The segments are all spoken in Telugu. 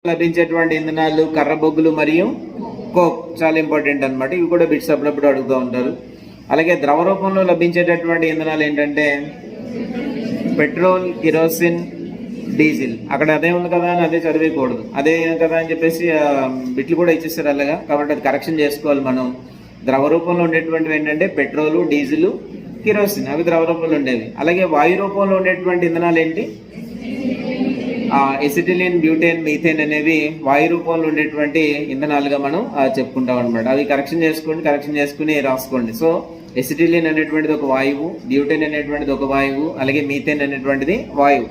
లభించేటువంటి ఇంధనాలు కర్ర బొగ్గులు మరియు కోక్ చాలా ఇంపార్టెంట్ అనమాట. ఇవి కూడా బిట్స్ అప్పుడప్పుడు అడుగుతూ ఉంటారు. అలాగే ద్రవ రూపంలో లభించేటటువంటి ఇంధనాలు ఏంటంటే పెట్రోల్, కిరోసిన్, డీజిల్. అక్కడ అదే ఉంది కదా అని అదే చదివేయకూడదు. అదే కదా అని చెప్పేసి బిట్లు కూడా ఇచ్చేస్తారు అలాగా. కాబట్టి అది కరెక్షన్ చేసుకోవాలి మనం. ద్రవ రూపంలో ఉండేటువంటివి ఏంటంటే పెట్రోలు, డీజిల్, కిరోసిన్, అవి ద్రవ రూపంలో ఉండేవి. అలాగే వాయు రూపంలో ఉండేటువంటి ఇంధనాలు ఏంటి? ఎసిటిలిన్, బ్యూటేన్, మీథేన్ అనేవి వాయు రూపంలో ఉండేటువంటి ఇంధనాలుగా మనం చెప్పుకుంటాం అనమాట. అవి కరెక్షన్ చేసుకుని రాసుకోండి. సో ఎసిటిలిన్ అనేటువంటిది ఒక వాయువు, బ్యూటేన్ అనేటువంటిది ఒక వాయువు, అలాగే మీథేన్ అనేటువంటిది వాయువు.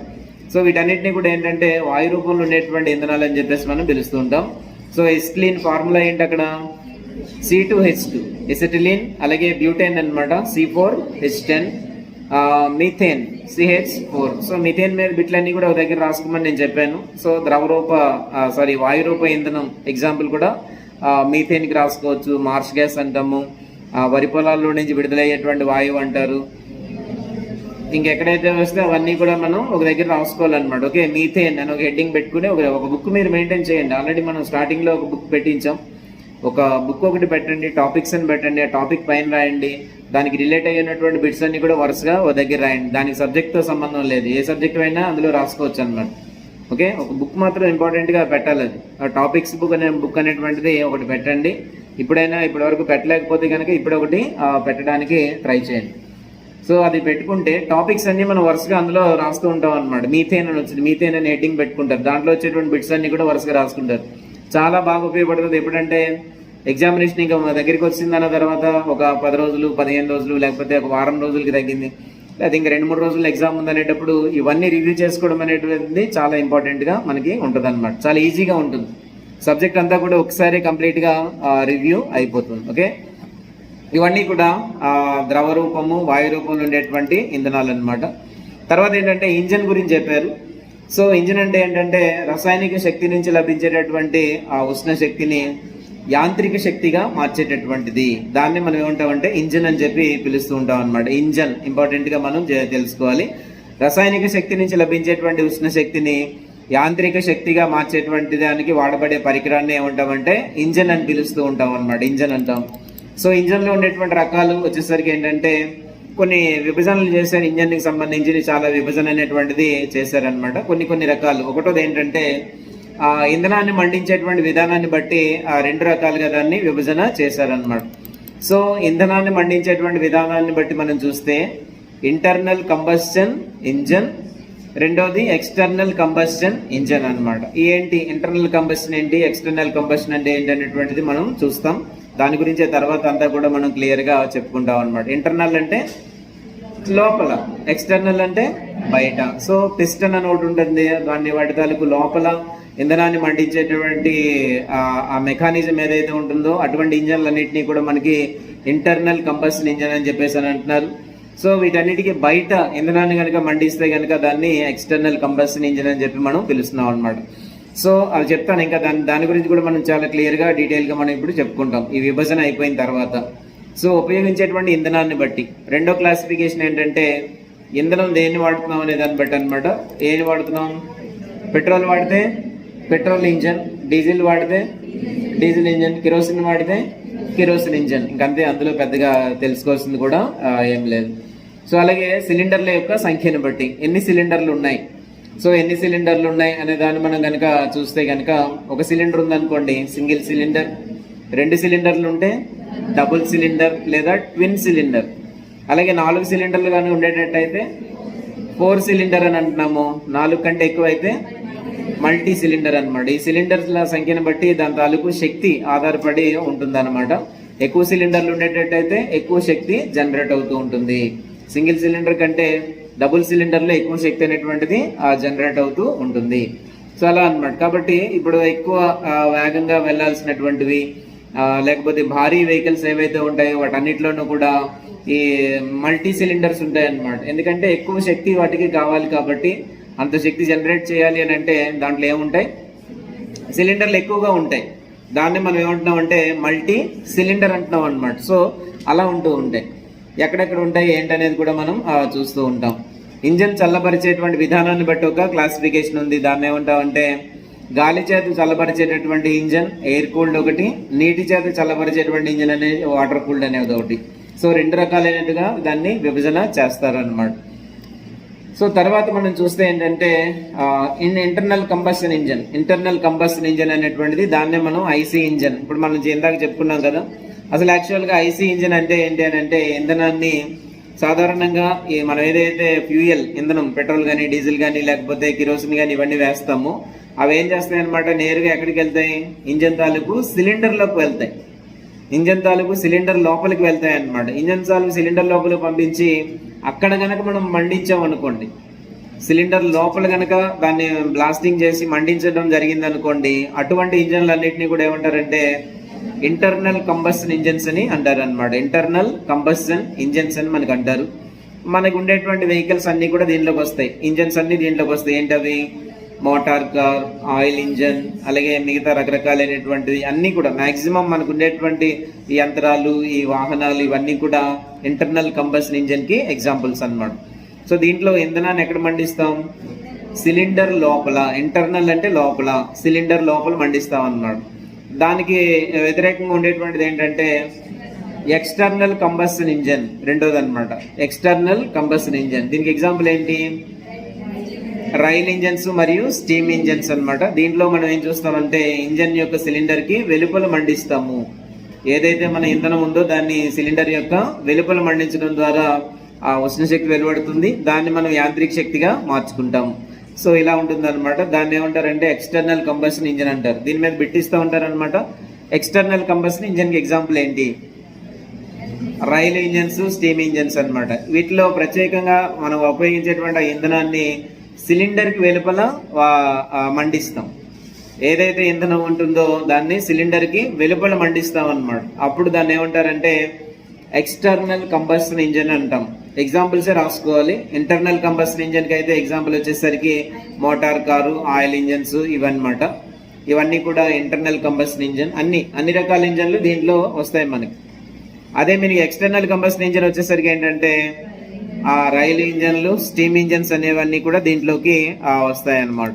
సో వీటన్నిటిని కూడా ఏంటంటే వాయు రూపంలో ఉండేటువంటి ఇంధనాలు అని చెప్పేసి మనం పిలుస్తూ ఉంటాం. సో ఎసిటిలిన్ ఫార్ములా ఏంటి అక్కడ? C2H2 ఎసిటిలిన్, అలాగే బ్యూటేన్ అనమాట C4H10, methane CH4. So methane మీద బిట్లన్నీ కూడా ఒక దగ్గర రాసుకోమని నేను చెప్పాను. సో వాయు రూప ఇంధనం ఎగ్జాంపుల్ కూడా మీథేన్కి రాసుకోవచ్చు. మార్ష్ గ్యాస్ అంటాము, వరి పొలాల్లో నుంచి విడుదలయ్యేటువంటి వాయువు అంటారు. ఇంకెక్కడైతే వస్తే అవన్నీ కూడా మనం ఒక దగ్గర రాసుకోవాలన్నమాట. ఓకే, మీథేన్ అని ఒక హెడ్డింగ్ పెట్టుకుని ఒక బుక్ మీరు మెయింటైన్ చేయండి. ఆల్రెడీ మనం స్టార్టింగ్లో ఒక బుక్ పెట్టించాం. ఒక బుక్ ఒకటి పెట్టండి, టాపిక్స్ అని పెట్టండి, ఆ టాపిక్ పైన రాయండి. దానికి రిలేట్ అయినటువంటి బిట్స్ అన్ని కూడా వరుసగా ఒక దగ్గర రాయండి. దానికి సబ్జెక్ట్తో సంబంధం లేదు, ఏ సబ్జెక్ట్ అయినా అందులో రాసుకోవచ్చు అనమాట. ఓకే, ఒక బుక్ మాత్రం ఇంపార్టెంట్గా పెట్టాలి. అది టాపిక్స్ బుక్ అనేటువంటిది ఒకటి పెట్టండి. ఇప్పటివరకు పెట్టలేకపోతే కనుక ఇప్పుడు ఒకటి పెట్టడానికి ట్రై చేయండి. సో అది పెట్టుకుంటే టాపిక్స్ అన్ని మనం వరుసగా అందులో రాస్తూ ఉంటాం అనమాట. మీథేన్ అని వచ్చింది, మీథేన్ అని హెడ్డింగ్ పెట్టుకుంటారు. దాంట్లో వచ్చేటువంటి బిట్స్ అన్ని కూడా వరుసగా రాసుకుంటారు. చాలా బాగా ఉపయోగపడుతుంది. ఎప్పుడంటే ఎగ్జామినేషన్ ఇంకా మన దగ్గరికి వచ్చిందన్న తర్వాత ఒక 10 రోజులు, 15 రోజులు, లేకపోతే ఒక వారం రోజులకి తగ్గింది, లేదా ఇంకా 2-3 రోజులు ఎగ్జామ్ ఉందనేటప్పుడు ఇవన్నీ రివ్యూ చేసుకోవడం అనేటువంటిది చాలా ఇంపార్టెంట్గా మనకి ఉంటుంది అనమాట. చాలా ఈజీగా ఉంటుంది. సబ్జెక్ట్ అంతా కూడా ఒకసారి కంప్లీట్గా రివ్యూ అయిపోతుంది. ఓకే, ఇవన్నీ కూడా ద్రవ రూపము, వాయు రూపంలో ఉండేటువంటి ఇంధనాలు అనమాట. తర్వాత ఏంటంటే ఇంజన్ గురించి చెప్పారు. సో ఇంజిన్ అంటే ఏంటంటే రసాయనిక శక్తి నుంచి లభించేటటువంటి ఆ ఉష్ణ శక్తిని యాంత్రిక శక్తిగా మార్చేటటువంటిది. దాన్ని మనం ఏమంటామంటే ఇంజిన్ అని చెప్పి పిలుస్తూ ఉంటాం అనమాట. ఇంజన్ ఇంపార్టెంట్గా మనం తెలుసుకోవాలి. రసాయనిక శక్తి నుంచి లభించేటువంటి ఉష్ణ శక్తిని యాంత్రిక శక్తిగా మార్చేటువంటి దానికి వాడబడే పరికరాన్ని ఏమంటామంటే ఇంజన్ అని పిలుస్తూ ఉంటాం అనమాట. ఇంజన్ అంటాం. సో ఇంజన్లో ఉండేటువంటి రకాలు వచ్చేసరికి ఏంటంటే కొన్ని విభజనలు చేశారు. ఇంజన్కి సంబంధించి చాలా విభజన అనేటువంటిది చేశారనమాట. కొన్ని రకాలు. ఒకటోది ఏంటంటే ఇంధనాన్ని మండించేటువంటి విధానాన్ని బట్టి 2 రకాలుగా దాన్ని విభజన చేశారనమాట. సో ఇంధనాన్ని మండించేటువంటి విధానాన్ని బట్టి మనం చూస్తే ఇంటర్నల్ కంబస్షన్ ఇంజన్, రెండోది ఎక్స్టర్నల్ కంబస్షన్ ఇంజన్ అనమాట. ఏంటి ఇంటర్నల్ కంబస్షన్ ఏంటి, ఎక్స్టర్నల్ కంబస్షన్ అంటే ఏంటి అనేటువంటిది మనం చూస్తాం. దాని గురించే తర్వాత అంతా కూడా మనం క్లియర్గా చెప్పుకుంటాం అనమాట. ఇంటర్నల్ అంటే లోపల, ఎక్స్టర్నల్ అంటే బయట. సో పిస్టన్ అని ఒకటి ఉంటుంది, వాటి తాలూకు లోపల ఇంధనాన్ని మండించేటువంటి ఆ మెకానిజం ఏదైతే ఉంటుందో అటువంటి ఇంజన్లన్నింటినీ కూడా మనకి ఇంటర్నల్ కంబస్షన్ ఇంజన్ అని చెప్పేసి అని అంటున్నారు. సో వీటన్నిటికీ బయట ఇంధనాన్ని కనుక మండిస్తే కనుక దాన్ని ఎక్స్టర్నల్ కంబస్షన్ ఇంజన్ అని చెప్పి మనం పిలుస్తున్నాం అనమాట. సో అది చెప్తాను. ఇంకా దాని గురించి కూడా మనం చాలా క్లియర్గా డీటెయిల్గా మనం ఇప్పుడు చెప్పుకుంటాం ఈ విభజన అయిపోయిన తర్వాత. సో ఉపయోగించేటువంటి ఇంధనాన్ని బట్టి రెండో క్లాసిఫికేషన్ ఏంటంటే ఇంధనం దేన్ని వాడుతున్నాం అనే దాన్ని బట్టి అనమాట. ఏది వాడుతున్నాం? పెట్రోల్ వాడితే పెట్రోల్ ఇంజన్, డీజిల్ వాడితే డీజిల్ ఇంజన్, కిరోసిన్ వాడితే కిరోసిన్ ఇంజన్. ఇంకంతే, అందులో పెద్దగా తెలుసుకోవాల్సింది కూడా ఏం లేదు. సో అలాగే సిలిండర్ల యొక్క సంఖ్యను బట్టి ఎన్ని సిలిండర్లు ఉన్నాయి, సో ఎన్ని సిలిండర్లు ఉన్నాయి అనే దాన్ని మనం కనుక చూస్తే కనుక ఒక సిలిండర్ ఉందనుకోండి సింగిల్ సిలిండర్, 2 సిలిండర్లు ఉంటే డబుల్ సిలిండర్ లేదా ట్విన్ సిలిండర్, అలాగే 4 సిలిండర్లు కానీ ఉండేటట్టయితే 4 సిలిండర్ అని అంటున్నాము. 4 కంటే ఎక్కువ అయితే మల్టీ సిలిండర్ అనమాట. ఈ సిలిండర్ల సంఖ్యను బట్టి దాని తాలూకు శక్తి ఆధారపడి ఉంటుందన్నమాట. ఎక్కువ సిలిండర్లు ఉండేటట్టయితే ఎక్కువ శక్తి జనరేట్ అవుతూ ఉంటుంది. సింగిల్ సిలిండర్ కంటే డబుల్ సిలిండర్లో ఎక్కువ శక్తి అనేటువంటిది జనరేట్ అవుతూ ఉంటుంది. సో అలా అనమాట. కాబట్టి ఇప్పుడు ఎక్కువ వేగంగా వెళ్లాల్సినటువంటివి లేకపోతే భారీ వెహికల్స్ ఏవైతే ఉంటాయో వాటన్నిటిలోనూ కూడా ఈ మల్టీ సిలిండర్స్ ఉంటాయన్నమాట. ఎందుకంటే ఎక్కువ శక్తి వాటికి కావాలి కాబట్టి, అంత శక్తి జనరేట్ చేయాలి అని అంటే దాంట్లో ఏముంటాయి? సిలిండర్లు ఎక్కువగా ఉంటాయి. దాన్ని మనం ఏమంటున్నాం అంటే మల్టీ సిలిండర్ అంటున్నాం అనమాట. సో అలా ఉంటూ ఉంటాయి. ఎక్కడెక్కడ ఉంటాయి ఏంటనేది కూడా మనం చూస్తూ ఉంటాం. ఇంజన్ చల్లబరిచేటువంటి విధానాన్ని బట్టి ఒక క్లాసిఫికేషన్ ఉంది. దాన్ని ఏమంటామంటే గాలి చేత చల్లబరిచేటటువంటి ఇంజన్ ఎయిర్ కూల్డ్ ఒకటి, నీటి చేత చల్లబరిచేటువంటి ఇంజన్ అనేది వాటర్ కూల్డ్ అనేది ఒకటి. సో 2 రకాలైనట్టుగా దాన్ని విభజన చేస్తారన్నమాట. సో తర్వాత మనం చూస్తే ఏంటంటే ఇంటర్నల్ కంబషన్ ఇంజన్ అనేటువంటిది దాన్నే మనం ఐసీ ఇంజన్, ఇప్పుడు మనం ఇందాక చెప్పుకున్నాం కదా. అసలు యాక్చువల్గా ఐసీ ఇంజన్ అంటే ఏంటి అని అంటే ఇంధనాన్ని సాధారణంగా మనం ఏదైతే ఫ్యూయల్ ఇంధనం పెట్రోల్ కానీ డీజిల్ కానీ లేకపోతే కిరోసిన్ కానీ ఇవన్నీ వేస్తామో అవి ఏం చేస్తాయి అనమాట, నేరుగా ఎక్కడికి వెళ్తాయి, ఇంజన్ తాలూకు సిలిండర్లోకి వెళ్తాయి, ఇంజన్ తాలూకు సిలిండర్ లోపలికి వెళ్తాయి అనమాట. ఇంజన్ తాలూకు సిలిండర్ లోపలికి పంపించి అక్కడ గనక మనం మండించాం అనుకోండి, సిలిండర్ లోపల గనక దాన్ని బ్లాస్టింగ్ చేసి మండించడం జరిగింది అనుకోండి, అటువంటి ఇంజన్లు అన్నింటినీ కూడా ఏమంటారంటే ఇంటర్నల్ కంబషన్ ఇంజన్స్ అని అంటారు అనమాట. ఇంటర్నల్ కంబషన్ ఇంజన్స్ అని మనకు అంటారు. మనకు ఉండేటువంటి వెహికల్స్ అన్ని కూడా దీంట్లోకి వస్తాయి, ఇంజన్స్ అన్ని దీంట్లోకి వస్తాయి. ఏంటవి, మోటార్ కార్, ఆయిల్ ఇంజన్, అలాగే మిగతా రకరకాలైనటువంటివి అన్నీ కూడా మ్యాక్సిమం మనకు ఉండేటువంటి ఈ యంత్రాలు, ఈ వాహనాలు ఇవన్నీ కూడా ఇంటర్నల్ కంబషన్ ఇంజన్కి ఎగ్జాంపుల్స్ అన్నమాట. సో దీంట్లో ఇంధనాన్ని ఎక్కడ మండిస్తాం, సిలిండర్ లోపల, ఇంటర్నల్ అంటే లోపల, సిలిండర్ లోపల మండిస్తాం అన్నమాట. దానికి వ్యతిరేకంగా ఉండేటువంటిది ఏంటంటే ఎక్స్టర్నల్ కంబషన్ ఇంజన్, రెండోది అనమాట ఎక్స్టర్నల్ కంబషన్ ఇంజన్. దీనికి ఎగ్జాంపుల్ ఏంటి, రైల్ ఇంజన్స్ మరియు స్టీమ్ ఇంజన్స్ అన్నమాట. దీంట్లో మనం ఏం చూస్తామంటే ఇంజన్ యొక్క సిలిండర్ కి వెలుపల మండిస్తాము. ఏదైతే మన ఇంధనం ఉందో దాన్ని సిలిండర్ యొక్క వెలుపల మండించడం ద్వారా ఆ ఉష్ణ శక్తి వెలువడుతుంది, దాన్ని మనం యాంత్రిక శక్తిగా మార్చుకుంటాము. సో ఇలా ఉంటుంది అనమాట. దాన్ని ఏమంటారంటే ఎక్స్టర్నల్ కంబషన్ ఇంజన్ అంటారు. దీని మీద బిట్టిస్తూ ఉంటారు అనమాట. ఎక్స్టర్నల్ కంబషన్ ఇంజన్ కి ఎగ్జాంపుల్ ఏంటి, రైల్ ఇంజన్స్, స్టీమ్ ఇంజన్స్ అన్నమాట. వీటిలో ప్రత్యేకంగా మనం ఉపయోగించేటువంటి ఇంధనాన్ని సిలిండర్ కి వెలుపల మండిస్తాం. ఏదైతే ఇంధనం ఉంటుందో దాన్ని సిలిండర్ కి వెలుపల మండిస్తాం అన్నమాట. అప్పుడు దాన్ని ఏమంటారంటే ఎక్స్టర్నల్ కంబషన్ ఇంజన్ అంటాం. ఎగ్జాంపుల్స్ రాసుకోవాలి. ఇంటర్నల్ కంబషన్ ఇంజన్ కి అయితే ఎగ్జాంపుల్ వచ్చేసరికి మోటార్ కారు, ఆయిల్ ఇంజన్స్ ఇవన్నమాట. ఇవన్నీ కూడా ఇంటర్నల్ కంబషన్ ఇంజన్. అన్ని రకాల ఇంజన్లు దీంట్లో వస్తాయి మనకి. అదే మీరు ఎక్స్టర్నల్ కంబషన్ ఇంజన్ వచ్చేసరికి ఏంటంటే ఆ రైలు ఇంజన్లు, స్టీమ్ ఇంజన్స్ అనేవన్నీ కూడా దీంట్లోకి వస్తాయి అన్నమాట.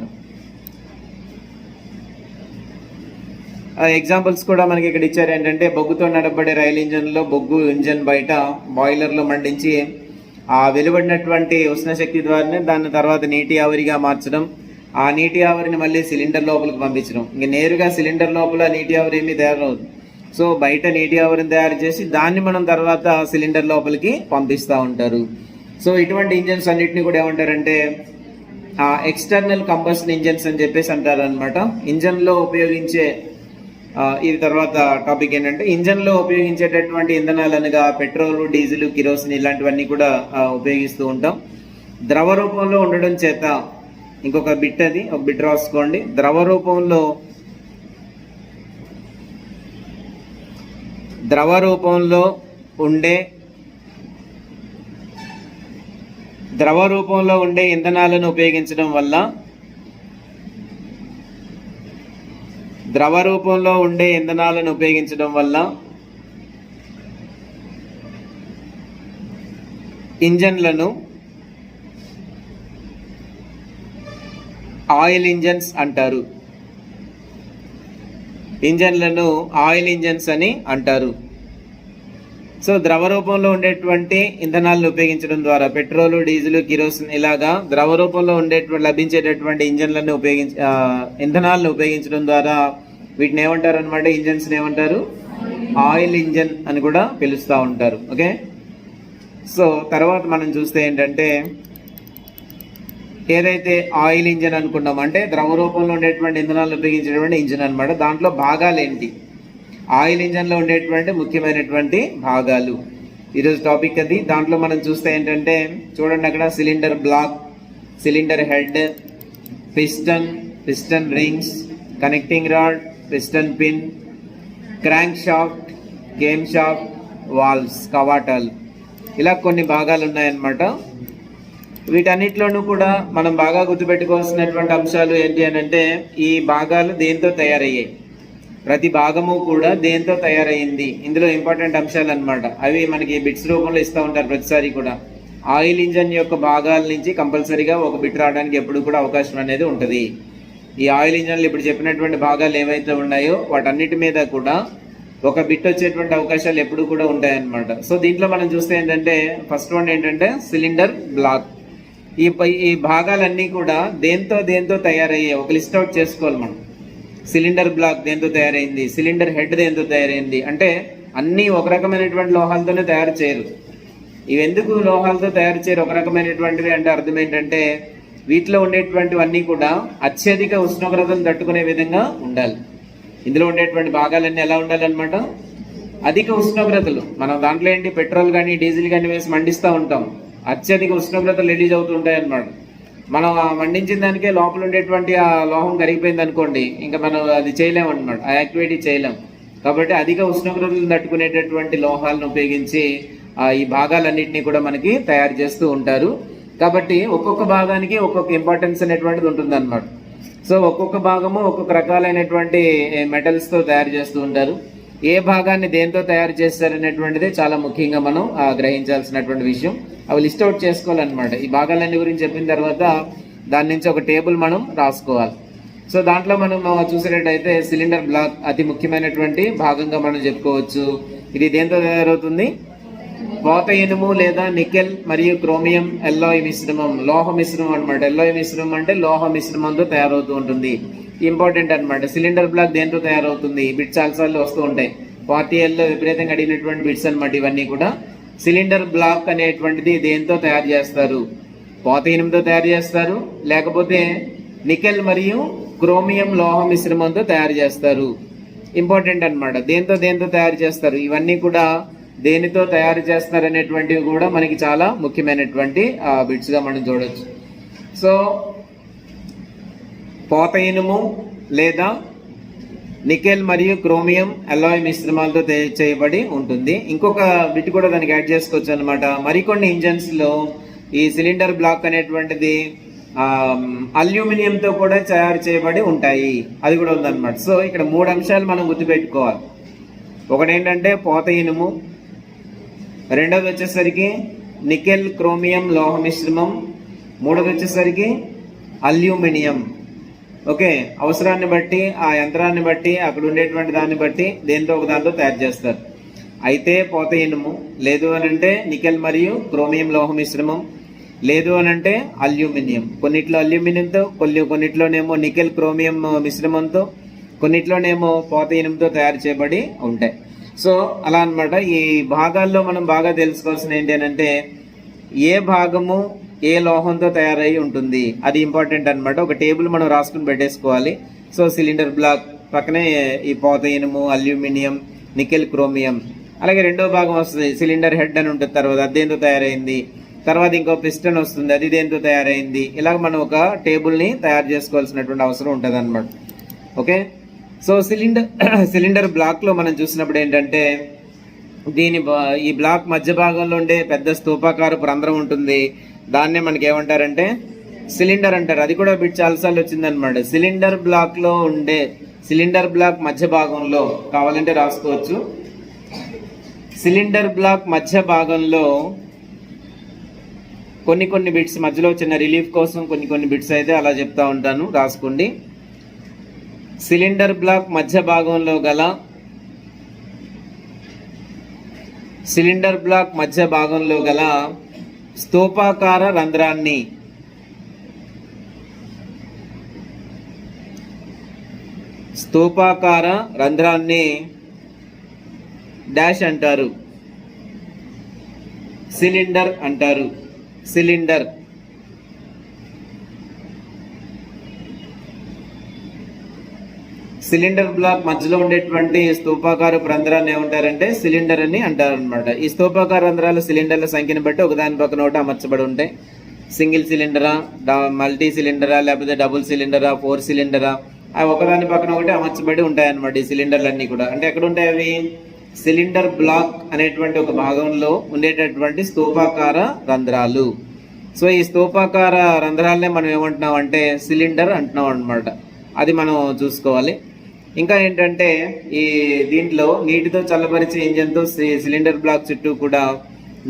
ఎగ్జాంపుల్స్ కూడా మనకి ఇక్కడ ఇచ్చారు. ఏంటంటే బొగ్గుతో నడపబడే రైలు ఇంజన్లో బొగ్గు ఇంజన్ బయట బాయిలర్లో మండించి ఆ వెలువడినటువంటి ఉష్ణశక్తి ద్వారానే దాన్ని తర్వాత నీటి ఆవిరిగా మార్చడం, ఆ నీటి ఆవిరిని మళ్ళీ సిలిండర్ లోపలికి పంపించడం. ఇంక నేరుగా సిలిండర్ లోపల నీటి ఆవిరి ఏమీ తయారవుతుంది. సో బయట నీటి ఆవిరిని తయారు చేసి దాన్ని మనం తర్వాత సిలిండర్ లోపలికి పంపిస్తూ ఉంటారు. సో ఇటువంటి ఇంజన్స్ అన్నిటిని కూడా ఏమంటారంటే ఎక్స్టర్నల్ కంబషన్ ఇంజన్స్ అని చెప్పేసి అంటారు అనమాట. ఇంజన్లో ఉపయోగించే ఇది తర్వాత టాపిక్ ఏంటంటే ఇంజన్లో ఉపయోగించేటటువంటి ఇంధనాలు అనగా పెట్రోల్, డీజిల్, కిరోసిన్ ఇలాంటివన్నీ కూడా ఉపయోగిస్తూ ఉంటాం. ద్రవ రూపంలో ఉండడం చేత ఇంకొక బిట్, అది ఒక బిట్ రాసుకోండి. ద్రవ రూపంలో ఉండే ఇంధనాలను ఉపయోగించడం వల్ల ఇంజన్లను ఆయిల్ ఇంజన్స్ అంటారు. ఆయిల్ ఇంజన్స్ అని అంటారు. సో ద్రవ రూపంలో ఉండేటువంటి ఇంధనాలను ఉపయోగించడం ద్వారా పెట్రోల్, డీజిల్, కిరోసిన్ ఇలాగా ద్రవ రూపంలో లభించేటటువంటి ఇంధనాలను ఉపయోగించడం ద్వారా వీటిని ఏమంటారు అనమాట, ఇంజన్స్ ఏమంటారు, ఆయిల్ ఇంజన్ అని కూడా పిలుస్తూ ఉంటారు. ఓకే. సో తర్వాత మనం చూస్తే ఏంటంటే ఏదైతే ఆయిల్ ఇంజన్ అనుకున్నాం అంటే ద్రవ రూపంలో ఉండేటువంటి ఇంధనాలను ఉపయోగించేటువంటి ఇంజన్ అనమాట. దాంట్లో భాగాలు ఏంటి, ఆయిల్ ఇంజన్లో ఉండేటువంటి ముఖ్యమైనటువంటి భాగాలు ఈరోజు టాపిక్ అది. దాంట్లో మనం చూస్తే ఏంటంటే చూడండి, అక్కడ cylinder block, cylinder head, piston rings, connecting rod, piston pin, crank shaft, cam shaft, valves, కవాటాలు, ఇలా కొన్ని భాగాలు ఉన్నాయన్నమాట. వీటన్నిటిలోనూ కూడా మనం బాగా గుర్తుపెట్టుకోవాల్సినటువంటి అంశాలు ఏంటి అని అంటే ఈ భాగాలు దేంతో తయారయ్యాయి, ప్రతి భాగము కూడా దేంతో తయారైంది, ఇందులో ఇంపార్టెంట్ అంశాలు అన్నమాట. అవి మనకి బిట్స్ రూపంలో ఇస్తూ ఉంటారు ప్రతిసారి కూడా. ఆయిల్ ఇంజన్ యొక్క భాగాల నుంచి కంపల్సరీగా ఒక బిట్ రావడానికి ఎప్పుడు కూడా అవకాశం అనేది ఉంటుంది. ఈ ఆయిల్ ఇంజన్లు ఇప్పుడు చెప్పినటువంటి భాగాలు ఏవైతే ఉన్నాయో వాటన్నిటి మీద కూడా ఒక బిట్ వచ్చేటువంటి అవకాశాలు ఎప్పుడు కూడా ఉంటాయన్నమాట. సో దీంట్లో మనం చూస్తే ఏంటంటే ఫస్ట్ వన్ ఏంటంటే సిలిండర్ బ్లాక్. ఈ భాగాలన్నీ కూడా దేంతో తయారయ్యాయి ఒక లిస్ట్ అవుట్ చేసుకోవాలి మనం. సిలిండర్ బ్లాక్ దేంతో తయారైంది, సిలిండర్ హెడ్ దేంతో తయారైంది అంటే అన్నీ ఒక రకమైనటువంటి లోహాలతోనే తయారు చేయరు. ఇవి ఎందుకు లోహాలతో తయారు చేయరు ఒక రకమైనటువంటివి అంటే అర్థం ఏంటంటే వీటిలో ఉండేటువంటివన్నీ కూడా అత్యధిక ఉష్ణోగ్రతను తట్టుకునే విధంగా ఉండాలి. ఇందులో ఉండేటువంటి భాగాలన్నీ ఎలా ఉండాలన్నమాట, అధిక ఉష్ణోగ్రతలు. మనం దాంట్లో ఏంటి పెట్రోల్ కానీ డీజిల్ కానీ వేసి మండిస్తూ ఉంటాం, అత్యధిక ఉష్ణోగ్రతలు రిలీజ్ అవుతూ ఉంటాయి అన్నమాట. మనం మండించిన దానికే లోపల ఉండేటువంటి ఆ లోహం కరిగిపోయింది అనుకోండి, ఇంకా మనం అది చేయలేము అనమాట, ఆ యాక్టివిటీ చేయలేం. కాబట్టి అధిక ఉష్ణోగ్రతలను తట్టుకునేటటువంటి లోహాలను ఉపయోగించి ఈ భాగాలన్నింటినీ కూడా మనకి తయారు చేస్తూ ఉంటారు. కాబట్టి ఒక్కొక్క భాగానికి ఒక్కొక్క ఇంపార్టెన్స్ అనేటువంటిది ఉంటుంది అనమాట. సో ఒక్కొక్క భాగము ఒక్కొక్క రకాలైనటువంటి మెటల్స్తో తయారు చేస్తూ ఉంటారు. ఏ భాగాన్ని దేంతో తయారు చేస్తారనేటువంటిది చాలా ముఖ్యంగా మనం గ్రహించాల్సినటువంటి విషయం. అవి లిస్ట్ అవుట్ చేసుకోవాలన్నమాట. ఈ భాగాలన్నీ గురించి చెప్పిన తర్వాత దాని నుంచి ఒక టేబుల్ మనం రాసుకోవాలి. సో దాంట్లో మనం చూసినట్టయితే సిలిండర్ బ్లాక్ అతి ముఖ్యమైనటువంటి భాగంగా మనం చెప్పుకోవచ్చు. ఇది దేంతో తయారవుతుంది, పోత ఇనుము లేదా నికెల్ మరియు క్రోమియం ఎల్లాయ్ మిశ్రమం, లోహ మిశ్రమం అనమాట. ఎల్లాయ్ మిశ్రమం అంటే లోహ మిశ్రమంతో తయారవుతూ ఉంటుంది. ఇంపార్టెంట్ అనమాట. సిలిండర్ బ్లాక్ దేంతో తయారవుతుంది, బిట్స్ చాలాసార్లు వస్తూ ఉంటాయి. పార్టీఎల్లో విపరీతంగా అడిగినటువంటి బిట్స్ అనమాట ఇవన్నీ కూడా. సిలిండర్ బ్లాక్ అనేటువంటిది దేంతో తయారు చేస్తారు, పోత ఇనుముతో తయారు చేస్తారు, లేకపోతే నికెల్ మరియు క్రోమియం లోహ మిశ్రమంతో తయారు చేస్తారు. ఇంపార్టెంట్ అనమాట. దేంతో తయారు చేస్తారు, ఇవన్నీ కూడా దేనితో తయారు చేస్తారు అనేటువంటివి కూడా మనకి చాలా ముఖ్యమైనటువంటి బిట్స్గా మనం చూడవచ్చు. సో పోత ఇనుము లేదా నికెల్ మరియు క్రోమియం అలాయ్ మిశ్రమాలతో చేయబడి ఉంటుంది. ఇంకొక బిట్ కూడా దానికి యాడ్ చేసుకోవచ్చు అనమాట. మరికొన్ని ఇంజన్స్లో ఈ సిలిండర్ బ్లాక్ అనేటువంటిది అల్యూమినియంతో కూడా తయారు చేయబడి ఉంటాయి, అది కూడా ఉందన్నమాట. సో ఇక్కడ 3 అంశాలు మనం గుర్తుపెట్టుకోవాలి. ఒకటి ఏంటంటే పోత ఇనుము, రెండోది వచ్చేసరికి నికెల్ క్రోమియం లోహ మిశ్రమం, మూడోది వచ్చేసరికి అల్యూమినియం. ఓకే, అవసరాన్ని బట్టి ఆ యంత్రాన్ని బట్టి అక్కడ ఉండేటువంటి దాన్ని బట్టి దేంతో ఒక దాంతో తయారు చేస్తారు. అయితే పోత ఇనుము, లేదు అని అంటే నికెల్ మరియు క్రోమియం లోహ మిశ్రమం, లేదు అని అంటే అల్యూమినియం. కొన్నిట్లో అల్యూమినియంతో, కొన్నిట్లోనేమో నికెల్ క్రోమియం మిశ్రమంతో, కొన్నిట్లోనేమో పోత ఇనుముతో తయారు చేయబడి ఉంటాయి. సో అలా అనమాట. ఈ భాగాల్లో మనం బాగా తెలుసుకోవాల్సిన ఏంటి అని అంటే ఏ భాగము ఏ లోహంతో తయారై ఉంటుంది, అది ఇంపార్టెంట్ అనమాట. ఒక టేబుల్ మనం రాసుకుని పెట్టేసుకోవాలి. సో సిలిండర్ బ్లాక్ పక్కనే ఈ పోత ఇనుము, అల్యూమినియం, నికెల్ క్రోమియం. అలాగే రెండో భాగం వస్తుంది సిలిండర్ హెడ్ అని ఉంటుంది, తర్వాత అది దేంతో తయారైంది, తర్వాత ఇంకో పిస్టన్ వస్తుంది, అది దేంతో తయారైంది. ఇలాగ మనం ఒక టేబుల్ని తయారు చేసుకోవాల్సినటువంటి అవసరం ఉంటుంది అనమాట. ఓకే, సో సిలిండర్ బ్లాక్లో మనం చూసినప్పుడు ఏంటంటే ఈ బ్లాక్ మధ్య భాగంలో ఉండే పెద్ద స్తూపాకారపు రంధ్రం ఉంటుంది. దాన్నే మనకి ఏమంటారంటే సిలిండర్ అంటారు. అది కూడా బిట్ చాలాసార్లు వచ్చిందనమాట. సిలిండర్ బ్లాక్ మధ్య భాగంలో కావాలంటే రాసుకోవచ్చు. సిలిండర్ బ్లాక్ మధ్య భాగంలో కొన్ని బిట్స్ మధ్యలో చిన్న రిలీఫ్ కోసం కొన్ని బిట్స్ అయితే అలా చెప్తా ఉంటాను, రాసుకోండి. సిలిండర్ బ్లాక్ మధ్య భాగంలో గల స్తూపాకార రంధ్రాన్ని డాష్ అంటారు, సిలిండర్ అంటారు. సిలిండర్ బ్లాక్ మధ్యలో ఉండేటువంటి స్తూపాకార రంధ్రాన్ని ఏమంటారంటే సిలిండర్ అని అంటారు అనమాట. ఈ స్తూపాకార రంధ్రాలు సిలిండర్ల సంఖ్యను బట్టి ఒకదాని పక్కన ఒకటి అమర్చబడి ఉంటాయి. సింగిల్ సిలిండరా, మల్టీ సిలిండరా, లేకపోతే డబుల్ సిలిండరా, 4 సిలిండరా, అవి ఒకదాని పక్కన ఒకటి అమర్చబడి ఉంటాయి అనమాట. ఈ సిలిండర్లన్నీ కూడా అంటే ఎక్కడ ఉంటాయి అవి, సిలిండర్ బ్లాక్ అనేటువంటి ఒక భాగంలో ఉండేటటువంటి స్తూపాకార రంధ్రాలు. సో ఈ స్తూపాకార రంధ్రాలనే మనం ఏమంటున్నాం అంటే సిలిండర్ అంటున్నాం అనమాట. అది మనం చూసుకోవాలి. ఇంకా ఏంటంటే ఈ దీంట్లో నీటితో చల్లబరిచే ఇంజన్తో సిలిండర్ బ్లాక్ చుట్టూ కూడా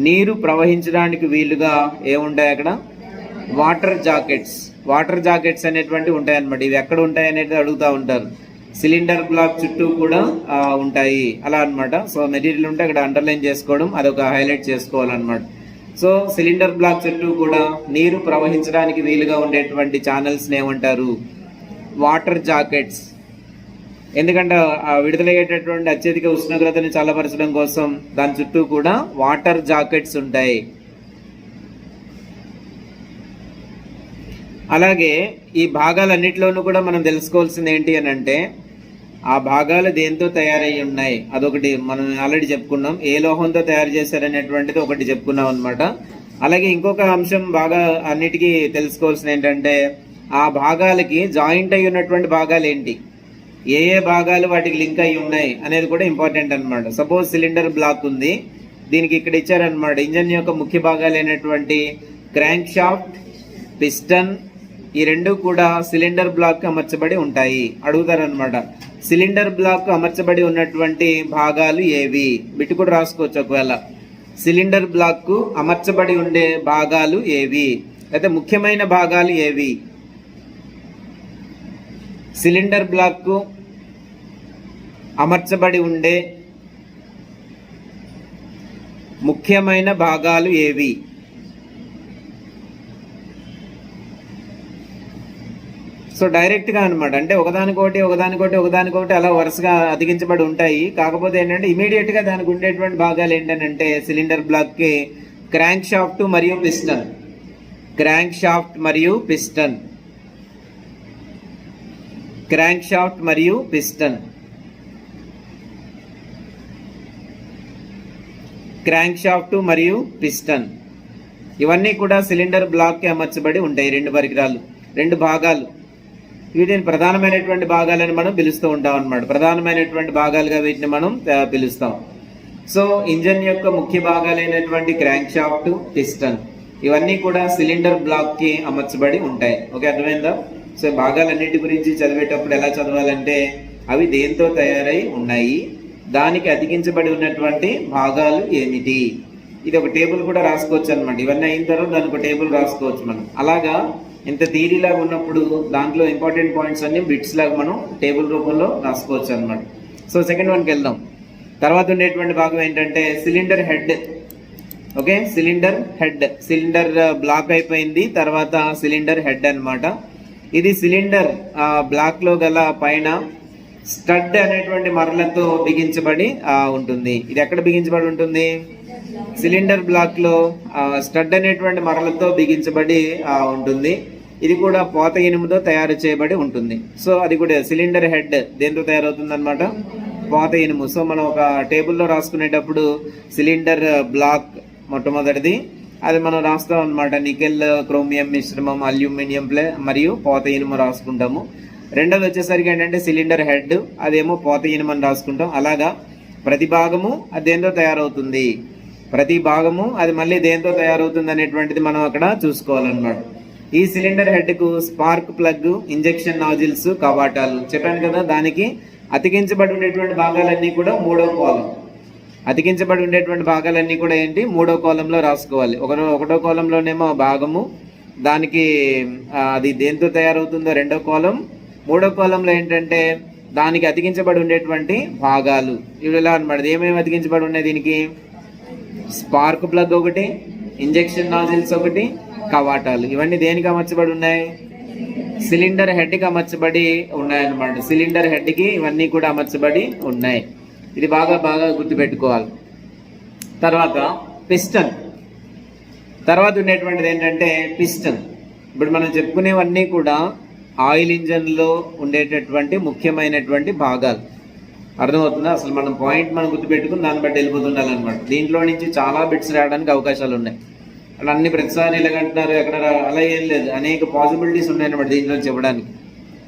నీరు ప్రవహించడానికి వీలుగా ఏముంటాయి అక్కడ, వాటర్ జాకెట్స్. వాటర్ జాకెట్స్ అనేటువంటివి ఉంటాయి అన్నమాట. ఇవి ఎక్కడ ఉంటాయి అనేది అడుగుతూ ఉంటారు. సిలిండర్ బ్లాక్ చుట్టూ కూడా ఉంటాయి అలా అన్నమాట. సో మెటీరియల్ ఉంటే అక్కడ అండర్లైన్ చేసుకోవడం, అదొక హైలైట్ చేసుకోవాలన్నమాట. సో సిలిండర్ బ్లాక్ చుట్టూ కూడా నీరు ప్రవహించడానికి వీలుగా ఉండేటువంటి ఛానల్స్ ఏమంటారు? Water jackets. ఎందుకంటే విడుదలయ్యేటటువంటి అత్యధిక ఉష్ణోగ్రతని చల్లపరచడం కోసం దాని చుట్టూ కూడా వాటర్ జాకెట్స్ ఉంటాయి. అలాగే ఈ భాగాలన్నిటిలోనూ కూడా మనం తెలుసుకోవాల్సింది ఏంటి అని అంటే, ఆ భాగాలు దేంతో తయారై ఉన్నాయి అదొకటి మనం ఆల్రెడీ చెప్పుకున్నాం. ఏ లోహంతో తయారు చేశారనేటువంటిది ఒకటి చెప్పుకున్నాం అనమాట. అలాగే ఇంకొక అంశం బాగా అన్నిటికీ తెలుసుకోవాల్సింది ఏంటంటే, ఆ భాగాలకి జాయింట్ అయి ఉన్నటువంటి భాగాలు ఏంటి, ఏ ఏ భాగాలు వాటికి లింక్ అయి ఉన్నాయి అనేది కూడా ఇంపార్టెంట్ అనమాట. సపోజ్ సిలిండర్ బ్లాక్ ఉంది, దీనికి ఇక్కడ ఇచ్చారనమాట ఇంజన్ యొక్క ముఖ్య భాగాలు అయినటువంటి క్రాంక్ షాఫ్ట్, పిస్టన్, ఈ రెండు కూడా సిలిండర్ బ్లాక్ అమర్చబడి ఉంటాయి. అడుగుతారనమాట, సిలిండర్ బ్లాక్ అమర్చబడి ఉన్నటువంటి భాగాలు ఏవి? బిట్టు కూడా రాసుకోవచ్చు ఒకవేళ. సిలిండర్ బ్లాక్ కు అమర్చబడి ఉండే భాగాలు ఏవి, అయితే ముఖ్యమైన భాగాలు ఏవి? సిలిండర్ బ్లాక్ కు అమర్చబడి ఉండే ముఖ్యమైన భాగాలు ఏవి? సో డైరెక్ట్గా అనమాట, అంటే ఒకదానికొకటి ఒకదానికొకటి ఒకదానికొకటి అలా వరుసగా అతికించబడి ఉంటాయి. కాకపోతే ఏంటంటే ఇమీడియట్గా దానికి ఉండేటువంటి భాగాలు ఏంటంటే సిలిండర్ బ్లాక్కి క్రాంక్ షాఫ్ట్ మరియు పిస్టన్, క్రాంక్ షాఫ్ట్ మరియు పిస్టన్, క్రాంక్ షాఫ్ట్ మరియు పిస్టన్, క్రాంక్ షాఫ్ట్ మరియు పిస్టన్, ఇవన్నీ కూడా సిలిండర్ బ్లాక్కి అమర్చబడి ఉంటాయి. రెండు పరికరాలు, రెండు భాగాలు. వీటిని ప్రధానమైనటువంటి భాగాలని మనం పిలుస్తూ ఉంటాం అన్నమాట. ప్రధానమైనటువంటి భాగాలుగా వీటిని మనం పిలుస్తాం. సో ఇంజన్ యొక్క ముఖ్య భాగాలైనటువంటి క్రాంక్ షాఫ్ట్, పిస్టన్, ఇవన్నీ కూడా సిలిండర్ బ్లాక్ కి అమర్చబడి ఉంటాయి. ఓకే, అర్థమైందా? సో భాగాలన్నిటి గురించి చదివేటప్పుడు ఎలా చదవాలంటే, అవి దేంతో తయారై ఉన్నాయి, దానికి అతికించబడి ఉన్నటువంటి భాగాలు ఏమిటి, ఇది ఒక టేబుల్ కూడా రాసుకోవచ్చు అనమాట. ఇవన్నీ అయిన తర్వాత దానికి ఒక టేబుల్ రాసుకోవచ్చు మనం. అలాగా ఇంత థియరీ లాగా ఉన్నప్పుడు దాంట్లో ఇంపార్టెంట్ పాయింట్స్ అన్ని బిట్స్ లాగా మనం టేబుల్ రూపంలో రాసుకోవచ్చు అనమాట. సో సెకండ్ వన్కి వెళ్దాం. తర్వాత ఉండేటువంటి భాగం ఏంటంటే cylinder head. Okay, cylinder head, cylinder block అయిపోయింది, తర్వాత సిలిండర్ హెడ్ అన్నమాట. ఇది సిలిండర్ బ్లాక్ లో గల పైన స్టడ్ అనేటువంటి మరలతో బిగించబడి ఉంటుంది. ఇది ఎక్కడ బిగించబడి ఉంటుంది? సిలిండర్ బ్లాక్ లో స్టడ్ అనేటువంటి మరలతో బిగించబడి ఉంటుంది. ఇది కూడా పోత ఇనుముతో తయారు చేయబడి ఉంటుంది. సో అది కూడా సిలిండర్ హెడ్ దేంతో తయారవుతుంది అనమాట? పోత ఇనుము. సో మనం ఒక టేబుల్లో రాసుకునేటప్పుడు సిలిండర్ బ్లాక్ మొట్టమొదటిది, అది మనం రాస్తాం అనమాట. నికెల్ క్రోమియం మిశ్రమం, అల్యూమినియం ప్లే మరియు పోత ఇనుము రాసుకుంటాము. రెండోది వచ్చేసరికి ఏంటంటే సిలిండర్ హెడ్, అదేమో పోత ఇనుము అని రాసుకుంటాం. అలాగా ప్రతి భాగము అది దేంతో తయారవుతుంది, ప్రతి భాగము అది మళ్ళీ దేంతో తయారవుతుంది అనేటువంటిది మనం అక్కడ చూసుకోవాలన్నమాట. ఈ సిలిండర్ హెడ్ కు స్పార్క్ ప్లగ్, ఇంజెక్షన్ నాజిల్స్, కవాటాలు చెప్పాను కదా. దానికి అతికించబడి ఉండేటువంటి భాగాలన్నీ కూడా మూడో కాలం, అతికించబడి ఉండేటువంటి భాగాలన్నీ కూడా ఏంటి, మూడో కాలంలో రాసుకోవాలి. ఒకటో కాలంలోనేమో భాగము, దానికి అది దేంతో తయారవుతుందో రెండో కాలం, మూడో కాలంలో ఏంటంటే దానికి అతికించబడి ఉండేటువంటి భాగాలు. ఇవి ఎలా అనమాట, ఏమేమి అతికించబడి ఉన్నాయి దీనికి? స్పార్క్ ప్లగ్ ఒకటి, ఇంజెక్షన్ నాజిల్స్ ఒకటి, కవాటాలు. ఇవన్నీ దేనికి అమర్చబడి ఉన్నాయి? సిలిండర్ హెడ్కి అమర్చబడి ఉన్నాయన్నమాట. సిలిండర్ హెడ్కి ఇవన్నీ కూడా అమర్చబడి ఉన్నాయి. ఇది బాగా గుర్తుపెట్టుకోవాలి. తర్వాత పిస్టన్. తర్వాత ఉండేటువంటిది ఏంటంటే పిస్టన్. ఇప్పుడు మనం చెప్పుకునేవన్నీ కూడా ఆయిల్ ఇంజన్లో ఉండేటటువంటి ముఖ్యమైనటువంటి భాగాలు. అర్థమవుతుందా? అసలు మనం పాయింట్ మనం గుర్తుపెట్టుకుని దాన్ని బట్టి వెళ్ళిపోతుండాలన్నమాట. దీంట్లో నుంచి చాలా బిట్స్ రావడానికి అవకాశాలు ఉన్నాయి. అలా అన్ని ప్రతిసారి ఇలాగంటున్నారు ఎక్కడ, అలా ఏం లేదు. అనేక పాసిబిలిటీస్ ఉన్నాయన్నమాట దీంట్లో చెప్పడానికి.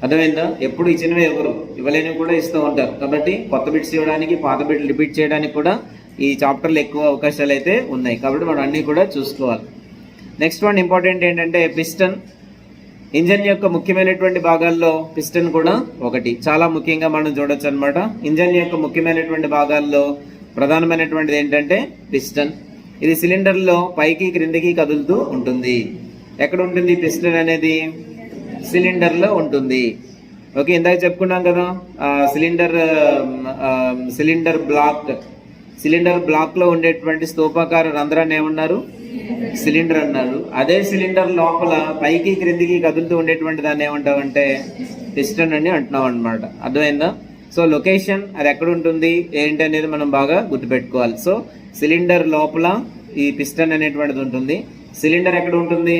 అర్థమైందా? ఎప్పుడు ఇచ్చినవి ఎవరు ఇవ్వలేనివి కూడా ఇస్తూ ఉంటారు. కాబట్టి కొత్త బిట్స్ ఇవ్వడానికి, పాత బిట్లు రిపీట్ చేయడానికి కూడా ఈ చాప్టర్లో ఎక్కువ అవకాశాలు అయితే ఉన్నాయి. కాబట్టి మనం అన్నీ కూడా చూసుకోవాలి. నెక్స్ట్ వన్ ఇంపార్టెంట్ ఏంటంటే పిస్టన్. ఇంజన్ యొక్క ముఖ్యమైనటువంటి భాగాల్లో పిస్టన్ కూడా ఒకటి. చాలా ముఖ్యంగా మనం చూడొచ్చు అనమాట. ఇంజన్ యొక్క ముఖ్యమైనటువంటి భాగాల్లో ప్రధానమైనటువంటిది ఏంటంటే పిస్టన్. ఇది సిలిండర్లో పైకి క్రిందికి కదులుతూ ఉంటుంది. ఎక్కడ ఉంటుంది పిస్టన్ అనేది? సిలిండర్లో ఉంటుంది. ఓకే, ఇందాక చెప్పుకున్నాం కదా సిలిండర్ బ్లాక్లో ఉండేటువంటి స్తూపాకార రంధ్రాన్ని ఏమన్నారు? సిలిండర్ అన్నారు. అదే సిలిండర్ లోపల పైకి క్రిందికి కదులుతూ ఉండేటువంటి దాన్ని ఏమంటామంటే పిస్టన్ అని అంటున్నాం అనమాట. అర్థమైందా? సో లొకేషన్ అది ఎక్కడ ఉంటుంది ఏంటి అనేది మనం బాగా గుర్తుపెట్టుకోవాలి. సో సిలిండర్ లోపల ఈ పిస్టన్ అనేటువంటిది ఉంటుంది. సిలిండర్ ఎక్కడ ఉంటుంది?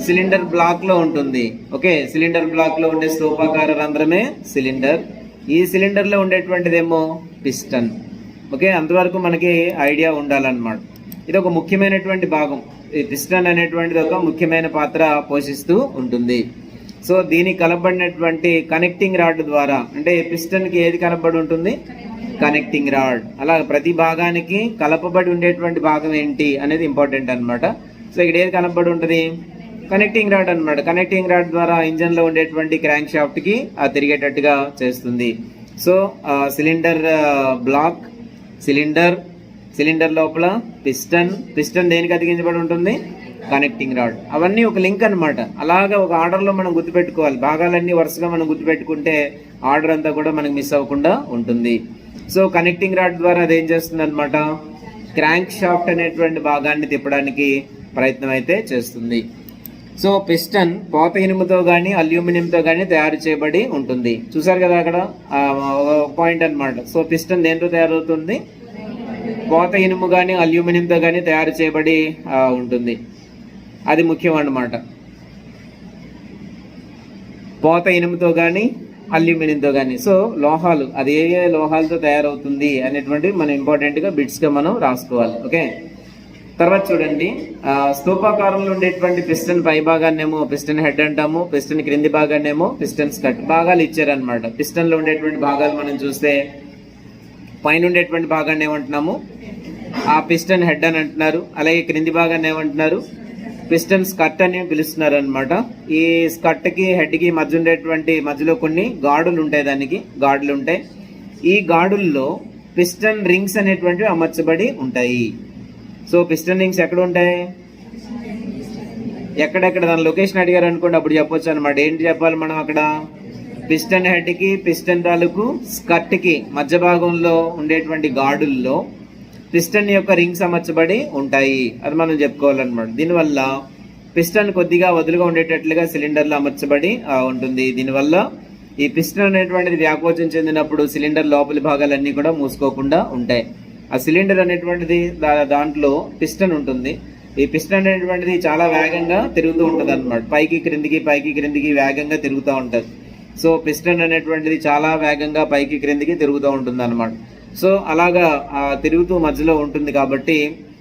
సిలిండర్ బ్లాక్ లో ఉంటుంది. ఓకే, సిలిండర్ బ్లాక్ లో ఉండే స్తూపాకార రంధ్రమే సిలిండర్. ఈ సిలిండర్ లో ఉండేటువంటిదేమో పిస్టన్. ఓకే, అంతవరకు మనకి ఐడియా ఉండాలన్నమాట. ఇది ఒక ముఖ్యమైనటువంటి భాగం. ఈ పిస్టన్ అనేటువంటిది ఒక ముఖ్యమైన పాత్ర పోషిస్తూ ఉంటుంది. సో దీనికి కలపబడినటువంటి కనెక్టింగ్ రాడ్ ద్వారా, అంటే పిస్టన్ కి ఏది కలపబడి ఉంటుంది? Connecting rod. అలా ప్రతి భాగానికి కలపబడి ఉండేటువంటి భాగం ఏంటి అనేది ఇంపార్టెంట్ అనమాట. సో ఇక్కడ ఏది కలపబడి ఉంటుంది? కనెక్టింగ్ రాడ్ అనమాట. కనెక్టింగ్ రాడ్ ద్వారా ఇంజన్ లో ఉండేటువంటి క్రాంక్ షాఫ్ట్ కి తిరిగేటట్టుగా చేస్తుంది. సో సిలిండర్ బ్లాక్, సిలిండర్ లోపల పిస్టన్ దేనికి అతికించబడి ఉంటుంది? Connecting rod. అవన్నీ ఒక లింక్ అనమాట. అలాగా ఒక ఆర్డర్లో మనం గుర్తుపెట్టుకోవాలి. భాగాలన్నీ వరుసగా మనం గుర్తుపెట్టుకుంటే ఆర్డర్ అంతా కూడా మనకు మిస్ అవ్వకుండా ఉంటుంది. సో కనెక్టింగ్ రాడ్ ద్వారా అది ఏం చేస్తుంది అనమాట? క్రాంక్ షాఫ్ట్ అనేటువంటి భాగాన్ని తిప్పడానికి ప్రయత్నం అయితే చేస్తుంది. సో పిస్టన్ పోత ఇనుముతో కానీ అల్యూమినియంతో కానీ తయారు చేయబడి ఉంటుంది. చూసారు కదా అక్కడ పాయింట్ అనమాట. సో పిస్టన్ దేంతో తయారవుతుంది? పోత ఇనుము కానీ అల్యూమినియంతో కానీ తయారు చేయబడి ఉంటుంది. అది ముఖ్యం అన్నమాట. పోత ఇనుముతో కానీ అల్యూమినియంతో కానీ. సో లోహాలు, అది ఏ లోహాలతో తయారవుతుంది అనేటువంటి మనం ఇంపార్టెంట్గా బిట్స్గా మనం రాసుకోవాలి. ఓకే, తర్వాత చూడండి, స్తూపాకారంలో ఉండేటువంటి పిస్టన్ పై భాగాన్నేమో పిస్టన్ హెడ్ అంటాము, పిస్టన్ క్రింది భాగాన్నేమో పిస్టన్ స్కట్. భాగాలు ఇచ్చారనమాట. పిస్టన్లో ఉండేటువంటి భాగాలు మనం చూస్తే పైన ఉండేటువంటి భాగాన్ని ఏమంటున్నాము? ఆ పిస్టన్ హెడ్ అని అంటున్నారు. అలాగే క్రింది భాగాన్ని ఏమంటున్నారు? పిస్టన్ స్కర్ట్ అని పిలుస్తున్నారు అనమాట. ఈ స్కర్ట్ కి హెడ్ కి మధ్య ఉండేటువంటి మధ్యలో కొన్ని గాడులు ఉంటాయి, దానికి గాడులు ఉంటాయి. ఈ గాడుల్లో పిస్టన్ రింగ్స్ అనేటువంటివి అమర్చబడి ఉంటాయి. సో పిస్టన్ రింగ్స్ ఎక్కడ ఉంటాయి? ఎక్కడెక్కడ దాని లొకేషన్ అడిగారు అనుకోండి, అప్పుడు చెప్పొచ్చు అనమాట. ఏంటి చెప్పాలి మనం అక్కడ? పిస్టన్ హెడ్ కి పిస్టన్ తాలూకు స్కర్ట్ కి మధ్య భాగంలో ఉండేటువంటి గాడుల్లో పిస్టన్ యొక్క రింగ్స్ అమర్చబడి ఉంటాయి. అది మనం చెప్పుకోవాలన్నమాట. దీనివల్ల పిస్టన్ కొద్దిగా వదులుగా ఉండేటట్లుగా సిలిండర్లో అమర్చబడి ఉంటుంది. దీనివల్ల ఈ పిస్టన్ అనేటువంటిది వ్యాకోచం చెందినప్పుడు సిలిండర్ లోపలి భాగాలన్నీ కూడా మూసుకోకుండా ఉంటాయి. ఆ సిలిండర్ అనేటువంటిది దాంట్లో పిస్టన్ ఉంటుంది. ఈ పిస్టన్ అనేటువంటిది చాలా వేగంగా తిరుగుతూ ఉంటుంది అనమాట. పైకి క్రిందికి వేగంగా తిరుగుతూ ఉంటుంది. సో పిస్టన్ అనేటువంటిది చాలా వేగంగా పైకి క్రిందికి తిరుగుతూ ఉంటుంది అనమాట. సో అలాగా తిరుగుతూ మధ్యలో ఉంటుంది కాబట్టి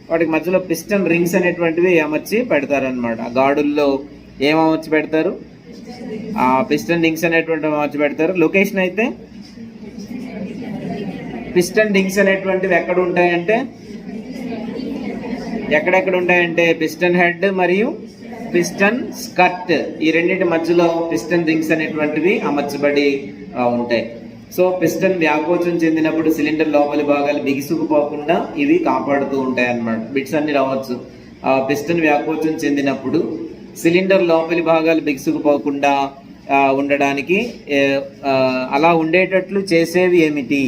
వాటికి మధ్యలో పిస్టన్ రింగ్స్ అనేటువంటివి అమర్చి పెడతారనమాట. ఆ గాడుల్లో ఏం అమర్చి పెడతారు? ఆ పిస్టన్ రింగ్స్ అనేటువంటివి అమర్చి పెడతారు. లొకేషన్ అయితే పిస్టన్ రింగ్స్ అనేటువంటివి ఎక్కడ ఉంటాయంటే, ఎక్కడెక్కడ ఉంటాయంటే పిస్టన్ హెడ్ మరియు పిస్టన్ స్కర్ట్, ఈ రెండింటి మధ్యలో పిస్టన్ రింగ్స్ అనేటువంటివి అమర్చబడి ఉంటాయి. సో పిస్టన్ వ్యాకోచం చెందినప్పుడు సిలిండర్ లోపలి భాగాలు బిగుసుకుపోకుండా ఇవి కాపాడుతూ ఉంటాయి అన్నమాట. బిట్స్ అన్ని రావచ్చు. పిస్టన్ వ్యాకోచం చెందినప్పుడు సిలిండర్ లోపలి భాగాలు బిగుసుకుపోకుండా ఉండడానికి అలా ఉండేటట్లు చేసేవి ఏమిటి?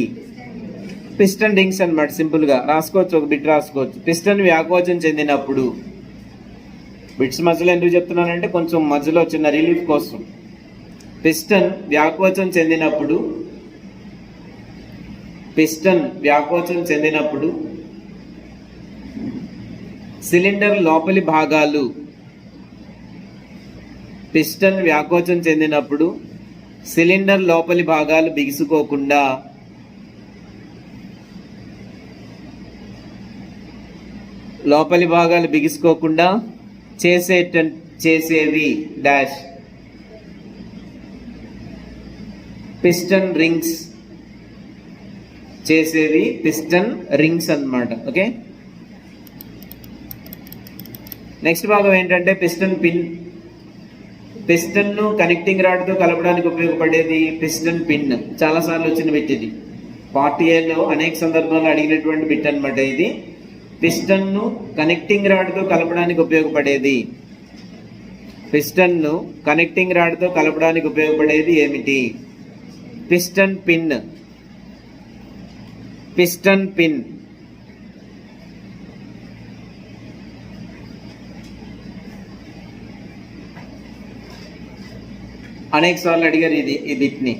పిస్టన్ రింగ్స్ అన్నమాట. సింపుల్ గా రాసుకోవచ్చు, ఒక బిట్ రాసుకోవచ్చు. పిస్టన్ వ్యాకోచం చెందినప్పుడు, బిట్స్ మధ్యలో ఎందుకు చెప్తున్నానంటే కొంచెం మధ్యలో చిన్న రిలీఫ్ కోసం. పిస్టన్ వ్యాకోచం చెందినప్పుడు సిలిండర్ లోపలి భాగాలు సిలిండర్ లోపలి భాగాలు బిగుసుకోకుండా చేసేవి డాష్ పిస్టన్ రింగ్స్, చేసేవి పిస్టన్ రింగ్స్ అన్నమాట. ఓకే, నెక్స్ట్ భాగం ఏంటంటే పిస్టన్ పిన్. పిస్టన్ ను కనెక్టింగ్ రాడ్ తో కలపడానికి ఉపయోగపడేది పిస్టన్ పిన్. చాలా సార్లు వచ్చిన బిట్ ఇది. పార్ట్ ఏలో అనేక సందర్భాల్లో అడిగినటువంటి బిట్ అన్నమాట ఇది. పిస్టన్ ను కనెక్టింగ్ రాడ్ తో కలపడానికి ఉపయోగపడేది పిస్టన్ ను కనెక్టింగ్ రాడ్ తో కలపడానికి ఉపయోగపడేది ఏమిటి? Piston pin. Piston pin. అనేక సార్లు అడిగారు ఈ బిట్ని.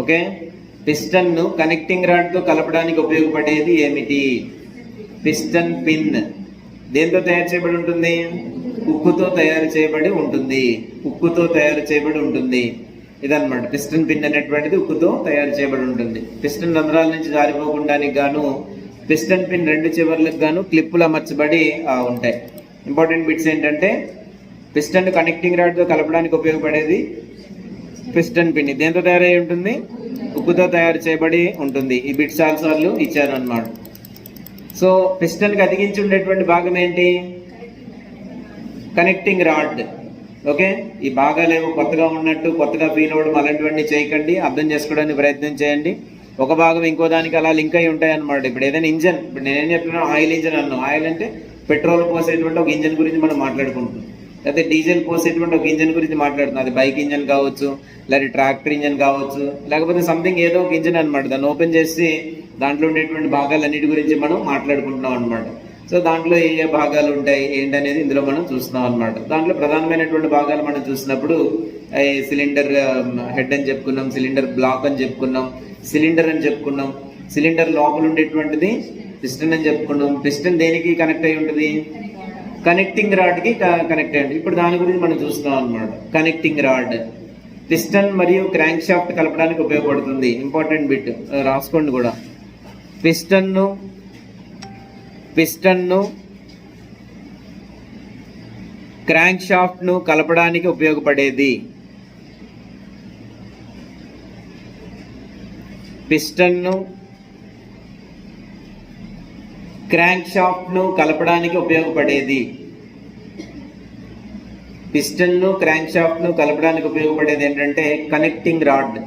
ఓకే, పిస్టన్ ను కనెక్టింగ్ రాడ్ తో కలపడానికి ఉపయోగపడేది ఏమిటి? Piston pin. దేంతో తయారు చేయబడి ఉంటుంది? ఉక్కుతో తయారు చేయబడి ఉంటుంది. ఉక్కుతో తయారు చేయబడి ఉంటుంది. ఇదన్నమాట పిస్టన్ పిన్ అనేటువంటిది ఉక్కుతో తయారు చేయబడి ఉంటుంది. పిస్టన్ రంధ్రాల నుంచి జారిపోకుండా గాను పిస్టన్ పిన్ రెండు చివర్లకు గాను క్లిప్పులు అమర్చబడి ఉంటాయి. ఇంపార్టెంట్ బిట్స్ ఏంటంటే పిస్టన్ కనెక్టింగ్ రాడ్ తో కలపడానికి ఉపయోగపడేది పిస్టన్ పిన్. దేంతో తయారై ఉంటుంది? ఉక్కుతో తయారు చేయబడి ఉంటుంది. ఈ బిట్స్ చాలా సార్లు ఇచ్చారు అన్నమాట. సో పిస్టన్ కి అతికించి ఉండేటువంటి భాగం ఏంటి? Connecting rod. ఓకే, ఈ భాగాలేమో కొత్తగా ఉన్నట్టు కొత్తగా ఫీల్ అవ్వడం అలాంటివన్నీ చేయకండి, అర్థం చేసుకోవడానికి ప్రయత్నం చేయండి. ఒక భాగం ఇంకో దానికి అలా లింక్ అయి ఉంటాయి అన్నమాట. ఇప్పుడు ఏదైనా ఇంజన్, ఇప్పుడు నేనేం చెప్తున్నాను, ఆయిల్ ఇంజన్ అన్నాను. ఆయిల్ అంటే పెట్రోల్ పోసేటువంటి ఒక ఇంజన్ గురించి మనం మాట్లాడుకుంటున్నాం. లేకపోతే డీజిల్ పోసేటువంటి ఒక ఇంజన్ గురించి మాట్లాడుతున్నాం. అది బైక్ ఇంజన్ కావచ్చు, లేదా ట్రాక్టర్ ఇంజన్ కావచ్చు, లేకపోతే సంథింగ్ ఏదో ఒక ఇంజన్ అనమాట. దాన్ని ఓపెన్ చేసి దాంట్లో ఉండేటువంటి భాగాలన్నిటి గురించి మనం మాట్లాడుకుంటున్నాం అనమాట. సో దాంట్లో ఏ ఏ భాగాలు ఉంటాయి ఏంటనేది ఇందులో మనం చూస్తున్నాం అనమాట. దాంట్లో ప్రధానమైనటువంటి భాగాలు మనం చూసినప్పుడు సిలిండర్ హెడ్ అని చెప్పుకున్నాం, సిలిండర్ బ్లాక్ అని చెప్పుకున్నాం, సిలిండర్ అని చెప్పుకున్నాం. సిలిండర్ లోపల ఉండేటువంటిది పిస్టన్ అని చెప్పుకున్నాం. పిస్టన్ దేనికి కనెక్ట్ అయి ఉంటుంది? కనెక్టింగ్ రాడ్ కి కనెక్ట్ అయ్యండి. ఇప్పుడు దాని గురించి మనం చూస్తున్నాం అనమాట. కనెక్టింగ్ రాడ్ పిస్టన్ మరియు క్రాంక్ షాఫ్ట్ కలపడానికి ఉపయోగపడుతుంది. ఇంపార్టెంట్ బిట్, రాసుకోండి కూడా. పిస్టన్ ను క్రాంక్ షాఫ్ట్ ను కలపడానికి ఉపయోగపడేది. పిస్టన్ ను క్రాంక్ షాఫ్ట్ ను కలపడానికి ఉపయోగపడేది. పిస్టన్ ను క్రాంక్ షాఫ్ట్ ను కలపడానికి ఉపయోగపడేది ఏంటంటే కనెక్టింగ్ రాడ్.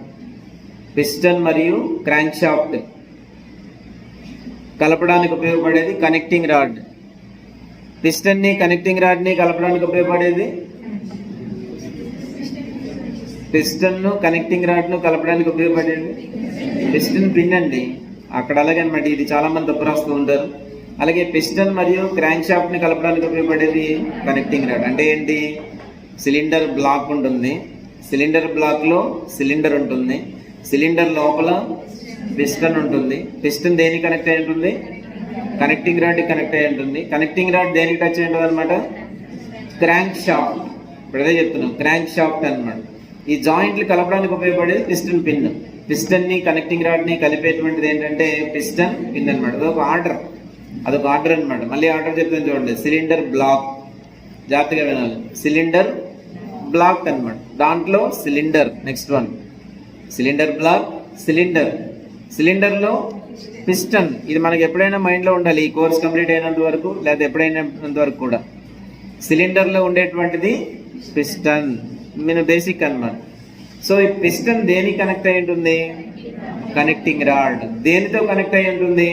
పిస్టన్ మరియు క్రాంక్ షాఫ్ట్ కలపడానికి ఉపయోగపడేది కనెక్టింగ్ రాడ్. పిస్టన్ ని కనెక్టింగ్ రాడ్ ని కలపడానికి ఉపయోగపడేది పిస్టన్ ను కనెక్టింగ్ రాడ్ ను కలపడానికి ఉపయోగపడేది పిస్టన్ పిన్ అండి. అక్కడ అలాగే అనమాట. ఇది చాలా మంది తప్పు రాస్తూ ఉంటారు. అలాగే పిస్టన్ మరియు క్రాంక్ షాఫ్ట్ ని కలపడానికి ఉపయోగపడేది కనెక్టింగ్ రాడ్. అంటే ఏంటి? సిలిండర్ బ్లాక్ ఉంటుంది, సిలిండర్ బ్లాక్ లో సిలిండర్ ఉంటుంది, సిలిండర్ లోపల పిస్టన్ ఉంటుంది. పిస్టన్ దేనికి కనెక్ట్ అయి ఉంటుంది? కనెక్టింగ్ రాడ్ కనెక్ట్ అయి ఉంటుంది. కనెక్టింగ్ రాడ్ దేనికి టచ్ అయి ఉంటుంది అనమాట? Crank shaft. ఇప్పుడు అదే చెప్తున్నాం, క్రాంక్ షాఫ్ట్ అనమాట. ఈ జాయింట్లు కలపడానికి ఉపయోగపడేది పిస్టన్ పిన్. పిస్టన్ ని కనెక్టింగ్ రాడ్ ని కలిపేటువంటిది ఏంటంటే పిస్టన్ పిన్ అనమాట. అదొక ఆర్డర్ అనమాట. మళ్ళీ ఆర్డర్ చెప్తాను చూడండి. సిలిండర్ బ్లాక్, జాగ్రత్తగా వినాలి. సిలిండర్ బ్లాక్ అనమాట. దాంట్లో cylinder, next one cylinder block, cylinder లో పిస్టన్. ఇది మనకి ఎప్పుడైనా మైండ్ లో ఉండాలి, ఈ కోర్స్ కంప్లీట్ అయినంత వరకు లేదా ఎప్పుడైనంత వరకు కూడా. సిలిండర్ లో ఉండేటువంటిది పిస్టన్, మన బేసిక్ అన్నమాట. సో ఈ పిస్టన్ దేనికి కనెక్ట్ అయి ఉంటుంది? Connecting rod. దేనితో కనెక్ట్ అయి ఉంటుంది?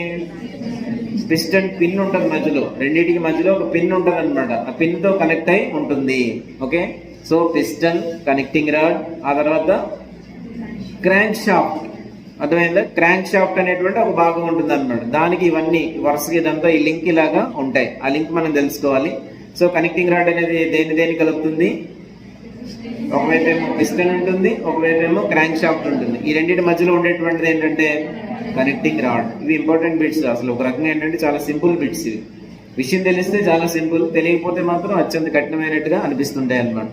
పిస్టన్ పిన్ ఉంటుంది మధ్యలో, రెండింటికి మధ్యలో ఒక పిన్ ఉంటుంది అనమాట. ఆ పిన్ తో కనెక్ట్ అయి ఉంటుంది. Okay, so piston, connecting rod, ఆ తర్వాత క్రాంక్ షాఫ్ట్. అర్థమైందా? క్రాంక్ షాఫ్ట్ అనేటువంటి ఒక భాగం ఉంటుంది అనమాట. దానికి ఇవన్నీ వరుసగా ఇదంతా ఈ లింక్ ఇలాగా ఉంటాయి. ఆ లింక్ మనం తెలుసుకోవాలి. సో కనెక్టింగ్ రాడ్ అనేది దేని కలుపుతుంది? ఒకవైపు ఏమో పిస్టన్ ఉంటుంది, ఒకవైపు ఏమో క్రాంక్ షాఫ్ట్ ఉంటుంది. ఈ రెండింటి మధ్యలో ఉండేటువంటిది ఏంటంటే కనెక్టింగ్ రాడ్. ఇవి ఇంపార్టెంట్ బిట్స్. అసలు ఒక రకంగా ఏంటంటే చాలా సింపుల్ బిట్స్ ఇవి. విషయం తెలిస్తే చాలా సింపుల్, తెలియకపోతే మాత్రం అత్యంత కఠినమైనట్టుగా అనిపిస్తుంటాయి అన్నమాట.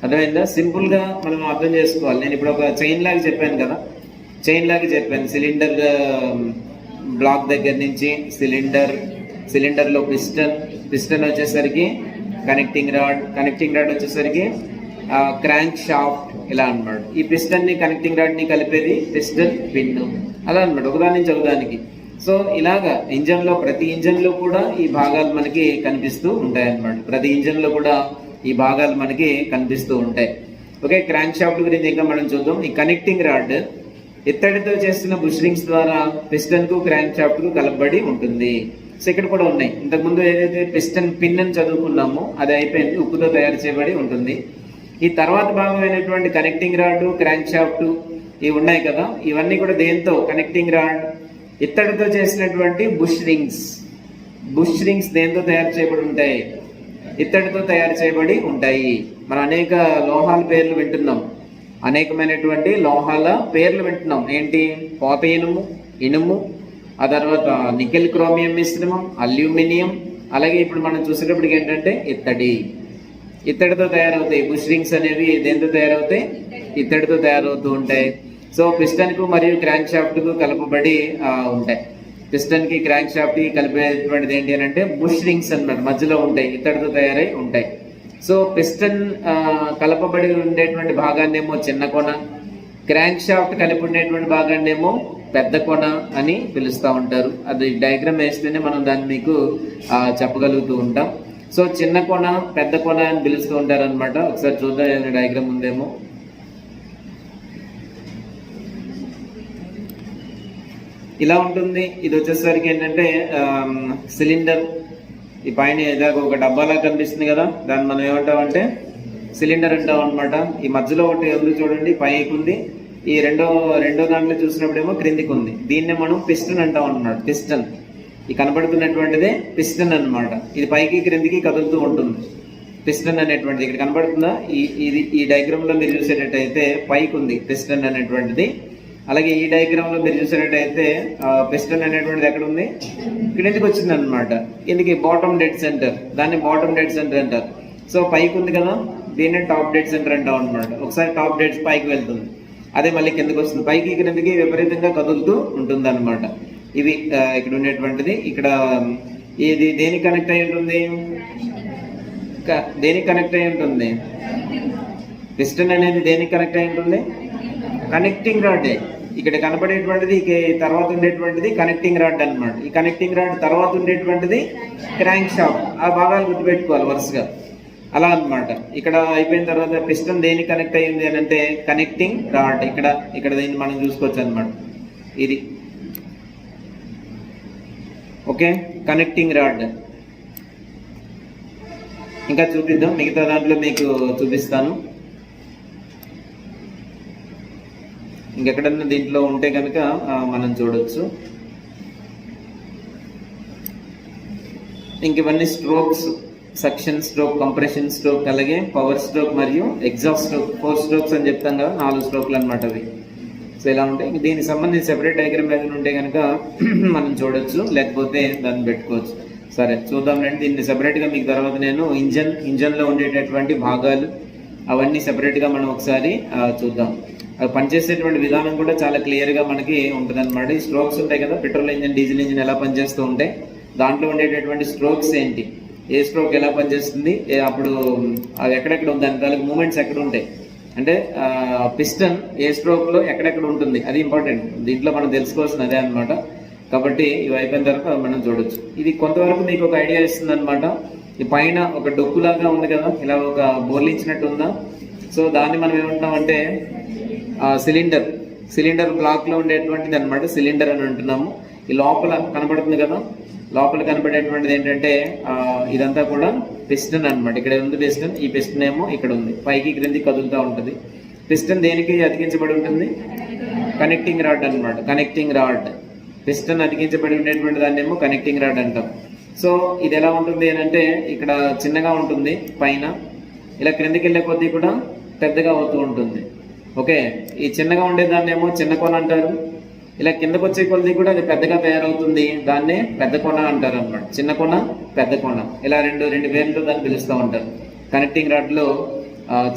అర్థమైందా? సింపుల్ గా మనం అర్థం చేసుకోవాలి. నేను ఇప్పుడు ఒక చైన్ లాగా చెప్పాను కదా, సిలిండర్ బ్లాక్ దగ్గర నుంచి సిలిండర్ లో పిస్టన్ వచ్చేసరికి కనెక్టింగ్ రాడ్ వచ్చేసరికి క్రాంక్ షాఫ్ట్, ఇలా అన్నమాట. ఈ పిస్టన్ ని కనెక్టింగ్ రాడ్ ని కలిపేది పిస్టన్ పిన్, అలా అన్నమాట. ఒకదాని నుంచి ఒకదానికి. సో ఇలాగా ప్రతి ఇంజన్ లో కూడా ఈ భాగాలు మనకి కనిపిస్తూ ఉంటాయి అన్నమాట. ప్రతి ఇంజన్ లో కూడా ఈ భాగాలు మనకి కనిపిస్తూ ఉంటాయి. ఓకే, క్రాంక్ షాఫ్ట్ గురించి ఇంకా మనం చూద్దాం. ఈ కనెక్టింగ్ రాడ్ ఇత్తడితో చేస్తున్న బుషరింగ్స్ ద్వారా పిస్టన్ కు క్రాంక్ షాఫ్ట్ కు కలపబడి ఉంటుంది. సో ఇక్కడ కూడా ఉన్నాయి. ఇంతకుముందు ఏదైతే పిస్టన్ పిన్ అని చదువుకున్నామో అది అయిపోయింది, ఉక్కుతో తయారు చేయబడి ఉంటుంది. ఈ తర్వాత భాగమైనటువంటి కనెక్టింగ్ రాడ్, క్రాంక్ షాఫ్ట్ ఇవి ఉన్నాయి కదా, ఇవన్నీ కూడా దేంతో? కనెక్టింగ్ రాడ్, ఇత్తడితో చేసినటువంటి బుష్ రింగ్స్ దేంతో తయారు చేయబడి ఉంటాయి? ఇత్తడితో తయారు చేయబడి ఉంటాయి. మనం అనేక లోహాల పేర్లు వింటున్నాం, అనేకమైనటువంటి లోహాల పేర్లు వింటున్నాం. ఏంటి? పోత ఇనుము, ఆ తర్వాత నికెల్ క్రోమియం మిశ్రమం, అల్యూమినియం, అలాగే ఇప్పుడు మనం చూసేటప్పటికి ఏంటంటే ఇత్తడితో తయారవుతాయి. బుష్ రింగ్స్ అనేవి దేంతో తయారవుతాయి? ఇత్తడితో తయారవుతూ ఉంటాయి. సో పిస్టన్ కు మరియు క్రాంక్ షాఫ్ట్ కు కలపబడి ఉంటాయి. పిస్టన్ కి క్రాంక్ షాఫ్ట్ కి కలిపేటువంటిది ఏంటి అని అంటే బుష్ రింగ్స్ అన్నమాట, మధ్యలో ఉంటాయి, ఇత్తడితో తయారై ఉంటాయి. సో పిస్టన్ కలపబడి ఉండేటువంటి భాగాన్నేమో చిన్న కొన, క్రాంక్ షాఫ్ట్ కలిపి ఉండేటువంటి భాగాన్నేమో పెద్ద కొన అని పిలుస్తూ ఉంటారు. అది డయాగ్రామ్ వేస్తేనే మనం దాన్ని మీకు చెప్పగలుగుతూ ఉంటాం. సో చిన్న కొన, పెద్ద కొన అని పిలుస్తూ ఉంటారు అనమాట. ఒకసారి చూద్దాం, డయాగ్రామ్ ఉందేమో. ఇలా ఉంటుంది. ఇది వచ్చేసరికి ఏంటంటే సిలిండర్. ఈ పైన ఇలాగ ఒక డబ్బాలా కనిపిస్తుంది కదా, దాన్ని మనం ఏమంటామంటే సిలిండర్ అంటాం అనమాట. ఈ మధ్యలో ఒకటి ఉంది చూడండి, పైకి ఉంది. ఈ రెండో దాంట్లో చూసినప్పుడేమో క్రిందికి ఉంది. దీన్నే మనం పిస్టన్ అంటాం అన్నమాట. పిస్టన్, ఈ కనబడుతున్నటువంటిదే పిస్టన్ అన్నమాట. ఇది పైకి క్రిందికి కదులుతూ ఉంటుంది. పిస్టన్ అనేటువంటిది ఇక్కడ కనబడుతుందా? ఈ డయాగ్రామ్ లో మీరు చూసేటట్టయితే పైకి ఉంది పిస్టన్ అనేటువంటిది. అలాగే ఈ డయాగ్రామ్ లో మీరు చూసేటట్టయితే పిస్టన్ అనేటువంటిది ఎక్కడ ఉంది? క్రిందికి వచ్చింది అనమాట. కిందికి బాటమ్ డెడ్ సెంటర్, దాన్ని బాటమ్ డెడ్ సెంటర్ అంటారు. సో పైకి ఉంది కదా, దీన్ని టాప్ డెడ్ సెంటర్ అంటాం అనమాట. ఒకసారి టాప్ డెడ్స్ పైకి వెళ్తుంది, అదే మళ్ళీ కిందకి వస్తుంది. పైకి క్రిందికి విపరీతంగా కదులుతూ ఉంటుంది అనమాట. ఇవి ఇక్కడ ఉండేటువంటిది. ఇక్కడ ఇది దేనికి కనెక్ట్ అయి ఉంటుంది? పిస్టన్ అనేది దేనికి కనెక్ట్ అయి ఉంటుంది? Connecting rod. ఇక్కడ కనపడేటువంటిది తర్వాత ఉండేటువంటిది కనెక్టింగ్ రాడ్ అన్నమాట. ఈ కనెక్టింగ్ రాడ్ తర్వాత ఉండేటువంటిది క్రాంక్ షాఫ్ట్. ఆ భాగాలు గుర్తుపెట్టుకోవాలి వరుసగా, అలా అన్నమాట. ఇక్కడ అయిపోయిన తర్వాత పిస్టన్ దేనికి కనెక్ట్ అయ్యింది అని అంటే కనెక్టింగ్ రాడ్. ఇక్కడ దీన్ని మనం చూసుకోవచ్చు అనమాట. ఇది ఓకే, కనెక్టింగ్ రాడ్. ఇంకా చూపిద్దాం, మిగతా దాంట్లో మీకు చూపిస్తాను. ఇంకెక్కడన్నా దీంట్లో ఉంటే కనుక మనం చూడొచ్చు. ఇంక ఇవన్నీ strokes, suction stroke, compression stroke, అలాగే పవర్ స్ట్రోక్ మరియు ఎగ్జాస్ట్ స్ట్రోక్. 4 స్ట్రోక్స్ అని చెప్తాం కదా, 4 స్ట్రోక్లు అనమాట అవి. సో ఇలా ఉంటాయి. దీనికి సంబంధించి సెపరేట్ డయాగ్రామ్ ఏదైనా ఉంటే కనుక మనం చూడొచ్చు, లేకపోతే దాన్ని పెట్టుకోవచ్చు. సరే చూద్దాంలేండి. దీన్ని సెపరేట్గా మీకు తర్వాత నేను ఇంజన్లో ఉండేటటువంటి భాగాలు అవన్నీ సెపరేట్గా మనం ఒకసారి చూద్దాం. అవి పనిచేసేటువంటి విధానం కూడా చాలా క్లియర్గా మనకి ఉంటుంది అనమాట. ఈ స్ట్రోక్స్ ఉంటాయి కదా, పెట్రోల్ ఇంజిన్, డీజిల్ ఇంజిన్ ఎలా పనిచేస్తూ ఉంటాయి, దాంట్లో ఉండేటటువంటి స్ట్రోక్స్ ఏంటి, ఏ స్ట్రోక్ ఎలా పనిచేస్తుంది, అప్పుడు అది ఎక్కడెక్కడ ఉంది, దాని తాలూకు మూమెంట్స్ ఎక్కడ ఉంటాయి, అంటే పిస్టన్ ఏ స్ట్రోక్లో ఎక్కడెక్కడ ఉంటుంది, అది ఇంపార్టెంట్. దీంట్లో మనం తెలుసుకోవాల్సిన అదే అనమాట. కాబట్టి ఇవి అయిపోయిన తర్వాత మనం చూడొచ్చు. ఇది కొంతవరకు మీకు ఒక ఐడియా ఇస్తుంది అనమాట. ఈ పైన ఒక డొక్కులాగా ఉంది కదా, ఇలా ఒక బోర్లించినట్టు ఉందా. సో దాన్ని మనం ఏమంటున్నామంటే సిలిండర్ బ్లాక్ లో ఉండేటువంటిది అనమాట, సిలిండర్ అని అంటున్నాము. ఈ లోపల కనబడుతుంది కదా, లోపల కనబడేటువంటిది ఏంటంటే ఇదంతా కూడా పిస్టన్ అనమాట. ఇక్కడ ఉంది పిస్టన్, ఈ పిస్టన్ ఏమో ఇక్కడ ఉంది, పైకి క్రింది కదులుతూ ఉంటుంది. పిస్టన్ దేనికి అతికించబడి ఉంటుంది? కనెక్టింగ్ రాడ్ అనమాట. కనెక్టింగ్ రాడ్, పిస్టన్ అతికించబడి ఉండేటువంటి దాన్ని ఏమో కనెక్టింగ్ రాడ్ అంటాం. సో ఇది ఎలా ఉంటుంది అని అంటే ఇక్కడ చిన్నగా ఉంటుంది పైన, ఇలా క్రిందికి వెళ్ళే కొద్దీ కూడా పెద్దగా అవుతూ ఉంటుంది. ఓకే, ఈ చిన్నగా ఉండేదాన్ని ఏమో చిన్న కొన అంటారు. ఇలా కిందకు వచ్చే కొద్ది కూడా అది పెద్దగా తయారవుతుంది, దాన్నే పెద్ద కొన అంటారు అనమాట. చిన్న కొన, పెద్ద కొన, ఇలా రెండు పేర్లతో దాన్ని పిలుస్తూ ఉంటారు. కనెక్టింగ్ రాడ్లో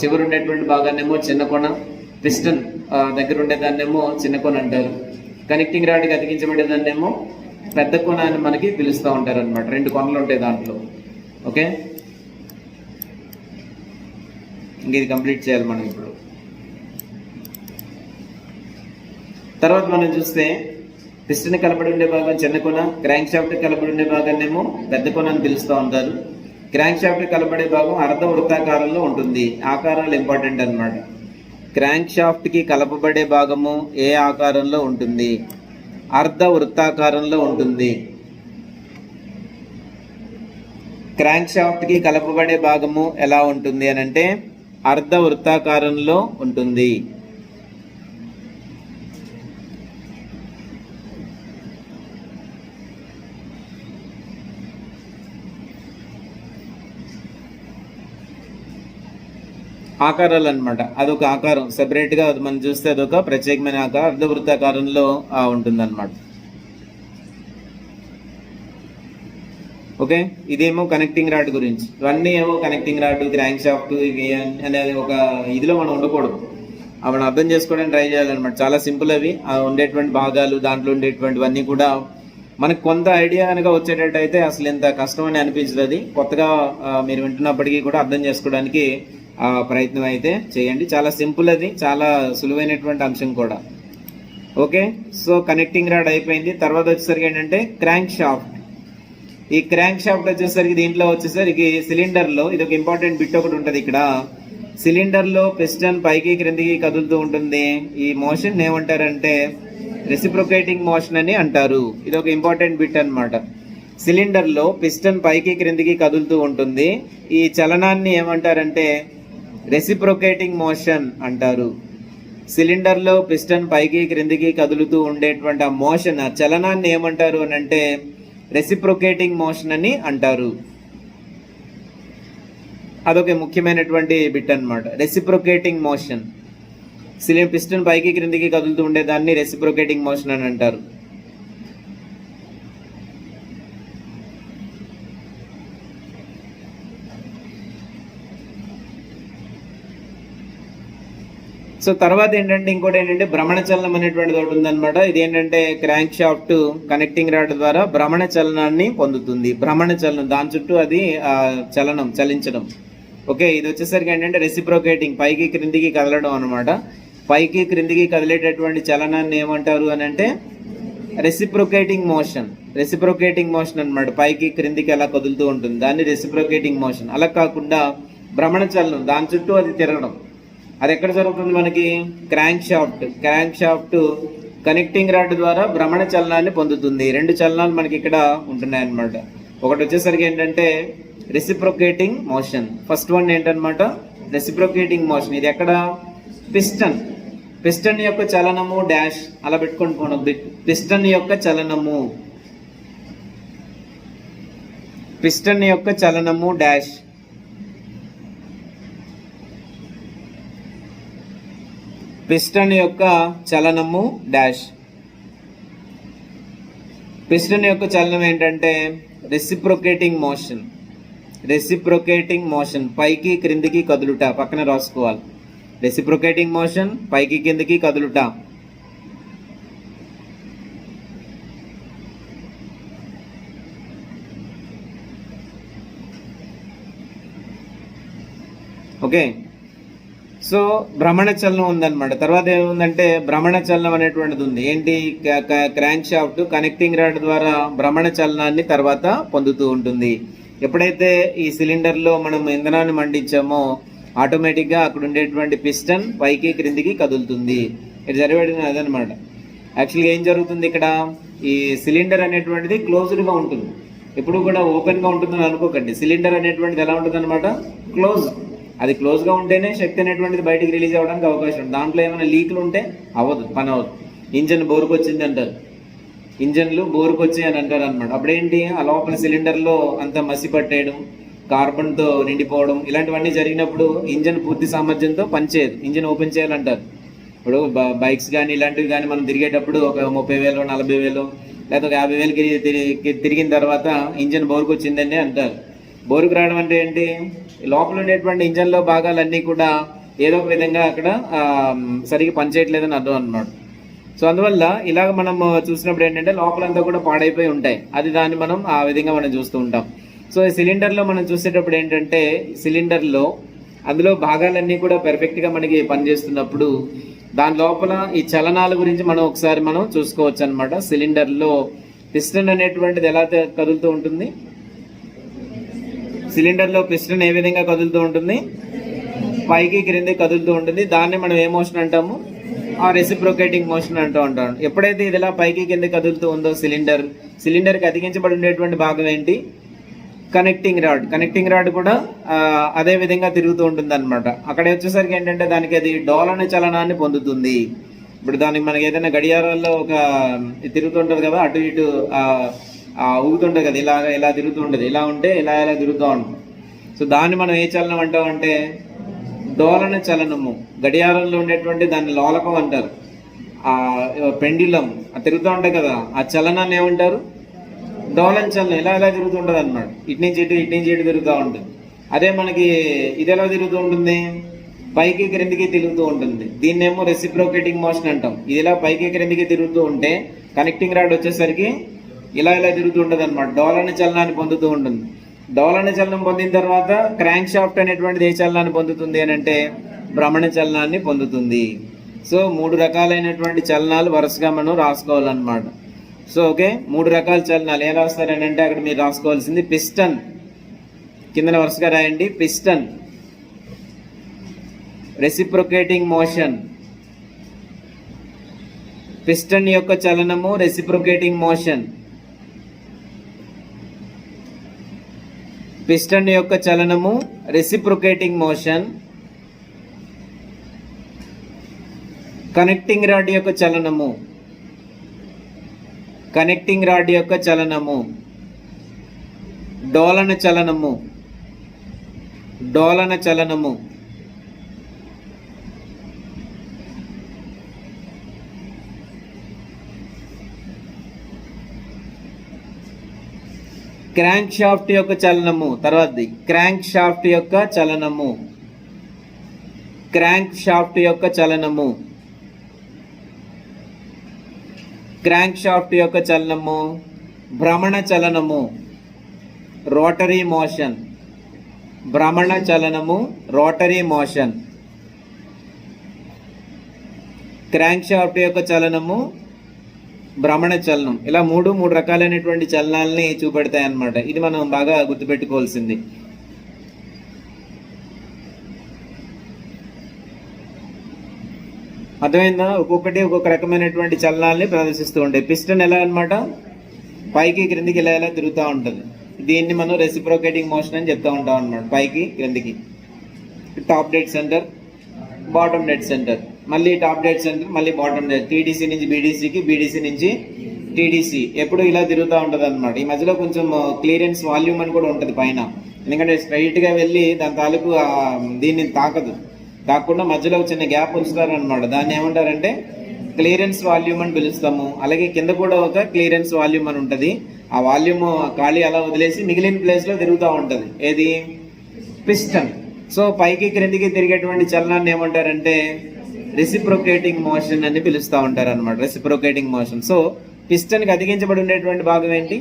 చివరి ఉండేటువంటి భాగాన్నేమో చిన్న కొన, పిస్టన్ దగ్గర ఉండేదాన్నేమో చిన్న కొన అంటారు. కనెక్టింగ్ రాడ్కి అతికించబడేదాన్నేమో పెద్ద కొన అని మనకి పిలుస్తూ ఉంటారు అనమాట. 2 కొనలు ఉంటాయి దాంట్లో. ఓకే, ఇంక ఇది కంప్లీట్ చేయాలి మనం ఇప్పుడు. తర్వాత మనం చూస్తే పిస్టన్ కలపడి ఉండే భాగం చిన్న కొన, క్రాంక్ షాఫ్ట్ కలపడి ఉండే భాగాన్ని ఏమో పెద్ద కొన అని పిలుస్తూ ఉంటారు. క్రాంక్ షాఫ్ట్ కలపడే భాగం అర్ధ వృత్తాకారంలో ఉంటుంది. ఆకారాలు ఇంపార్టెంట్ అన్నమాట. క్రాంక్ షాఫ్ట్ కి కలపబడే భాగము ఏ ఆకారంలో ఉంటుంది? అర్ధ వృత్తాకారంలో ఉంటుంది. క్రాంక్ షాఫ్ట్ కి కలపబడే భాగము ఎలా ఉంటుంది అని అంటే అర్ధ వృత్తాకారంలో ఉంటుంది. ఆకారాలు అనమాట. అదొక ఆకారం సెపరేట్ గా మనం చూస్తే అదొక ప్రత్యేకమైన ఆకారం అర్ధ వృత్తాకారంలో ఉంటుందన్నమాట. ఓకే, ఇదేమో కనెక్టింగ్ రాడ్ గురించి. ఇవన్నీ ఏమో కనెక్టింగ్ రాడ్, క్రాంక్ షాఫ్ట్ ఇవి అనేది ఒక ఇదిలో మనం ఉండకూడదు. మనం అర్థం చేసుకోవడానికి ట్రై చేయాలన్నమాట. చాలా సింపుల్ అవి ఉండేటువంటి భాగాలు, దాంట్లో ఉండేటువంటివన్నీ కూడా మనకు కొంత ఐడియా కనుక వచ్చేటట్టు అయితే అసలు ఎంత కష్టం అని అనిపించదు. అది కొత్తగా మీరు వింటున్నప్పటికీ కూడా అర్థం చేసుకోవడానికి ప్రయత్నం అయితే చేయండి. చాలా సింపుల్, అది చాలా సులువైనటువంటి అంశం కూడా. ఓకే, సో కనెక్టింగ్ రాడ్ అయిపోయింది. తర్వాత వచ్చేసరికి ఏంటంటే క్రాంక్ షాఫ్ట్. ఈ క్రాంక్ షాఫ్ట్ వచ్చేసరికి దీంట్లో వచ్చేసరికి సిలిండర్ లో ఇది ఒక ఇంపార్టెంట్ బిట్ ఒకటి ఉంటుంది. ఇక్కడ సిలిండర్ లో పిస్టన్ పైకి క్రిందికి కదులుతూ ఉంటుంది. ఈ మోషన్ ఏమంటారంటే రెసిప్రొకేటింగ్ మోషన్ అని అంటారు. ఇది ఒక ఇంపార్టెంట్ బిట్ అన్నమాట. సిలిండర్ లో పిస్టన్ పైకి క్రిందికి కదులుతూ ఉంటుంది. ఈ చలనాన్ని ఏమంటారంటే రెసిప్రొకేటింగ్ మోషన్ అంటారు. సిలిండర్ లో పిస్టన్ పైకి క్రిందికి కదులుతూ ఉండేటువంటి ఆ మోషన్, ఆ చలనాన్ని ఏమంటారు అని అంటే రెసిప్రొకేటింగ్ మోషన్ అని అంటారు. అదొక ముఖ్యమైనటువంటి బిట్ అన్నమాట. రెసిప్రొకేటింగ్ మోషన్, పిస్టన్ పైకి క్రిందికి కదులుతూ ఉండే దాన్ని రెసిప్రొకేటింగ్ మోషన్ అని అంటారు. సో తర్వాత ఏంటంటే ఇంకోటి ఏంటంటే భ్రమణ చలనం అనేటువంటిది ఒకటి ఉందన్నమాట. ఇది ఏంటంటే క్రాంక్ షాఫ్ట్ కనెక్టింగ్ రాడ్ ద్వారా భ్రమణ చలనాన్ని పొందుతుంది. భ్రమణ చలనం, దాని చుట్టూ అది చలించడం. ఓకే, ఇది వచ్చేసరికి ఏంటంటే రెసిప్రొకేటింగ్, పైకి క్రిందికి కదలడం అనమాట. పైకి క్రిందికి కదిలేటటువంటి చలనాన్ని ఏమంటారు అని అంటే రెసిప్రొకేటింగ్ మోషన్. రెసిప్రొకేటింగ్ మోషన్ అనమాట. పైకి క్రిందికి ఎలా కదులుతూ ఉంటుంది దాన్ని రెసిప్రొకేటింగ్ మోషన్. అలా కాకుండా భ్రమణ చలనం, దాని చుట్టూ అది తిరగడం. అది ఎక్కడ జరుగుతుంది మనకి? Crank shaft. Crank shaft connecting rod ద్వారా భ్రమణ చలనాన్ని పొందుతుంది. రెండు చలనాలు మనకి ఇక్కడ ఉంటున్నాయి అన్నమాట. ఒకటి వచ్చేసరికి ఏంటంటే రెసిప్రొకేటింగ్ మోషన్. ఫస్ట్ వన్ ఏంటన్నమాట రెసిప్రొకేటింగ్ మోషన్. ఇది ఎక్కడ? పిస్టన్. పిస్టన్ యొక్క చలనము డాష్ అలా పెట్టుకొని పోవడం. పిస్టన్ యొక్క చలనము, పిస్టన్ యొక్క చలనము డాష్. పిస్టన్ యొక్క చలనము డాష్. పిస్టన్ యొక్క చలనం ఏంటంటే రెసిప్రొకేటింగ్ మోషన్. రెసిప్రొకేటింగ్ మోషన్, పైకి క్రిందికి కదులుట. పక్కన రాసుకోవాలి. రెసిప్రొకేటింగ్ మోషన్, పైకి కిందికి కదులుట. ఓకే, సో భ్రమణ చలనం ఉందన్నమాట. తర్వాత ఏముందంటే భ్రమణ చలనం అనేటువంటిది ఉంది. ఏంటి? క్రాంక్ షాఫ్ట్ కనెక్టింగ్ రాడ్ ద్వారా భ్రమణ చలనాన్ని తర్వాత పొందుతూ ఉంటుంది. ఎప్పుడైతే ఈ సిలిండర్ లో మనం ఇంధనాన్ని మండించామో ఆటోమేటిక్ గా అక్కడ ఉండేటువంటి పిస్టన్ పైకి క్రిందికి కదులుతుంది. ఇది జరిగేది అదనమాట. యాక్చువల్గా ఏం జరుగుతుంది ఇక్కడ? ఈ సిలిండర్ అనేటువంటిది క్లోజ్డ్ గా ఉంటుంది. ఎప్పుడు కూడా ఓపెన్ గా ఉంటుందని అనుకోకండి. సిలిండర్ అనేటువంటిది ఎలా ఉంటుంది అనమాట? క్లోజ్. అది క్లోజ్ గా ఉంటేనే శక్తి అనేటువంటిది బయటికి రిలీజ్ అవ్వడానికి అవకాశం ఉంటుంది. దాంట్లో ఏమైనా లీక్లు ఉంటే పని అవ్వదు. ఇంజన్ బోరుకు వచ్చింది అంటారు, ఇంజన్లు బోరుకు వచ్చాయి అని అంటారు అనమాట. అప్పుడేంటి? ఆ లోపల సిలిండర్ లో అంత మసి పట్టేయడం, కార్బన్ తో నిండిపోవడం, ఇలాంటివన్నీ జరిగినప్పుడు ఇంజన్ పూర్తి సామర్థ్యంతో పనిచేయదు. ఇంజన్ ఓపెన్ చేయాలంటారు. ఇప్పుడు బైక్స్ కానీ ఇలాంటివి కానీ మనం తిరిగేటప్పుడు ఒక 30,000 40,000 లేదా ఒక 50,000 తిరిగిన తర్వాత ఇంజన్ బోరుకు వచ్చిందని అంటారు. బోరుకు రావడం అంటే ఏంటి? లోపల ఉండేటువంటి ఇంజన్లో భాగాలన్నీ కూడా ఏదో ఒక విధంగా అక్కడ సరిగ్గా పనిచేయట్లేదని అర్థం అన్నమాట. సో అందువల్ల ఇలాగ మనం చూసినప్పుడు ఏంటంటే లోపలంతా కూడా పాడైపోయి ఉంటాయి. అది దాన్ని మనం ఆ విధంగా మనం చూస్తూ ఉంటాం. సో ఈ సిలిండర్లో మనం చూసేటప్పుడు ఏంటంటే సిలిండర్లో అందులో భాగాలన్నీ కూడా పెర్ఫెక్ట్గా మనకి పనిచేస్తున్నప్పుడు దాని లోపల ఈ చలనాల గురించి మనం ఒకసారి మనం చూసుకోవచ్చు అనమాట. సిలిండర్లో పిస్టన్ అనేటువంటిది ఎలా కదులుతూ ఉంటుంది? సిలిండర్లో పిస్టన్ ఏ విధంగా కదులుతూ ఉంటుంది? పైకి క్రిందికి కదులుతూ ఉంటుంది. దాన్ని మనం ఏ మోషన్ అంటాము? ఆ రెసిప్రొకేటింగ్ మోషన్ అంటూ ఉంటాం. ఎప్పుడైతే ఇది ఇలా పైకి కింద కదులుతూ ఉందో సిలిండర్కి అతికించబడి ఉండేటువంటి భాగం ఏంటి? కనెక్టింగ్ రాడ్ కూడా అదే విధంగా తిరుగుతూ ఉంటుంది అనమాట. అక్కడ వచ్చేసరికి ఏంటంటే దానికి అది డోలన చలనాన్ని పొందుతుంది. ఇప్పుడు దానికి మనకి ఏదైనా గడియారాల్లో ఒక తిరుగుతుంటది కదా, అటు ఇటు ఊగుతుంటది కదా, ఇలా తిరుగుతుంటది, ఇలా ఉంటే ఇలా తిరుగుతూ ఉంటుంది. సో దాన్ని మనం ఏ చలనం అంటామంటే డోలన చలనము. గడియారంలో ఉండేటువంటి దాన్ని లోలకం అంటారు. ఆ పెండ్యులం తిరుగుతూ ఉంటాయి కదా, ఆ చలనాన్ని ఏమంటారు? డోలన చలనం. ఇలా తిరుగుతుంటది అనమాట. ఇటు నుంచి ఇటు తిరుగుతూ ఉంటుంది. అదే మనకి ఇది ఎలా తిరుగుతూ ఉంటుంది? పైకి క్రిందికి తిరుగుతూ ఉంటుంది. దీన్నేమో రెసిప్రోకేటింగ్ మోషన్ అంటాం. ఇది ఇలా పైకి క్రిందికి తిరుగుతూ ఉంటే కనెక్టింగ్ రాడ్ వచ్చేసరికి ఇలా తిరుగుతూ ఉంటుంది అనమాట. డోలన చలనాన్ని పొందుతూ ఉంటుంది. డోలన చలనం పొందిన తర్వాత క్రాంక్ షాఫ్ట్ అనేటువంటిది ఏ చలనాన్ని పొందుతుంది అని అంటే భ్రమణ చలనాన్ని పొందుతుంది. సో 3 రకాలైనటువంటి చలనాలు వరుసగా మనం రాసుకోవాలన్నమాట. సో ఓకే, 3 రకాల చలనాలు ఏం రాస్తారని అంటే అక్కడ మీరు రాసుకోవాల్సింది పిస్టన్. కింద వరుసగా రాయండి. Piston, reciprocating motion. పిస్టన్ యొక్క చలనము రెసిప్రొకేటింగ్ మోషన్. పిస్టన్ యొక్క చలనము రెసిప్రొకేటింగ్ మోషన్. కనెక్టింగ్ రాడ్ యొక్క చలనము డోలన చలనము. క్రాంక్ షాఫ్ట్ యొక్క చలనము. తర్వాతది క్రాంక్ షాఫ్ట్ యొక్క చలనము. భ్రమణ చలనము, రోటరీ మోషన్. క్రాంక్ షాఫ్ట్ యొక్క చలనము, భ్రమణ చలనం. ఇలా మూడు రకాలైనటువంటి చలనాలని చూపెడతాయి అన్నమాట. ఇది మనం బాగా గుర్తుపెట్టుకోవాల్సింది. అర్థమైందా? ఒక్కొక్క రకమైనటువంటి చలనాలని ప్రదర్శిస్తూ ఉంటాయి. పిస్టన్ ఎలా అన్నమాట, పైకి క్రిందికి ఇలా తిరుగుతూ ఉంటుంది. దీన్ని మనం రెసిప్రోకేటింగ్ మోషన్ అని చెప్తూ ఉంటాం అన్నమాట. పైకి క్రిందికి, top dead centre, bottom dead centre, మళ్ళీ టాప్ డెడ్ సెంటర్, మళ్ళీ బాటమ్ డెడ్. టీడీసీ నుంచి బీడీసీకి, బీడీసీ నుంచి టీడీసీ, ఎప్పుడు ఇలా తిరుగుతూ ఉంటుంది అనమాట. ఈ మధ్యలో కొంచెం క్లియరెన్స్ వాల్యూమ్ అని కూడా ఉంటుంది పైన. ఎందుకంటే స్ట్రైట్గా వెళ్ళి దాని తాలూకు దీన్ని తాకకుండా మధ్యలో చిన్న గ్యాప్ ఉంచుతారు అనమాట. దాన్ని ఏమంటారంటే క్లియరెన్స్ వాల్యూమ్ అని పిలుస్తాము. అలాగే కింద కూడా ఒక క్లియరెన్స్ వాల్యూమ్ అని ఉంటుంది. ఆ వాల్యూమ్ ఖాళీ అలా వదిలేసి మిగిలిన ప్లేస్లో తిరుగుతూ ఉంటుంది. ఏది? పిస్టన్. సో పైకి క్రిందికి తిరిగేటువంటి చలనాన్ని ఏమంటారంటే రెసిప్రొకేటింగ్ మోషన్ అని పిలుస్తూ ఉంటారు అనమాట. Reciprocating motion. సో పిస్టన్కి అతికించబడి ఉండేటువంటి భాగం ఏంటి?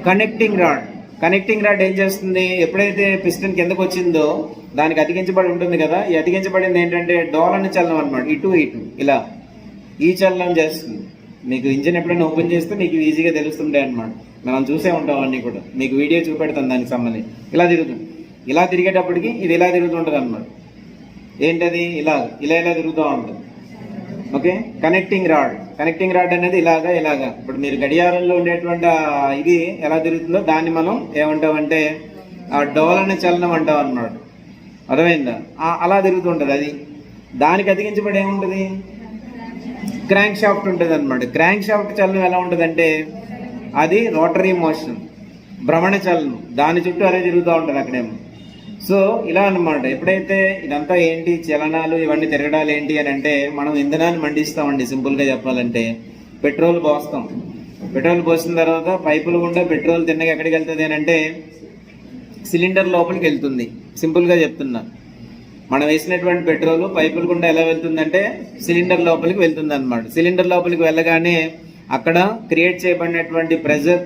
కనెక్టింగ్ రాడ్ ఏం చేస్తుంది? ఎప్పుడైతే పిస్టన్ కిందకు వచ్చిందో దానికి అతికించబడి ఉంటుంది కదా, ఈ అతికించబడింది ఏంటంటే డోలన చలనం అనమాట. ఇటు ఇలా ఈ చలనం చేస్తుంది. మీకు ఇంజిన్ ఎప్పుడైనా ఓపెన్ చేస్తే మీకు ఈజీగా తెలుస్తుంటాయి అనమాట. మనం చూసే ఉంటాం అన్నీ కూడా. మీకు వీడియో చూపెడతాం దానికి సంబంధించి. ఇలా తిరుగుతుంది. ఇలా తిరిగేటప్పటికి ఇది ఇలా తిరుగుతుంటుంది అనమాట. ఏంటది? ఇలా తిరుగుతూ ఉంటుంది. ఓకే. కనెక్టింగ్ రాడ్ అనేది ఇలాగా. ఇప్పుడు మీరు గడియారంలో ఉండేటువంటి ఇది ఎలా తిరుగుతుందో దాన్ని మనం ఏమంటామంటే డోలన చలనం అంటాం అన్నమాట. అర్థమైందా? అలా తిరుగుతుంటుంది. అది దానికి అతికించబడి ఏముంటుంది? క్రాంక్ షాఫ్ట్ ఉంటుంది అనమాట. క్రాంక్ షాఫ్ట్ చలనం ఎలా ఉంటుందంటే అది రోటరీ మోషన్, భ్రమణ చలనం. దాని చుట్టూ అదే తిరుగుతూ ఉంటుంది అక్కడేమో. సో ఇలా అన్నమాట. ఎప్పుడైతే ఇదంతా ఏంటి చలనాలు ఇవన్నీ తిరగడాలు ఏంటి అని అంటే మనం ఇంధనాన్ని మండిస్తామండి. సింపుల్గా చెప్పాలంటే పెట్రోల్ పోస్తాం. పెట్రోల్ పోసిన తర్వాత పైపులు గుండా పెట్రోల్ తిన్నగా ఎక్కడికి వెళ్తుంది అని అంటే సిలిండర్ లోపలికి వెళ్తుంది. సింపుల్గా చెప్తున్నా. మనం వేసినటువంటి పెట్రోల్ పైపుల గుండా ఎలా వెళ్తుందంటే సిలిండర్ లోపలికి వెళ్తుంది అనమాట. సిలిండర్ లోపలికి వెళ్ళగానే అక్కడ క్రియేట్ చేయబడినటువంటి ప్రెజర్,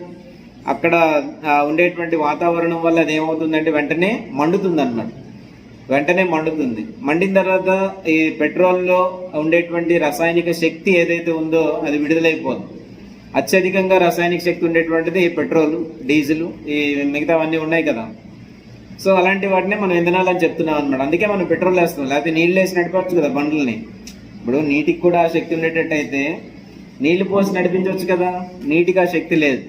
అక్కడ ఉండేటువంటి వాతావరణం వల్ల అది ఏమవుతుందంటే వెంటనే మండుతుంది అనమాట. మండిన తర్వాత ఈ పెట్రోల్లో ఉండేటువంటి రసాయనిక శక్తి ఏదైతే ఉందో అది విడుదలైపోతుంది. అత్యధికంగా రసాయనిక శక్తి ఉండేటువంటిది పెట్రోల్, డీజిల్, ఈ మిగతావన్నీ ఉన్నాయి కదా. సో అలాంటి వాటిని మనం ఇంధనాలు అని చెప్తున్నాం అనమాట. అందుకే మనం పెట్రోల్ వేస్తాం. లేకపోతే నీళ్ళు వేసి నడిపచ్చు కదా బండ్లని. ఇప్పుడు నీటికి కూడా శక్తి ఉండేటట్టయితే నీళ్లు పోసి నడిపించవచ్చు కదా. నీటికి ఆ శక్తి లేదు.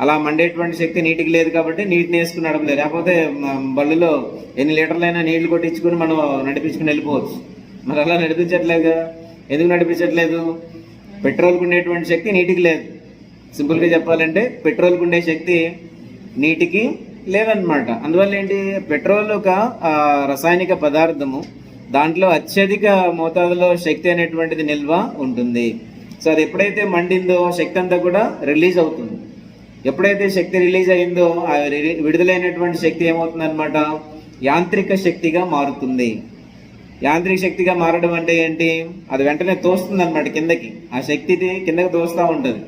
అలా మండేటువంటి శక్తి నీటికి లేదు కాబట్టి నీటిని వేసుకుని నడపలేదు. లేకపోతే బళ్ళులో ఎన్ని లీటర్లైనా నీళ్లు కొట్టించుకుని మనం నడిపించుకుని వెళ్ళిపోవచ్చు. మరి అలా నడిపించట్లేదు కదా. ఎందుకు నడిపించట్లేదు? పెట్రోల్కి ఉండేటువంటి శక్తి నీటికి లేదు. సింపుల్గా చెప్పాలంటే పెట్రోల్కి ఉండే శక్తి నీటికి లేదన్నమాట. అందువల్ల ఏంటి, పెట్రోల్ ఒక రసాయనిక పదార్థము, దాంట్లో అత్యధిక మోతాదులో శక్తి అనేటువంటిది నిల్వ ఉంటుంది. సో అది ఎప్పుడైతే మండిందో శక్తి అంతా కూడా రిలీజ్ అవుతుంది. ఎప్పుడైతే శక్తి రిలీజ్ అయిందో ఆ విడుదలైనటువంటి శక్తి ఏమవుతుంది అనమాట, యాంత్రిక శక్తిగా మారుతుంది. యాంత్రిక శక్తిగా మారడం అంటే ఏంటి, అది వెంటనే తోస్తుంది అనమాట కిందకి. ఆ శక్తిని కిందకి తోస్తూ ఉంటుంది.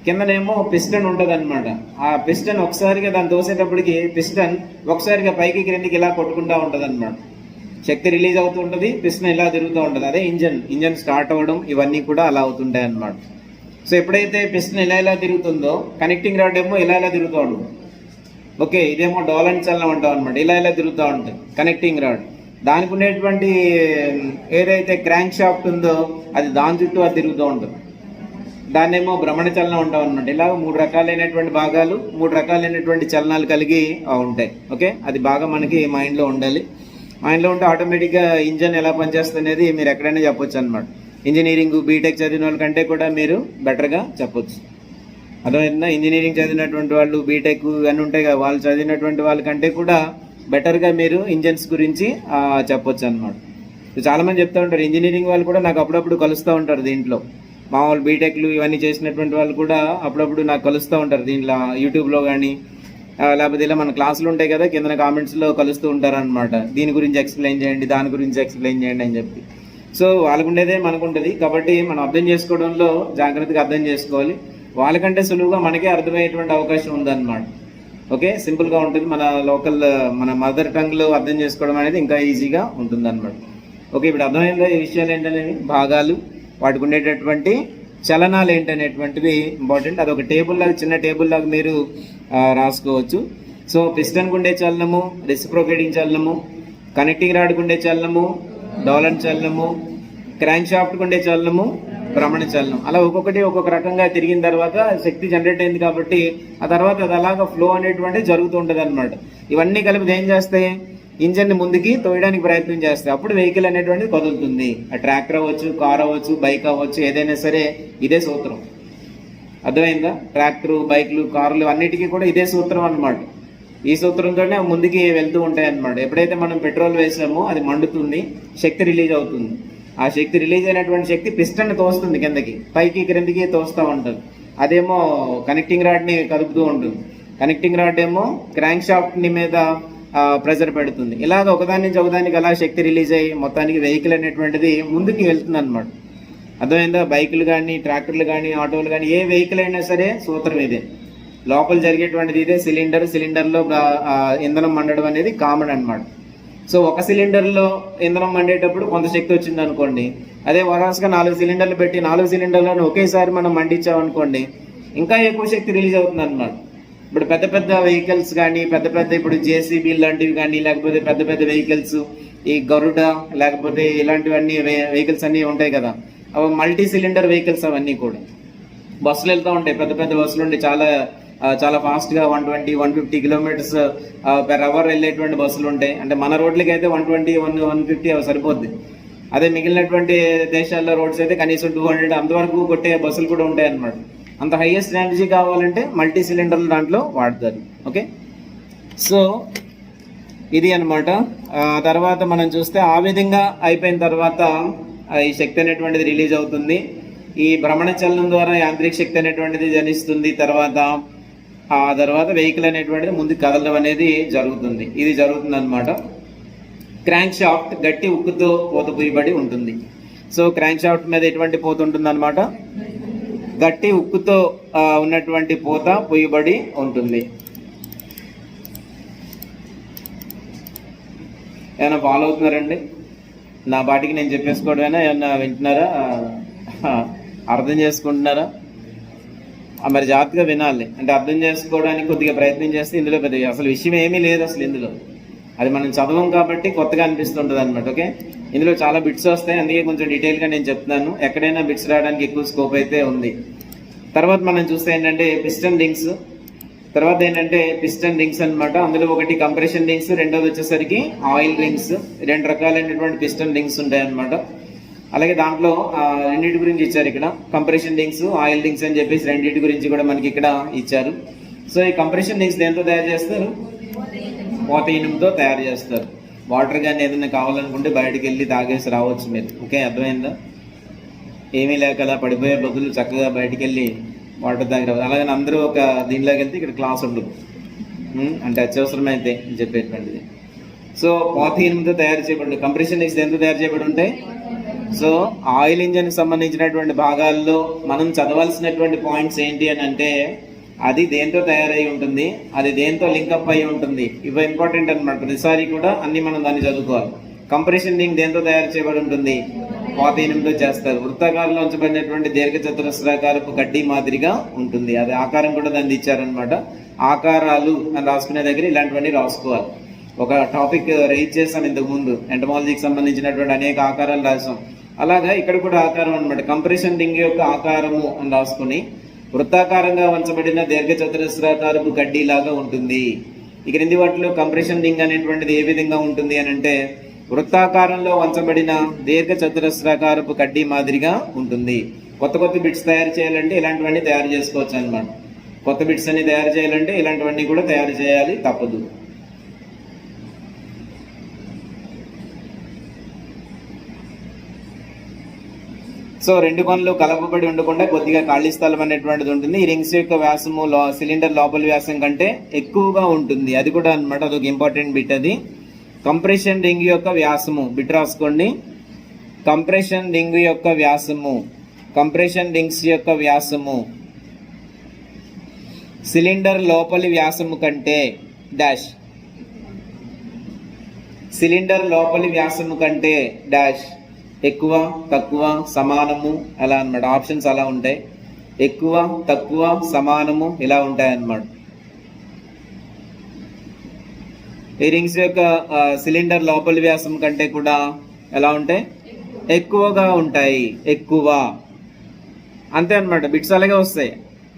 కిందనేమో పిస్టన్ ఉంటుంది అనమాట. ఆ పిస్టన్ ఒకసారిగా దాన్ని తోసేటప్పటికి పిస్టన్ ఒకసారిగా పైకి క్రిందికి ఇలా కొట్టుకుంటూ ఉంటుంది అనమాట. శక్తి రిలీజ్ అవుతూ ఉంటుంది, పిస్టన్ ఇలా తిరుగుతూ ఉంటుంది. అదే ఇంజన్ స్టార్ట్ అవ్వడం ఇవన్నీ కూడా అలా అవుతుంటాయి అన్నమాట. సో ఎప్పుడైతే పిస్టన్ ఇలా తిరుగుతుందో కనెక్టింగ్ రాడ్ ఏమో ఇలా తిరుగుతూ ఉంటుంది. ఓకే, ఇదేమో డోలన్ చలనం అంటాం అనమాట. ఇలా తిరుగుతూ ఉంటుంది కనెక్టింగ్ రాడ్. దానికి ఉండేటువంటి ఏదైతే క్రాంక్ షాఫ్ట్ ఉందో అది దాని చుట్టూ అది తిరుగుతూ ఉంటుంది. దాన్నేమో భ్రమణ చలనం ఉంటాం అనమాట. ఇలా 3 రకాలైనటువంటి భాగాలు, 3 రకాలైనటువంటి చలనాలు కలిగి ఉంటాయి. ఓకే, అది బాగా మనకి మైండ్లో ఉండాలి. మైండ్లో ఉంటే ఆటోమేటిక్గా ఇంజన్ ఎలా పనిచేస్తుంది అనేది మీరు ఎక్కడైనా చెప్పొచ్చు అనమాట. ఇంజనీరింగ్ బీటెక్ చదివిన వాళ్ళకంటే కూడా మీరు బెటర్గా చెప్పొచ్చు. అర్థమైందా? ఇంజనీరింగ్ చదివినటువంటి వాళ్ళు, బీటెక్ అని ఉంటాయి కదా, వాళ్ళు చదివినటువంటి వాళ్ళకంటే కూడా బెటర్గా మీరు ఇంజన్స్ గురించి చెప్పొచ్చు అనమాట. చాలామంది చెప్తూ ఉంటారు, ఇంజనీరింగ్ వాళ్ళు కూడా నాకు అప్పుడప్పుడు కలుస్తూ ఉంటారు దీంట్లో. మామూలు బీటెక్లు ఇవన్నీ చేసినటువంటి వాళ్ళు కూడా అప్పుడప్పుడు నాకు కలుస్తూ ఉంటారు దీంట్లో, యూట్యూబ్లో కానీ లేకపోతే ఇలా మన క్లాసులు ఉంటాయి కదా, కింద కామెంట్స్లో కలుస్తూ ఉంటారు అనమాట. దీని గురించి ఎక్స్ప్లెయిన్ చేయండి, దాని గురించి ఎక్స్ప్లెయిన్ చేయండి అని చెప్పి. సో వాళ్ళకు ఉండేదే మనకు ఉంటుంది కాబట్టి మనం అర్థం చేసుకోవడంలో జాగ్రత్తగా అర్థం చేసుకోవాలి. వాళ్ళకంటే సులువుగా మనకే అర్థమయ్యేటువంటి అవకాశం ఉందన్నమాట. ఓకే, సింపుల్గా ఉంటుంది. మన లోకల్ మన మదర్ టంగ్లో అర్థం చేసుకోవడం అనేది ఇంకా ఈజీగా ఉంటుంది అనమాట. ఓకే, ఇప్పుడు అర్థమైందా ఈ విషయాలు ఏంటనేవి, భాగాలు, వాటికి ఉండేటటువంటి చలనాలు ఏంటనేటువంటివి ఇంపార్టెంట్. అదొక టేబుల్ లాగా, చిన్న టేబుల్ లాగా మీరు రాసుకోవచ్చు. సో పిస్టన్కు ఉండే చలనము, రెసిప్రోకేటింగ్ చలనము, కనెక్టింగ్ రాడ్కు ఉండే చలనము, డోలన్ చలనము, క్రాంక్ షాఫ్ట్కు ఉండే చలనము, భ్రమణ చలనం. అలా ఒక్కొక్కటి ఒక్కొక్క రకంగా తిరిగిన తర్వాత శక్తి జనరేట్ అయింది కాబట్టి ఆ తర్వాత అది అలాగా ఫ్లో అనేటువంటిది జరుగుతూ ఉంటుంది అనమాట. ఇవన్నీ కలిపి ఏం చేస్తాయి, ఇంజన్ని ముందుకి తోయడానికి ప్రయత్నం చేస్తాయి. అప్పుడు వెహికల్ అనేటువంటిది కదులుతుంది. ఆ ట్రాక్టర్ అవ్వచ్చు, కార్ అవ్వచ్చు, బైక్ అవ్వచ్చు, ఏదైనా సరే ఇదే సూత్రం. అర్థమైందా? ట్రాక్టర్, బైక్లు, కార్లు అన్నిటికీ కూడా ఇదే సూత్రం అనమాట. ఈ సూత్రంతోనే ముందుకి వెళ్తూ ఉంటాయి అనమాట. ఎప్పుడైతే మనం పెట్రోల్ వేసామో అది మండుతుంది, శక్తి రిలీజ్ అవుతుంది. ఆ శక్తి రిలీజ్ అయినటువంటి శక్తి పిస్టన్ తోస్తుంది కిందకి, పైకి క్రిందికి తోస్తూ ఉంటుంది. అదేమో కనెక్టింగ్ రాడ్ని కదుపుతూ ఉంటుంది. కనెక్టింగ్ రాడ్ ఏమో క్రాంక్ షాఫ్ట్ని మీద ప్రెజర్ పెడుతుంది. ఇలాగ ఒకదాని నుంచి ఒకదానికి అలా శక్తి రిలీజ్ అయ్యి మొత్తానికి వెహికల్ అనేటువంటిది ముందుకి వెళ్తుంది అనమాట. అర్థమైందా? బైకులు కానీ, ట్రాక్టర్లు కానీ, ఆటోలు కానీ, ఏ వెహికల్ అయినా సరే సూత్రం ఇదే. లోపల జరిగేటువంటిది ఇదే. సిలిండర్లో ఇంధనం మండడం అనేది కామన్ అనమాట. సో ఒక సిలిండర్లో ఇంధనం మండేటప్పుడు కొంత శక్తి వచ్చింది అనుకోండి. అదే వరాసగా 4 సిలిండర్లు పెట్టి 4 సిలిండర్లను ఒకేసారి మనం మండించామనుకోండి, ఇంకా ఎక్కువ శక్తి రిలీజ్ అవుతుంది అనమాట. ఇప్పుడు పెద్ద పెద్ద వెహికల్స్ కానీ, పెద్ద ఇప్పుడు జేసీబీ లాంటివి కానీ, లేకపోతే పెద్ద పెద్ద వెహికల్స్, ఈ గరుడ లేకపోతే ఇలాంటివన్నీ వెహికల్స్ అన్నీ ఉంటాయి కదా, అవి మల్టీ సిలిండర్ వెహికల్స్. అవన్నీ కూడా బస్సులు వెళ్తూ ఉంటాయి, పెద్ద పెద్ద బస్సులు ఉండి చాలా ఫాస్ట్గా 120-150 కిలోమీటర్స్ పెర్ అవర్ వెళ్ళేటువంటి బస్సులు ఉంటాయి. అంటే మన రోడ్లకి అయితే 120-150 అవి సరిపోద్ది. అదే మిగిలినటువంటి దేశాల్లో రోడ్స్ అయితే కనీసం 200 అంతవరకు కొట్టే బస్సులు కూడా ఉంటాయి అన్నమాట. అంత హైయెస్ట్ ఎనర్జీ కావాలంటే మల్టీ సిలిండర్లు దాంట్లో వాడతారు. ఓకే, సో ఇది అనమాట. తర్వాత మనం చూస్తే ఆ విధంగా అయిపోయిన తర్వాత ఈ శక్తి అనేటువంటిది రిలీజ్ అవుతుంది. ఈ భ్రమణ చలనం ద్వారా యాంత్రిక శక్తి అనేటువంటిది జనిస్తుంది. ఆ తర్వాత వెహికల్ అనేటువంటిది ముందుకు కదలడం అనేది జరుగుతుంది. ఇది జరుగుతుంది అనమాట. క్రాంక్ షాఫ్ట్ గట్టి ఉక్కుతో పోత పూయబడి ఉంటుంది. సో క్రాంక్ షాఫ్ట్ మీద ఎటువంటి పోత ఉంటుంది అనమాట, గట్టి ఉక్కుతో ఉన్నటువంటి పోత పూయబడి ఉంటుంది. ఏమైనా ఫాలో అవుతున్నారండి? నా బాటికి నేను చెప్పేసుకోవడమేనా? ఏమన్నా వింటున్నారా? అర్థం చేసుకుంటున్నారా? మరి జాగ్రత్తగా వినాలి. అంటే అర్థం చేసుకోవడానికి కొద్దిగా ప్రయత్నం చేస్తే ఇందులో పెద్ద అసలు విషయం ఏమీ లేదు అసలు ఇందులో. అది మనం చదవం కాబట్టి కొత్తగా అనిపిస్తుంటుంది అనమాట. ఓకే, ఇందులో చాలా బిట్స్ వస్తాయి, అందుకే కొంచెం డీటెయిల్గా నేను చెప్తున్నాను. ఎక్కడైనా బిట్స్ రావడానికి ఎక్కువ స్కోప్ అయితే ఉంది. తర్వాత మనం చూస్తే ఏంటంటే పిస్టన్ రింగ్స్. తర్వాత ఏంటంటే పిస్టన్ రింగ్స్ అన్నమాట. అందులో ఒకటి కంప్రెషన్ రింగ్స్, రెండోది వచ్చేసరికి ఆయిల్ రింగ్స్. రెండు రకాలైనటువంటి పిస్టన్ రింగ్స్ ఉంటాయి అన్నమాట. అలాగే దాంట్లో రెండింటి గురించి ఇచ్చారు ఇక్కడ, కంప్రెషన్ రింగ్స్, ఆయిల్ రింగ్స్ అని చెప్పేసి రెండింటి గురించి కూడా మనకి ఇక్కడ ఇచ్చారు. సో ఈ కంప్రెషన్ రింగ్స్ దేంతో తయారు చేస్తారు? పోత ఇనుముతో తయారు చేస్తారు. వాటర్ కానీ ఏదైనా కావాలనుకుంటే బయటకు వెళ్ళి తాగేసి రావచ్చు మీరు. ఓకే, అర్థమైందా? ఏమీ లేక అలా పడిపోయే బదులు చక్కగా బయటకు వెళ్ళి వాటర్ తాగి రావాలి. అలాగని అందరూ ఒక దీనిలోకి వెళ్తే ఇక్కడ క్లాస్ ఉండదు, అంటే అత్యవసరమైతే చెప్పేటువంటిది. సో పోత ఇనుముతో తయారు చేయబడి కంప్రెషన్ రింగ్స్ దేంతో తయారు చేయబడి ఉంటాయి? సో ఆయిల్ ఇంజన్ కి సంబంధించినటువంటి భాగాల్లో మనం చదవాల్సినటువంటి పాయింట్స్ ఏంటి అని అంటే, అది దేంతో తయారై ఉంటుంది, అది దేంతో లింకప్ అయి ఉంటుంది, ఇవి ఇంపార్టెంట్ అనమాట. ప్రతిసారి కూడా అన్ని మనం దాన్ని చదువుకోవాలి. కంప్రెషన్ రింగ్ దేంతో తయారు చేయబడి ఉంటుంది? పోత ఇనుముతో చేస్తారు. వృత్తాకారంలో ఉంచబడినటువంటి దీర్ఘ చతురస్రాకారపు కడ్డీ మాదిరిగా ఉంటుంది. అది ఆకారం కూడా దాన్ని ఇచ్చారనమాట. ఆకారాలు అని రాసుకునే దగ్గర ఇలాంటివన్నీ రాసుకోవాలి. ఒక టాపిక్ రైజ్ చేసాం ఇంతకు ముందు, ఎంటమాలజీకి సంబంధించినటువంటి అనేక ఆకారాలు రాసాం. అలాగా ఇక్కడ కూడా ఆకారం అనమాట. కంప్రెషన్ రింగ్ యొక్క ఆకారము అని రాసుకుని వృత్తాకారంగా వంచబడిన దీర్ఘ చతురస్రాకారపు కడ్డీ లాగా ఉంటుంది. ఈ క్రింది వాటిలో కంప్రెషన్ రింగ్ అనేటువంటిది ఏ విధంగా ఉంటుంది అని అంటే, వృత్తాకారంలో వంచబడిన దీర్ఘ చతురస్రాకారపు కడ్డీ మాదిరిగా ఉంటుంది. కొత్త కొత్త బిట్స్ తయారు చేయాలంటే ఇలాంటివన్నీ తయారు చేసుకోవచ్చు అనమాట. కొత్త బిట్స్ అన్ని తయారు చేయాలంటే ఇలాంటివన్నీ కూడా తయారు చేయాలి, తప్పదు. సో రెండు కొనలు కలపబడి ఉండకుండా కొద్దిగా ఖాళీ స్థలం అనేటువంటిది ఉంటుంది. ఈ రింగ్స్ యొక్క వ్యాసము సిలిండర్ లోపల వ్యాసం కంటే ఎక్కువగా ఉంటుంది. అది కూడా అనమాట, అదొక ఇంపార్టెంట్ బిట్. అది కంప్రెషన్ రింగ్ యొక్క వ్యాసము, బిట్ రాసుకోండి. కంప్రెషన్ రింగ్ యొక్క వ్యాసము, కంప్రెషన్ రింగ్స్ యొక్క వ్యాసము సిలిండర్ లోపలి వ్యాసము కంటే డాష్, సిలిండర్ లోపలి వ్యాసము కంటే డాష్ ఎక్కువ, తక్కువ, సమానము అలా అన్నమాట. ఆప్షన్స్ అలా ఉంటాయి. ఎక్కువ, తక్కువ, సమానము ఇలా ఉంటాయి అన్నమాట. ఈ రింగ్స్ యొక్క సిలిండర్ లోపలి వ్యాసం కంటే కూడా ఎలా ఉంటాయి? ఎక్కువగా ఉంటాయి. ఎక్కువ అంతే అన్నమాట. బిట్స్ అలాగే వస్తాయి.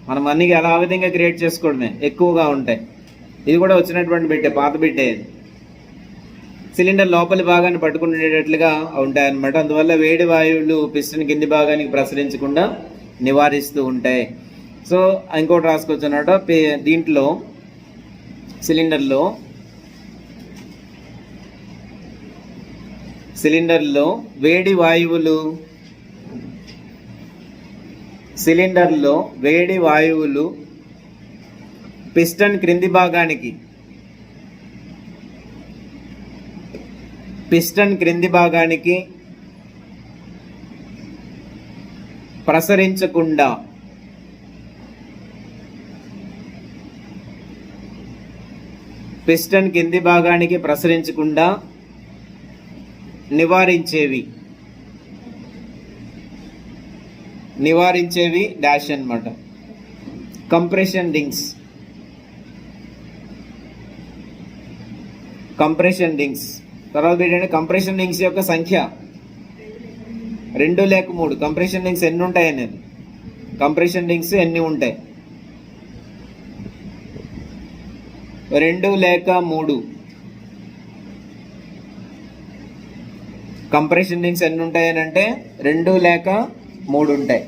మనం అన్ని ఎలా ఆ విధంగా క్రియేట్ చేసుకోవడమే. ఎక్కువగా ఉంటాయి. ఇది కూడా వచ్చినటువంటి బిట్టే, పాత బిట్టే. సిలిండర్ లోపలి భాగాన్ని పట్టుకునేటట్లుగా ఉంటాయన్నమాట. అందువల్ల వేడి వాయువులు పిస్టన్ కింది భాగానికి ప్రసరించకుండా నివారిస్తూ ఉంటాయి. సో ఇంకోటి రాసుకోవచ్చు అన్నమాట. దీంట్లో సిలిండర్లో వేడి వాయువులు పిస్టన్ క్రింది భాగానికి ప్రసరించకుండా నివారించేవి డాష్ అన్నమాట. కంప్రెషన్ రింగ్స్ తర్వాత ఏంటంటే కంప్రెషన్ రింగ్స్ యొక్క సంఖ్య 2 లేక 3. కంప్రెషన్ రింగ్స్ ఎన్ని ఉంటాయి అనేది, కంప్రెషన్ రింగ్స్ ఎన్ని ఉంటాయి? 2 లేక 3. కంప్రెషన్ రింగ్స్ ఎన్ని ఉంటాయి అని అంటే 2 లేక 3 ఉంటాయి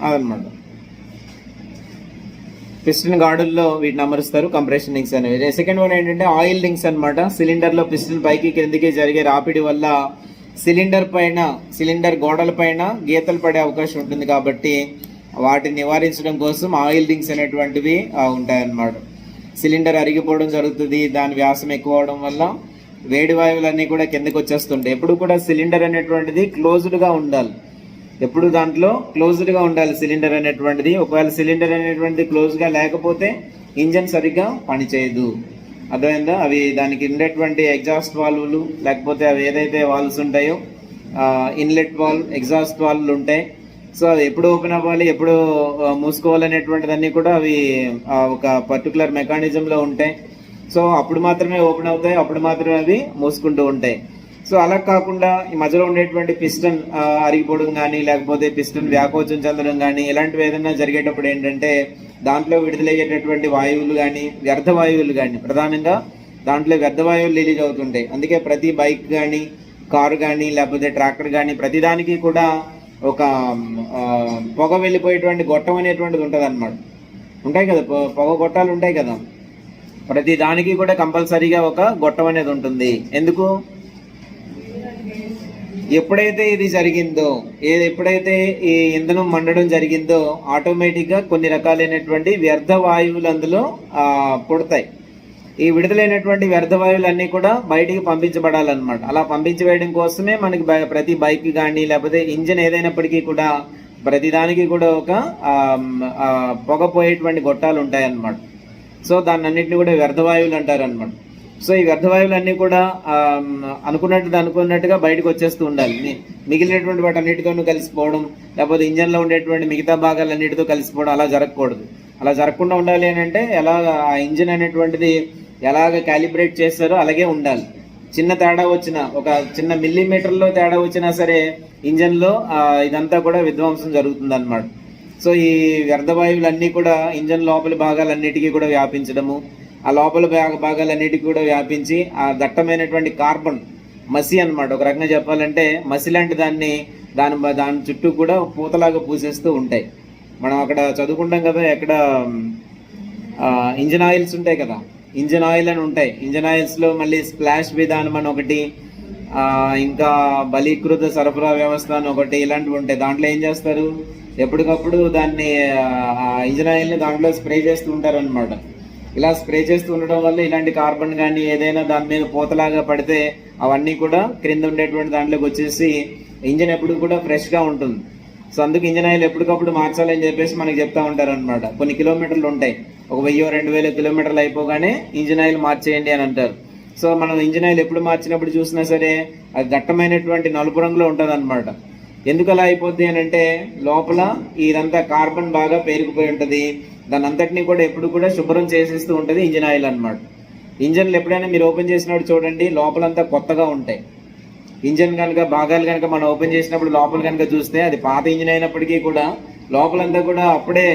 అదనమాట. పిస్టన్ గాడుల్లో వీటిని అమరుస్తారు కంప్రెషన్ రింగ్స్ అనేవి. సెకండ్ వన్ ఏంటంటే ఆయిల్ రింగ్స్ అనమాట. సిలిండర్లో పిస్టన్ పైకి క్రిందికి జరిగే రాపిడి వల్ల సిలిండర్ గోడల పైన గీతలు పడే అవకాశం ఉంటుంది. కాబట్టి వాటిని నివారించడం కోసం ఆయిల్ రింగ్స్ అనేటువంటివి ఉంటాయన్నమాట. సిలిండర్ అరిగిపోవడం జరుగుతుంది. దాని వ్యాసం ఎక్కువ అవడం వల్ల వేడి వాయువులన్నీ కూడా కిందకి వచ్చేస్తుంటాయి. ఎప్పుడు కూడా సిలిండర్ అనేటువంటిది క్లోజ్డ్గా ఉండాలి. ఎప్పుడు దాంట్లో క్లోజ్డ్గా ఉండాలి సిలిండర్ అనేటువంటిది. ఒకవేళ సిలిండర్ అనేటువంటిది క్లోజ్గా లేకపోతే ఇంజన్ సరిగ్గా పనిచేయదు. అర్థమైందా? అవి దానికి ఉండేటువంటి ఎగ్జాస్ట్ వాల్వ్లు లేకపోతే అవి ఏదైతే వాల్వ్స్ ఉంటాయో ఇన్లెట్ వాల్వ్, ఎగ్జాస్ట్ వాల్వ్లు ఉంటాయి. సో అది ఎప్పుడు ఓపెన్ అవ్వాలి, ఎప్పుడు మూసుకోవాలనేటువంటిదన్నీ కూడా అవి ఒక పర్టికులర్ మెకానిజంలో ఉంటాయి. సో అప్పుడు మాత్రమే ఓపెన్ అవుతాయి, అప్పుడు మాత్రమే అవి మూసుకుంటూ ఉంటాయి. సో అలా కాకుండా ఈ మధ్యలో ఉండేటువంటి పిస్టన్ అరిగిపోవడం కానీ లేకపోతే పిస్టన్ వ్యాకోచం చెందడం కానీ ఇలాంటివి ఏదైనా జరిగేటప్పుడు ఏంటంటే దాంట్లో విడుదలయ్యేటటువంటి వాయువులు కానీ వ్యర్థ వాయువులు కానీ ప్రధానంగా దాంట్లో వ్యర్థ వాయువులు రిలీజ్ అవుతుంటాయి. అందుకే ప్రతి బైక్ కానీ కారు కానీ లేకపోతే ట్రాక్టర్ కానీ ప్రతిదానికి కూడా ఒక పొగ వెళ్ళిపోయేటువంటి గొట్టం అనేటువంటిది ఉంటుంది అన్నమాట. ఉంటాయి కదా, పొగ గొట్టాలు ఉంటాయి కదా, ప్రతి దానికి కూడా కంపల్సరీగా ఒక గొట్టం అనేది ఉంటుంది. ఎందుకు? ఎప్పుడైతే ఇది జరిగిందో, ఎప్పుడైతే ఈ ఇంధనం మండడం జరిగిందో ఆటోమేటిక్గా కొన్ని రకాలైనటువంటి వ్యర్థ వాయువులు అందులో పుడతాయి. ఈ విడుదలైనటువంటి వ్యర్థ వాయువులన్నీ కూడా బయటికి పంపించబడాలన్నమాట. అలా పంపించవేయడం కోసమే మనకి ప్రతి బైక్ కానీ లేకపోతే ఇంజిన్ ఏదైనప్పటికీ కూడా ప్రతిదానికి కూడా ఒక పొగ పోయేటువంటి గొట్టాలు ఉంటాయన్నమాట. సో దాన్ని అన్నింటినీ కూడా వ్యర్థ వాయువులు అంటారు అనమాట. సో ఈ వ్యర్థ వాయువులన్నీ కూడా అనుకున్నట్టుగా బయటకు వచ్చేస్తూ ఉండాలి. మిగిలినటువంటి వాటి అన్నిటితోనూ కలిసిపోవడం లేకపోతే ఇంజన్లో ఉండేటువంటి మిగతా భాగాలన్నిటితో కలిసిపోవడం అలా జరగకూడదు. అలా జరగకుండా ఉండాలి అని అంటే ఎలాగ ఆ ఇంజిన్ అనేటువంటిది ఎలాగ క్యాలిబ్రేట్ చేస్తారో అలాగే ఉండాలి. చిన్న తేడా వచ్చినా, ఒక చిన్న మిల్లీమీటర్లో తేడా వచ్చినా సరే ఇంజన్లో ఇదంతా కూడా విధ్వంసం జరుగుతుంది అన్నమాట. సో ఈ వ్యర్థ వాయువులన్నీ కూడా ఇంజన్ లోపలి భాగాలన్నిటికీ కూడా వ్యాపించడము, ఆ లోపల భాగాలన్నిటికీ కూడా వ్యాపించి ఆ దట్టమైనటువంటి కార్బన్ మసి అన్నమాట. ఒక రకంగా చెప్పాలంటే మసి లాంటి దాని చుట్టూ కూడా పూతలాగా పూసేస్తూ ఉంటాయి. మనం అక్కడ చదువుకుంటాం కదా, ఎక్కడ ఇంజన్ ఆయిల్స్ ఉంటాయి కదా, ఇంజన్ ఆయిల్ అని ఉంటాయి. ఇంజన్ ఆయిల్స్లో మళ్ళీ స్ప్లాష్ విధానం అని ఒకటి, ఇంకా బలీకృత సరఫరా వ్యవస్థ అని ఒకటి, ఇలాంటివి ఉంటాయి. దాంట్లో ఏం చేస్తారు, ఎప్పటికప్పుడు దాన్ని ఇంజన్ ఆయిల్ని దాంట్లో స్ప్రే చేస్తూ ఉంటారు అనమాట. ఇలా స్ప్రే చేస్తూ ఉండడం వల్ల ఇలాంటి కార్బన్ కానీ ఏదైనా దాని మీద పూతలాగా పడితే అవన్నీ కూడా క్రింద ఉండేటువంటి దాంట్లోకి వచ్చేసి ఇంజన్ ఎప్పుడు కూడా ఫ్రెష్గా ఉంటుంది. సో అందుకు ఇంజన్ ఆయిల్ ఎప్పటికప్పుడు మార్చాలని చెప్పేసి మనకి చెప్తా ఉంటారు అనమాట. కొన్ని కిలోమీటర్లు ఉంటాయి, 1000-2000 కిలోమీటర్లు అయిపోగానే ఇంజన్ ఆయిల్ మార్చేయండి అని అంటారు. సో మనం ఇంజన్ ఆయిల్ ఎప్పుడు మార్చినప్పుడు చూసినా సరే అది దట్టమైనటువంటి నలుపు రంగులో ఉంటుంది అనమాట. ఎందుకు అలా అయిపోద్ది అని అంటే లోపల ఇదంతా కార్బన్ బాగా పేరుకుపోయి ఉంటుంది. దాని అంతటినీ కూడా ఎప్పుడు కూడా శుభ్రం చేసేస్తూ ఉంటుంది ఇంజన్ ఆయిల్ అనమాట. ఇంజన్లు ఎప్పుడైనా మీరు ఓపెన్ చేసినప్పుడు చూడండి, లోపలంతా కొత్తగా ఉంటాయి. ఇంజన్ కనుక భాగాలు కనుక మనం ఓపెన్ చేసినప్పుడు లోపల కనుక చూస్తే అది పాత ఇంజన్ అయినప్పటికీ కూడా లోపలంతా కూడా అప్పుడే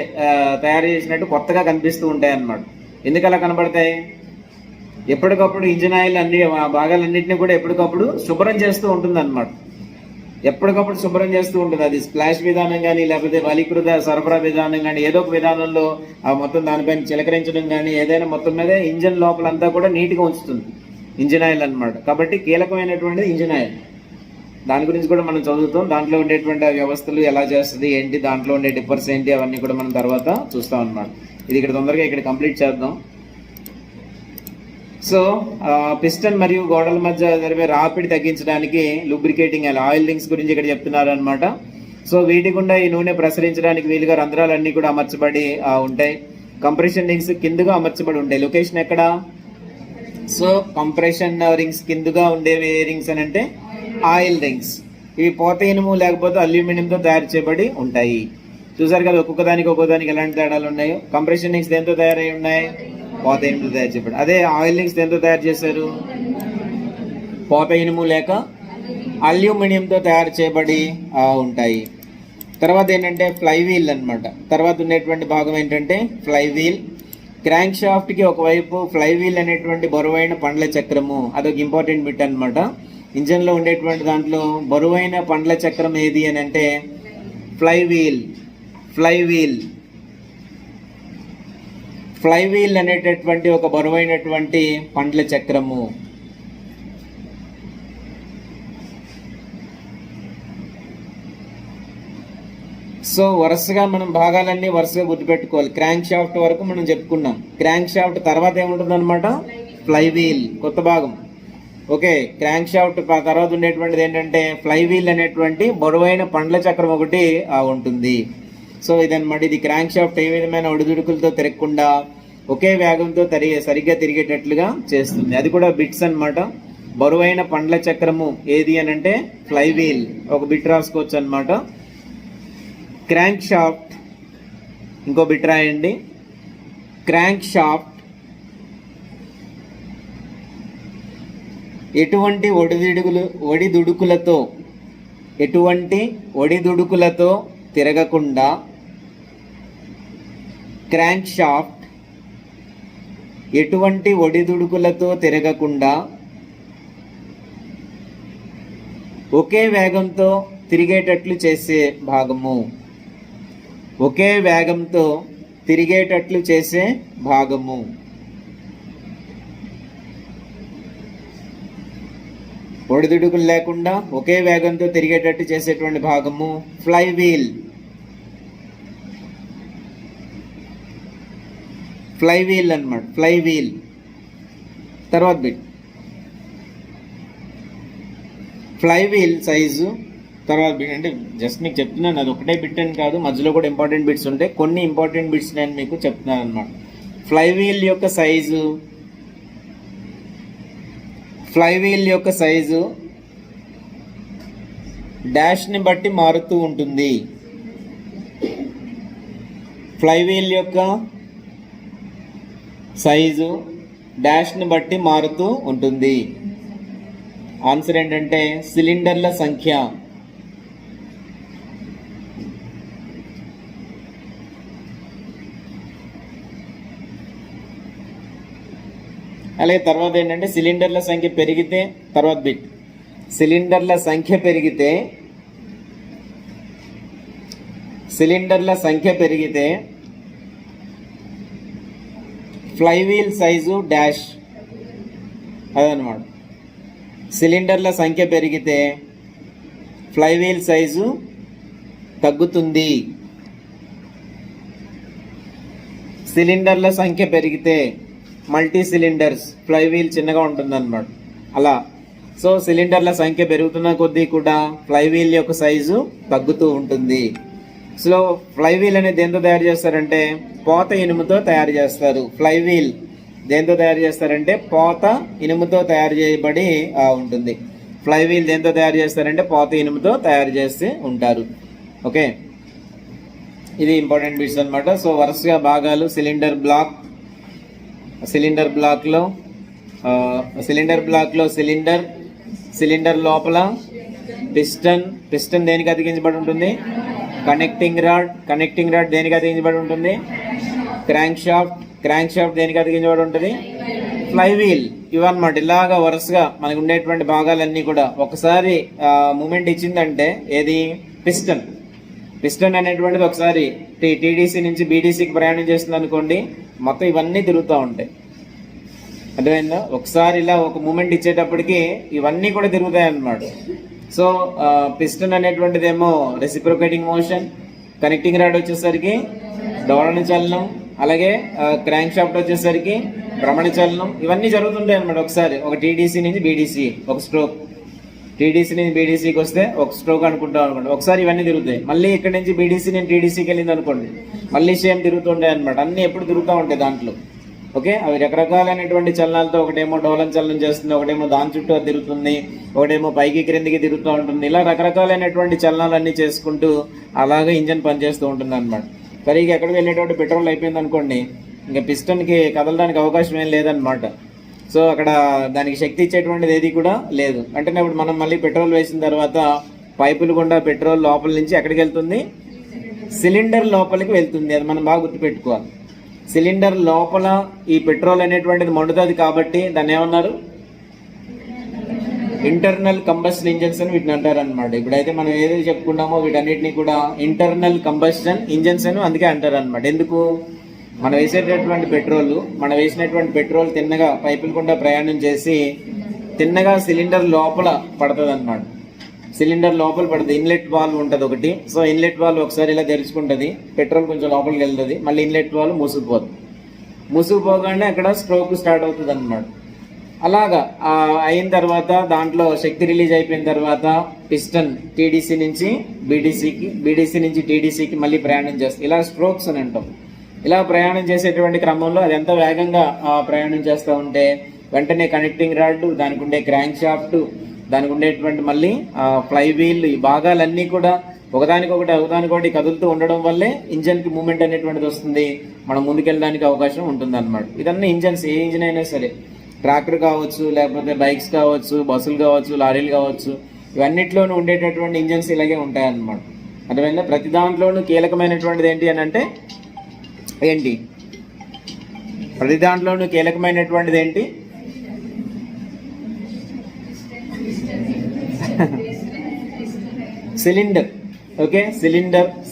తయారు చేసినట్టు కొత్తగా కనిపిస్తూ ఉంటాయి అన్నమాట. ఎందుకు అలా కనబడతాయి? ఎప్పటికప్పుడు ఇంజన్ ఆయిల్ భాగాలన్నింటినీ కూడా ఎప్పటికప్పుడు శుభ్రం చేస్తూ ఉంటుంది అన్నమాట. ఎప్పటికప్పుడు శుభ్రం చేస్తూ ఉంటుంది. అది స్ప్లాష్ విధానం కానీ లేకపోతే బలీకృత సరఫరా విధానం కానీ ఏదో ఒక విధానంలో మొత్తం దానిపైన చిలకరించడం కానీ ఏదైనా మొత్తం మీద ఇంజన్ లోపలంతా కూడా నీట్గా ఉంచుతుంది ఇంజిన్ ఆయిల్ అన్నమాట. కాబట్టి కీలకమైనటువంటిది ఇంజిన్ ఆయిల్. దాని గురించి కూడా మనం చదువుతాం. దాంట్లో ఉండేటువంటి వ్యవస్థలు ఎలా చేస్తుంది ఏంటి, దాంట్లో ఉండే డిఫర్స్ ఏంటి, అవన్నీ కూడా మనం తర్వాత చూస్తాం అన్నమాట. ఇది ఇక్కడ తొందరగా ఇక్కడ కంప్లీట్ చేద్దాం. సో పిస్టన్ మరియు గోడల మధ్య జరిగే రాపిడి తగ్గించడానికి లూబ్రికేటింగ్ ఆయిల్ రింగ్స్ గురించి ఇక్కడ చెప్తున్నారు అనమాట. సో వీటి గుండా ఈ నూనె ప్రసరించడానికి వీలుగా రంధ్రాలన్నీ కూడా అమర్చబడి ఉంటాయి. కంప్రెషన్ రింగ్స్ కిందగా అమర్చబడి ఉంటాయి. లొకేషన్ ఎక్కడ? సో కంప్రెషన్ రింగ్స్ కిందగా ఉండేవి ఏ రింగ్స్ అని అంటే ఆయిల్ రింగ్స్. ఇవి పోత ఇనుము లేకపోతే అల్యూమినియంతో తయారు చేయబడి ఉంటాయి. చూసారు కదా ఒక్కొక్క దానికి ఎలాంటి తేడాలు ఉన్నాయో. కంప్రెషన్ రింగ్స్ దేంతో తయారై ఉన్నాయి? పోత ఇనుముతో తయారు చేయబడి. అదే ఆయిల్ రింగ్స్ దేంతో తయారు చేశారు? పోత ఇనుము లేక అల్యూమినియంతో తయారు చేయబడి ఉంటాయి. తర్వాత ఏంటంటే ఫ్లై వీల్ అనమాట. తర్వాత ఉండేటువంటి భాగం ఏంటంటే ఫ్లై వీల్. క్రాంక్ షాఫ్ట్కి ఒకవైపు ఫ్లై వీల్ అనేటువంటి బరువైన పండ్ల చక్రము, అదొక ఇంపార్టెంట్ బిట్ అనమాట. ఇంజన్లో ఉండేటువంటి దాంట్లో బరువైన పండ్ల చక్రం ఏది అని అంటే fly wheel. Fly wheel fly wheel అనేటటువంటి ఒక బరువైనటువంటి పండ్ల చక్రము. సో వరుసగా మనం భాగాలన్నీ వరుసగా గుర్తుపెట్టుకోవాలి. క్రాంక్ షాఫ్ట్ వరకు మనం చెప్పుకున్నాం. క్రాంక్ షాఫ్ట్ తర్వాత ఏముంటుంది అనమాట? ఫ్లై వీల్, కొత్త భాగం. ఓకే, క్రాంక్ షాఫ్ట్ తర్వాత ఉండేటువంటిది ఏంటంటే ఫ్లై వీల్ అనేటువంటి బరువైన పండ్ల చక్రం ఒకటి ఉంటుంది. సో ఇదన్నమాట. ఇది క్రాంక్ షాఫ్ట్ ఏ విధమైన ఒడిదుడుకులతో తిరగకుండా ఒకే వేగంతో సరిగ్గా తిరిగేటట్లుగా చేస్తుంది. అది కూడా బిట్స్ అన్నమాట. బరువైన పండ్ల చక్రము ఏది అని అంటే ఫ్లై వీల్. ఒక బిట్ రాసుకోవచ్చు అనమాట. క్రాంక్ షాఫ్ట్, ఇంకో బిట్ రాయండి. క్రాంక్ షాఫ్ట్ ఎటువంటి ఒడిదుడుకులతో తిరగకుండా క్రాంక్ షాఫ్ట్ ఒకే వేగంతో తిరిగేటట్లు చేసే భాగము. ఒడిదుడుకులు లేకుండా ఒకే వేగంతో తిరిగేటట్టు చేసేటువంటి భాగము ఫ్లై వీల్. అన్నమాట, ఫ్లై వీల్. తర్వాత బిట్ ఫ్లై వీల్ సైజు. తర్వాత బిట్ అంటే జస్ట్ మీకు చెప్తున్నాను, అది ఒకటే బిట్ అని కాదు, మధ్యలో కూడా ఇంపార్టెంట్ బిట్స్ ఉంటాయి. కొన్ని ఇంపార్టెంట్ బిట్స్ నేను మీకు చెప్తున్నాను అనమాట. ఫ్లై వీల్ యొక్క సైజు డాష్ని బట్టి మారుతూ ఉంటుంది. ఆన్సర్ ఏంటంటే సిలిండర్ల సంఖ్య. అలాగే తర్వాత ఏంటంటే సిలిండర్ల సంఖ్య పెరిగితే, తర్వాత బిట్ సిలిండర్ల సంఖ్య పెరిగితే ఫ్లై వీల్ సైజు డాష్. అదనమాట, సిలిండర్ల సంఖ్య పెరిగితే ఫ్లై వీల్ సైజు తగ్గుతుంది. సిలిండర్ల సంఖ్య పెరిగితే మల్టీ సిలిండర్స్, ఫ్లై వీల్ చిన్నగా ఉంటుంది అనమాట. అలా సో సిలిండర్ల సంఖ్య పెరుగుతున్న కొద్దీ కూడా ఫ్లై వీల్ యొక్క సైజు తగ్గుతూ ఉంటుంది. సో ఫ్లై వీల్ అనేది దేంతో తయారు చేస్తారంటే పోత ఇనుముతో తయారు చేస్తారు. ఫ్లై వీల్ దేంతో తయారు చేస్తారంటే పోత ఇనుముతో తయారు చేయబడి ఉంటుంది. ఫ్లై వీల్ దేంతో తయారు చేస్తారంటే పోత ఇనుముతో తయారు చేసి ఉంటారు. ఓకే, ఇది ఇంపార్టెంట్ బిట్స్ అనమాట. సో వరుసగా భాగాలు సిలిండర్ బ్లాక్లో సిలిండర్ లోపల పిస్టన్ దేనికి అతికించబడి ఉంటుంది? కనెక్టింగ్ రాడ్ దేనికి అతికించబడి ఉంటుంది? క్రాంక్ షాఫ్ట్ దేనికి అతికించబడి ఉంటుంది? Fly wheel. ఇవన్నమాట. ఇలాగా వరుసగా మనకు ఉండేటువంటి భాగాలన్నీ కూడా ఒకసారి మూమెంట్ ఇచ్చిందంటే ఏది? పిస్టన్ అనేటువంటిది ఒకసారి టీడీసీ నుంచి బీడీసీకి ప్రయాణం చేస్తుంది అనుకోండి, మొత్తం ఇవన్నీ తిరుగుతూ ఉంటాయి. అర్థమైందా? ఒకసారి ఇలా ఒక మూమెంట్ ఇచ్చేటప్పటికి ఇవన్నీ కూడా తిరుగుతాయి అన్నమాట. సో పిస్టన్ అనేటువంటిది ఏమో రెసిప్రోకేటింగ్ మోషన్, కనెక్టింగ్ రాడ్ వచ్చేసరికి డోలన చలనం, అలాగే క్రాంక్ షాఫ్ట్ వచ్చేసరికి భ్రమణ చలనం, ఇవన్నీ జరుగుతుంటాయి అన్నమాట. ఒకసారి ఒక టీడీసీ నుంచి బీడీసీ ఒక స్ట్రోక్, టీడీసీ నుంచి బీడీసీకి వస్తే ఒక స్ట్రోక్ అనుకుంటాం అనుకోండి. ఒకసారి ఇవన్నీ తిరుగుతాయి. మళ్ళీ ఇక్కడ నుంచి బీడీసీ నుంచి టీడీసీకి వెళ్ళింది అనుకోండి, మళ్ళీ సేమ్ తిరుగుతుంటాయి అనమాట. అన్నీ ఎప్పుడు తిరుగుతూ ఉంటాయి దాంట్లో. ఓకే, అవి రకరకాలైనటువంటి చలనాలతో, ఒకటేమో డోలన చలనం చేస్తుంది, ఒకటేమో దాని చుట్టూ తిరుగుతుంది, ఒకటేమో పైకి క్రిందికి తిరుగుతూ ఉంటుంది. ఇలా రకరకాలైనటువంటి చలనాలన్నీ చేసుకుంటూ అలాగే ఇంజన్ పనిచేస్తూ ఉంటుంది అనమాట. సరిగ్గా ఎక్కడికి వెళ్ళేటువంటి పెట్రోల్ అయిపోయింది అనుకోండి, ఇంకా పిస్టన్కి కదలడానికి అవకాశం ఏం లేదనమాట. సో అక్కడ దానికి శక్తి ఇచ్చేటువంటిది ఏది కూడా లేదు. అంటే ఇప్పుడు మనం మళ్ళీ పెట్రోల్ వేసిన తర్వాత పైపులు గుండా పెట్రోల్ లోపల నుంచి ఎక్కడికి వెళ్తుంది? సిలిండర్ లోపలికి వెళ్తుంది. అది మనం బాగా గుర్తుపెట్టుకోవాలి. సిలిండర్ లోపల ఈ పెట్రోల్ అనేటువంటిది మండుతుంది కాబట్టి దాన్ని ఏమన్నారు? ఇంటర్నల్ కంబషన్ ఇంజన్స్ అని వీటిని అంటారు అనమాట. ఇప్పుడైతే మనం ఏదైతే చెప్పుకున్నామో వీటన్నిటిని కూడా ఇంటర్నల్ కంబషన్ ఇంజన్స్ అని అందుకే అంటారు అనమాట. ఎందుకు? మనం వేసినటువంటి పెట్రోల్ తిన్నగా పైపుల గుండా ప్రయాణం చేసి తిన్నగా సిలిండర్ లోపల పడుతుంది అనమాట. సిలిండర్ లోపల పడుతుంది. ఇన్లెట్ వాల్వ్ ఉంటుంది ఒకటి. సో ఇన్లెట్ వాల్వ్ ఒకసారి ఇలా తెరుచుకుంటుంది, పెట్రోల్ కొంచెం లోపలికి వెళ్తుంది, మళ్ళీ ఇన్లెట్ వాల్వ్ మూసుకుపోగానే అక్కడ స్ట్రోక్ స్టార్ట్ అవుతుంది అనమాట. అలాగా అయిన తర్వాత దాంట్లో శక్తి రిలీజ్ అయిపోయిన తర్వాత పిస్టన్ టీడీసీ నుంచి బీడీసీకి, బీడీసీ నుంచి టీడీసీకి మళ్ళీ ప్రయాణం చేస్తుంది. ఇలా స్ట్రోక్స్ అని అంటాం. ఇలా ప్రయాణం చేసేటువంటి క్రమంలో అది ఎంత వేగంగా ప్రయాణం చేస్తూ ఉంటే వెంటనే కనెక్టింగ్ రాడ్, దానికి ఉండే క్రాంక్ షాఫ్ట్, దానికి ఉండేటువంటి మళ్ళీ ఫ్లై వీల్, ఈ భాగాలన్నీ కూడా ఒకదానికొకటి కదులుతూ ఉండడం వల్లే ఇంజన్కి మూమెంట్ అనేటువంటిది వస్తుంది. మనం ముందుకెళ్ళడానికి అవకాశం ఉంటుంది అనమాట. ఇదన్నీ ఇంజన్స్, ఏ ఇంజిన్ అయినా సరే ట్రాక్టర్ కావచ్చు, లేకపోతే బైక్స్ కావచ్చు, బస్సులు కావచ్చు, లారీలు కావచ్చు, ఇవన్నిట్లోనూ ఉండేటటువంటి ఇంజన్స్ ఇలాగే ఉంటాయన్నమాట. అర్థమైందా? ప్రతి దాంట్లోనూ కీలకమైనటువంటిది ఏంటి అని అంటే ఏంటి? ప్రతి దాంట్లోనూ కీలకమైనటువంటిది ఏంటి? సిలిండర్. ఓకే,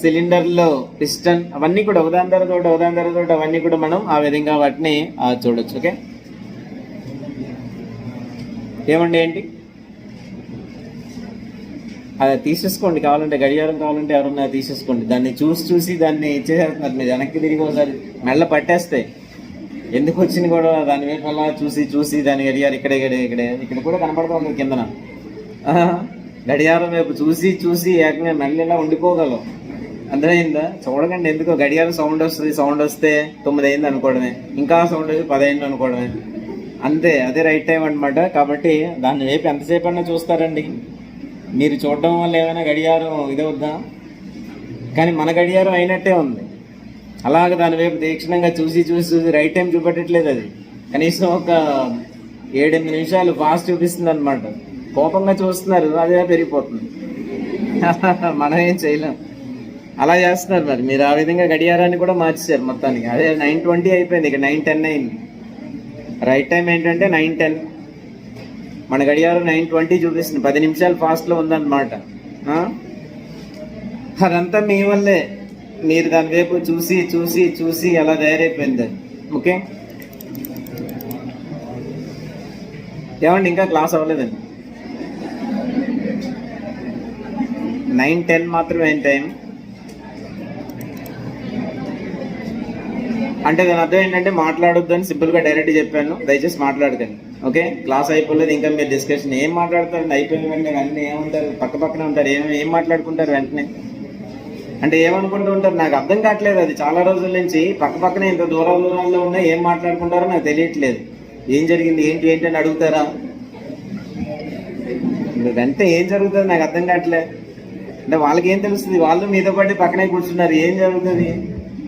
సిలిండర్లో పిస్టన్, అవన్నీ కూడా ఉదాహరణ తర్వాత అవన్నీ కూడా మనం ఆ విధంగా వాటిని చూడొచ్చు. ఓకే, ఏమండి ఏంటి అది తీసేసుకోండి, కావాలంటే గడియారం కావాలంటే ఎవరన్నా తీసేసుకోండి. దాన్ని చూసి దాన్ని ఇచ్చేసేస్తున్నారు మీరు. వెనక్కి తిరిగి ఒకసారి మెల్ల పట్టేస్తాయి. ఎందుకు వచ్చింది కూడా దాని వైపు అలా చూసి దాని గడియారం ఇక్కడ కూడా కనపడుతూ ఉంటుంది కిందన. గడియారం వైపు చూసి ఏకంగా మెల్లలా ఉండిపోగలం. అర్థమైందా? చూడకండి, ఎందుకో గడియారం సౌండ్ వస్తే 9 అయింది అనుకోవడమే, ఇంకా సౌండ్ వచ్చి 10 అయింది అనుకోవడమే, అంతే. అదే రైట్ టైం అనమాట. కాబట్టి దాని వైపు ఎంతసేపు అన్నా చూస్తారండి. మీరు చూడడం వల్ల ఏమైనా గడియారం ఇదవుద్దా? కానీ మన గడియారం అయినట్టే ఉంది. అలాగే దాని వైపు తీక్షణంగా చూసి రైట్ టైం చూపెట్టట్లేదు. అది కనీసం ఒక 7-8 నిమిషాలు ఫాస్ట్ చూపిస్తుంది అనమాట. కోపంగా చూస్తున్నారు, అదే పెరిగిపోతుంది. మనం ఏం చేయలేం, అలా చేస్తున్నారు. మరి మీరు ఆ విధంగా గడియారాన్ని కూడా మార్చేశారు మొత్తానికి. అదే 9:20 అయిపోయింది, ఇక 9:10 అయింది. రైట్ టైం ఏంటంటే 9:10. మన గడియారం 9:20 చూపిస్తుంది, 10 నిమిషాలు ఫాస్ట్లో ఉందన్నమాట. అదంతా మీ వల్లే. మీరు దాని వైపు చూసి అలా తయారైపోయింది. ఓకే, ఏమండి ఇంకా క్లాస్ అవ్వలేదండి? 9:10 మాత్రమే టైం. అంటే దాని అర్థం ఏంటంటే మాట్లాడొద్దు అని సింపుల్గా డైరెక్ట్ చెప్పాను. దయచేసి మాట్లాడకండి. ఓకే, క్లాస్ అయిపోలేదు, ఇంకా మీరు డిస్కషన్ ఏం మాట్లాడతారండి? అయిపోయిన వెంటనే వెంటనే ఏముంటారు, పక్కనే ఉంటారు, ఏం మాట్లాడుకుంటారు వెంటనే? అంటే ఏమనుకుంటూ ఉంటారు నాకు అర్థం కావట్లేదు. అది చాలా రోజుల నుంచి పక్కనే ఇంత దూరాల్లో ఉన్నా ఏం మాట్లాడుకుంటారో నాకు తెలియట్లేదు. ఏం జరిగింది ఏంటి అని అడుగుతారా? వెంటనే ఏం జరుగుతుంది నాకు అర్థం కావట్లేదు. అంటే వాళ్ళకి ఏం తెలుస్తుంది? వాళ్ళు మీతో పాటు పక్కనే కూర్చున్నారు, ఏం జరుగుతుంది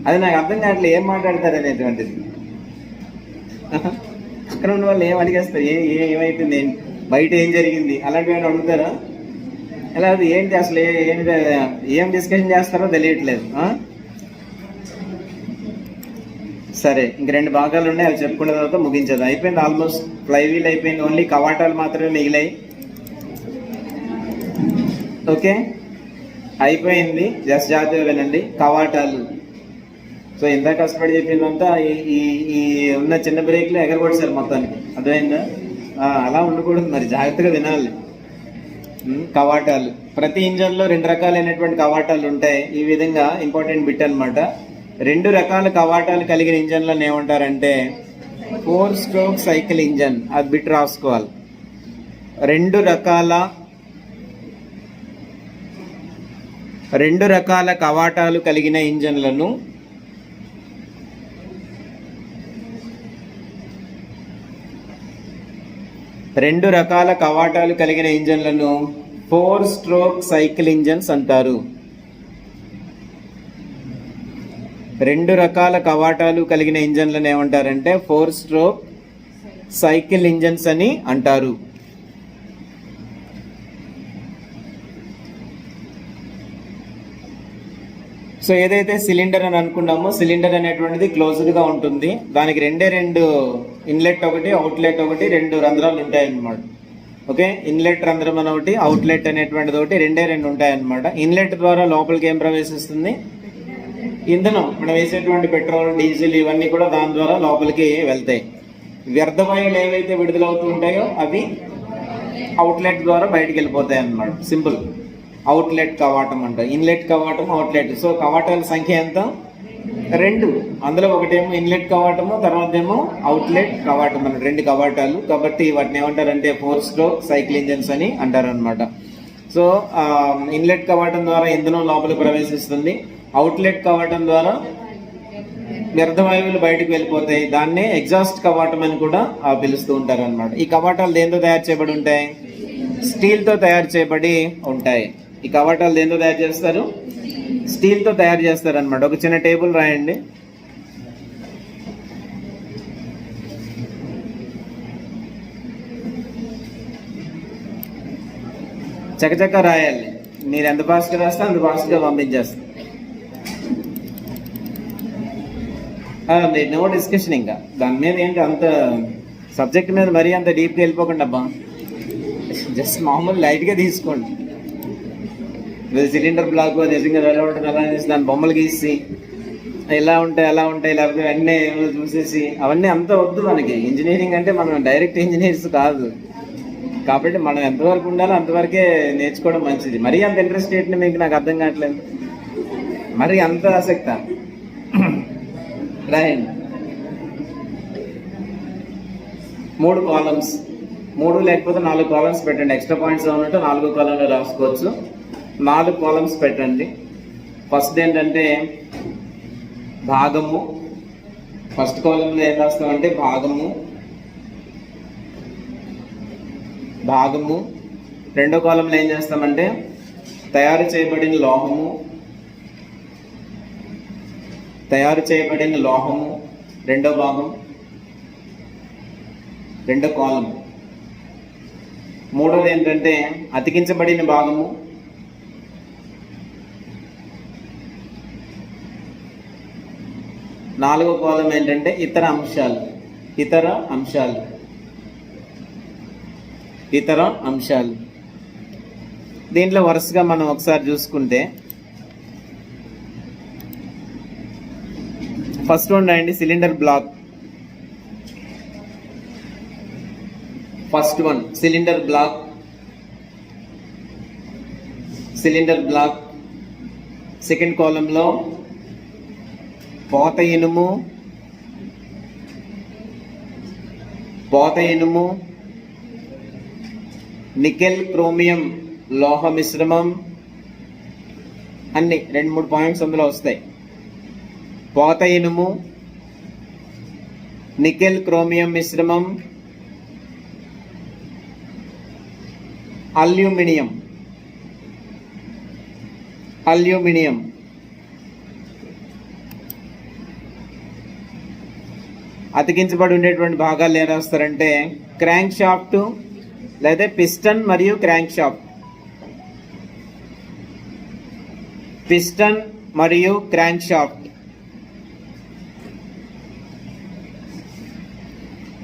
అది నాకు అర్థం కావట్లేదు. ఏం మాట్లాడతారు అనేటువంటిది. అక్కడ ఉన్న వాళ్ళు ఏం అడిగేస్తారు? ఏమైపోయింది, బయట ఏం జరిగింది, అలాంటివి అడుగుతారా? ఎలా ఏంటి అసలు ఏం డిస్కషన్ చేస్తారో తెలియట్లేదు. సరే, ఇంక 2 భాగాలు ఉన్నాయి, అవి చెప్పుకున్న తర్వాత ముగించేది. అయిపోయింది ఆల్మోస్ట్. ఫ్లై వీల్ అయిపోయింది, ఓన్లీ కవాటాలు మాత్రమే మిగిలాయి. ఓకే, అయిపోయింది. జస్ట్ జాగ్రత్తగా వినండి. కవాటాలు. సో ఎంత కష్టపడి చెప్పిందంతా ఈ ఉన్న చిన్న బ్రేక్లో ఎగరగొట్టారు మొత్తానికి. అర్థమైందా? అలా ఉండకూడదు, మరి జాగ్రత్తగా వినాలి. కవాటాలు. ప్రతి ఇంజన్లో 2 రకాలైనటువంటి కవాటాలు ఉంటాయి. ఈ విధంగా ఇంపార్టెంట్ బిట్ అనమాట. 2 రకాల కవాటాలు కలిగిన ఇంజన్లను ఏమంటారంటే 4 స్ట్రోక్ సైకిల్ ఇంజన్. అది బిట్ రాసుకోవాలి. 2 రకాల కవాటాలు కలిగిన ఇంజన్లను రెండు రకాల కవాటాలు కలిగిన ఇంజన్లను 4 స్ట్రోక్ సైకిల్ ఇంజన్స్ అంటారు. 2 రకాల కవాటాలు కలిగిన ఇంజన్లను ఏమంటారంటే 4 స్ట్రోక్ సైకిల్ ఇంజన్స్ అని అంటారు. సో ఏదైతే సిలిండర్ అని అనుకున్నామో, సిలిండర్ అనేటువంటిది క్లోజ్డ్గా ఉంటుంది. దానికి 2 ఇన్లెట్ ఒకటి, అవుట్లెట్ ఒకటి, 2 రంధ్రాలు ఉంటాయి అన్నమాట. ఓకే, ఇన్లెట్ రంధ్రం అని ఒకటి, అవుట్లెట్ అనేటువంటిది ఒకటి, 2 ఉంటాయి అన్నమాట. ఇన్లెట్ ద్వారా లోపలికి ఏం ప్రవేశిస్తుంది? ఇంధనం. మనం వేసేటువంటి పెట్రోల్, డీజిల్ ఇవన్నీ కూడా దాని ద్వారా లోపలికి వెళ్తాయి. వ్యర్థవాయువులు ఏవైతే విడుదలవుతూ ఉంటాయో అవి అవుట్లెట్ ద్వారా బయటికి వెళ్ళిపోతాయి అన్నమాట. సింపుల్. అవుట్లెట్ కవాటం అంట. ఇన్లెట్ కవాటం, అవుట్లెట్. సో కవాటాల సంఖ్య ఎంత? 2. అందులో ఒకటేమో ఇన్లెట్ కవాటము, తర్వాత ఏమో అవుట్లెట్ కవాటం అన్నమాట. 2 కవాటాలు. కాబట్టి వాటిని ఏమంటారంటే 4 స్ట్రోక్ సైకిల్ ఇంజన్స్ అని అంటారనమాట. సో ఇన్లెట్ కవాటం ద్వారా ఇంధనం లోపలికి ప్రవేశిస్తుంది. అవుట్లెట్ కవాటం ద్వారా వ్యర్థవాయువులు బయటకు వెళ్ళిపోతాయి. దాన్నే ఎగ్జాస్ట్ కవాటం అని కూడా పిలుస్తూ ఉంటారు అనమాట. ఈ కవాటాలు దేంతో తయారు చేయబడి ఉంటాయి? స్టీల్తో తయారు చేయబడి ఉంటాయి. ఈ కవాటాలు దేంతో తయారు చేస్తారు? స్టీల్తో తయారు చేస్తారు అనమాట. ఒక చిన్న టేబుల్ రాయండి. చకచక రాయాలి. మీరు ఎంత ఫాస్ట్గా రాస్తే అంత ఫాస్ట్గా పంపించేస్తాం. No discussion. ఇంకా దాని మీద ఏంటి అంత సబ్జెక్ట్ మీద మరీ అంత డీప్గా వెళ్ళిపోకండి అబ్బా. జస్ట్ మామూలు లైట్గా తీసుకోండి. సిలిండర్ బ్లాక్ నిజంగా ఎలా ఉంటుంది అలా అనేసి దాని బొమ్మలు గీసి ఎలా ఉంటాయి అలా ఉంటాయి, లేకపోతే అన్నీ చూసేసి అవన్నీ అంత వద్దు మనకి. ఇంజనీరింగ్ అంటే మనం డైరెక్ట్ ఇంజనీర్స్ కాదు కాబట్టి మనం ఎంతవరకు ఉండాలో అంతవరకే నేర్చుకోవడం మంచిది. మరీ అంత ఇంట్రెస్ట్ ఏంటి మీకు, నాకు అర్థం కావట్లేదు. మరీ అంత ఆసక్త రాయండి. 3 కాలమ్స్, 3 లేకపోతే 4 కాలమ్స్ పెట్టండి. ఎక్స్ట్రా పాయింట్స్ ఉన్నట్టు 4 కాలంలో రాసుకోవచ్చు. 4 కాలమ్స్ పెట్టండి. ఫస్ట్ ఏంటంటే భాగము. ఫస్ట్ కాలంలో ఏం రాస్తామంటే భాగము. రెండో కాలంలో ఏం చేస్తామంటే తయారు చేయబడిన లోహము రెండో భాగం, రెండో కాలం. మూడోది ఏంటంటే అతికించబడిన భాగము. నాలుగో కాలం ఏంటంటే ఇతర అంశాలు. దీంట్లో వరుసగా మనం ఒకసారి చూసుకుంటే ఫస్ట్ వన్ రాయండి, cylinder block. First one cylinder block. Second కాలంలో పోత ఇనుము, నికెల్ క్రోమియం లోహ మిశ్రమం. అన్ని 2-3 పాయింట్స్ అందులో వస్తాయి. పోత ఇనుము, నికెల్ క్రోమియం మిశ్రమం, అల్యూమినియం. అతికించబడి ఉండేటువంటి భాగాలు ఏం రాస్తారంటే క్రాంక్ షాఫ్ట్ లేదా పిస్టన్ మరియు క్రాంక్ షాఫ్ట్.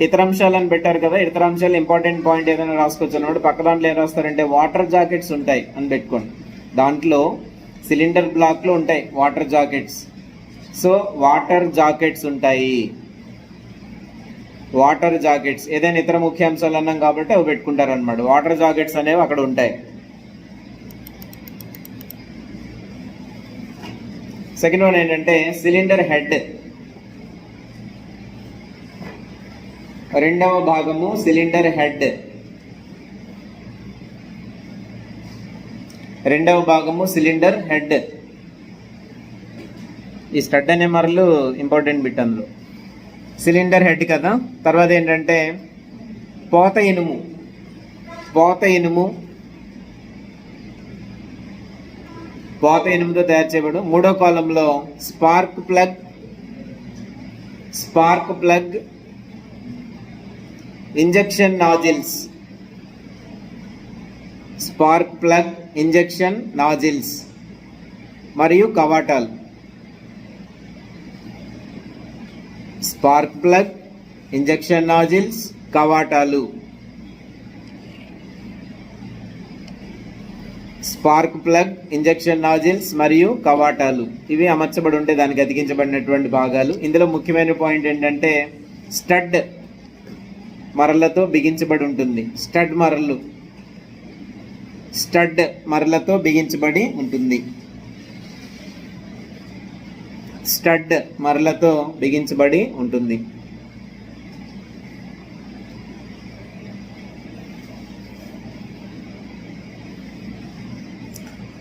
ఇతర అంశాలను పెట్టారు కదా, ఇతర అంశాలు ఇంపార్టెంట్ పాయింట్ ఏదైనా రాసుకోవచ్చు అన్నమాట. పక్క దాంట్లో ఏం రాస్తారంటే వాటర్ జాకెట్స్ ఉంటాయి అని పెట్టుకోండి. దాంట్లో సిలిండర్ బ్లాక్ లో ఉంటాయి water jackets. So water jackets ఉంటాయి. ఏదైనా ఇతర ముఖ్యాంశాలు అన్నాం కాబట్టి అవి పెట్టుకుంటారు అనమాట. వాటర్ జాకెట్స్ అనేవి అక్కడ ఉంటాయి. సెకండ్ వన్ ఏంటంటే సిలిండర్ హెడ్. రెండవ భాగము సిలిండర్ హెడ్. ఈ స్టడ్ అనే మరలు ఇంపార్టెంట్ బిట్ అందులో. సిలిండర్ హెడ్ కదా. తర్వాత ఏంటంటే పోత ఇనుముతో తయారు చేయబడు. మూడో కాలంలో స్పార్క్ ప్లగ్, ఇంజెక్షన్ నాజిల్స్, మరియు కవాటాలు. స్పార్క్ ప్లగ్, ఇంజెక్షన్ నాజిల్స్, కవాటాలు. మరియు కవాటాలు ఇవి అమర్చబడి ఉంటే దానికి అతికించబడినటువంటి భాగాలు. ఇందులో ముఖ్యమైన పాయింట్ ఏంటంటే స్టడ్ మరలతో బిగించబడి ఉంటుంది. స్టడ్ మరలతో బిగించబడి ఉంటుంది.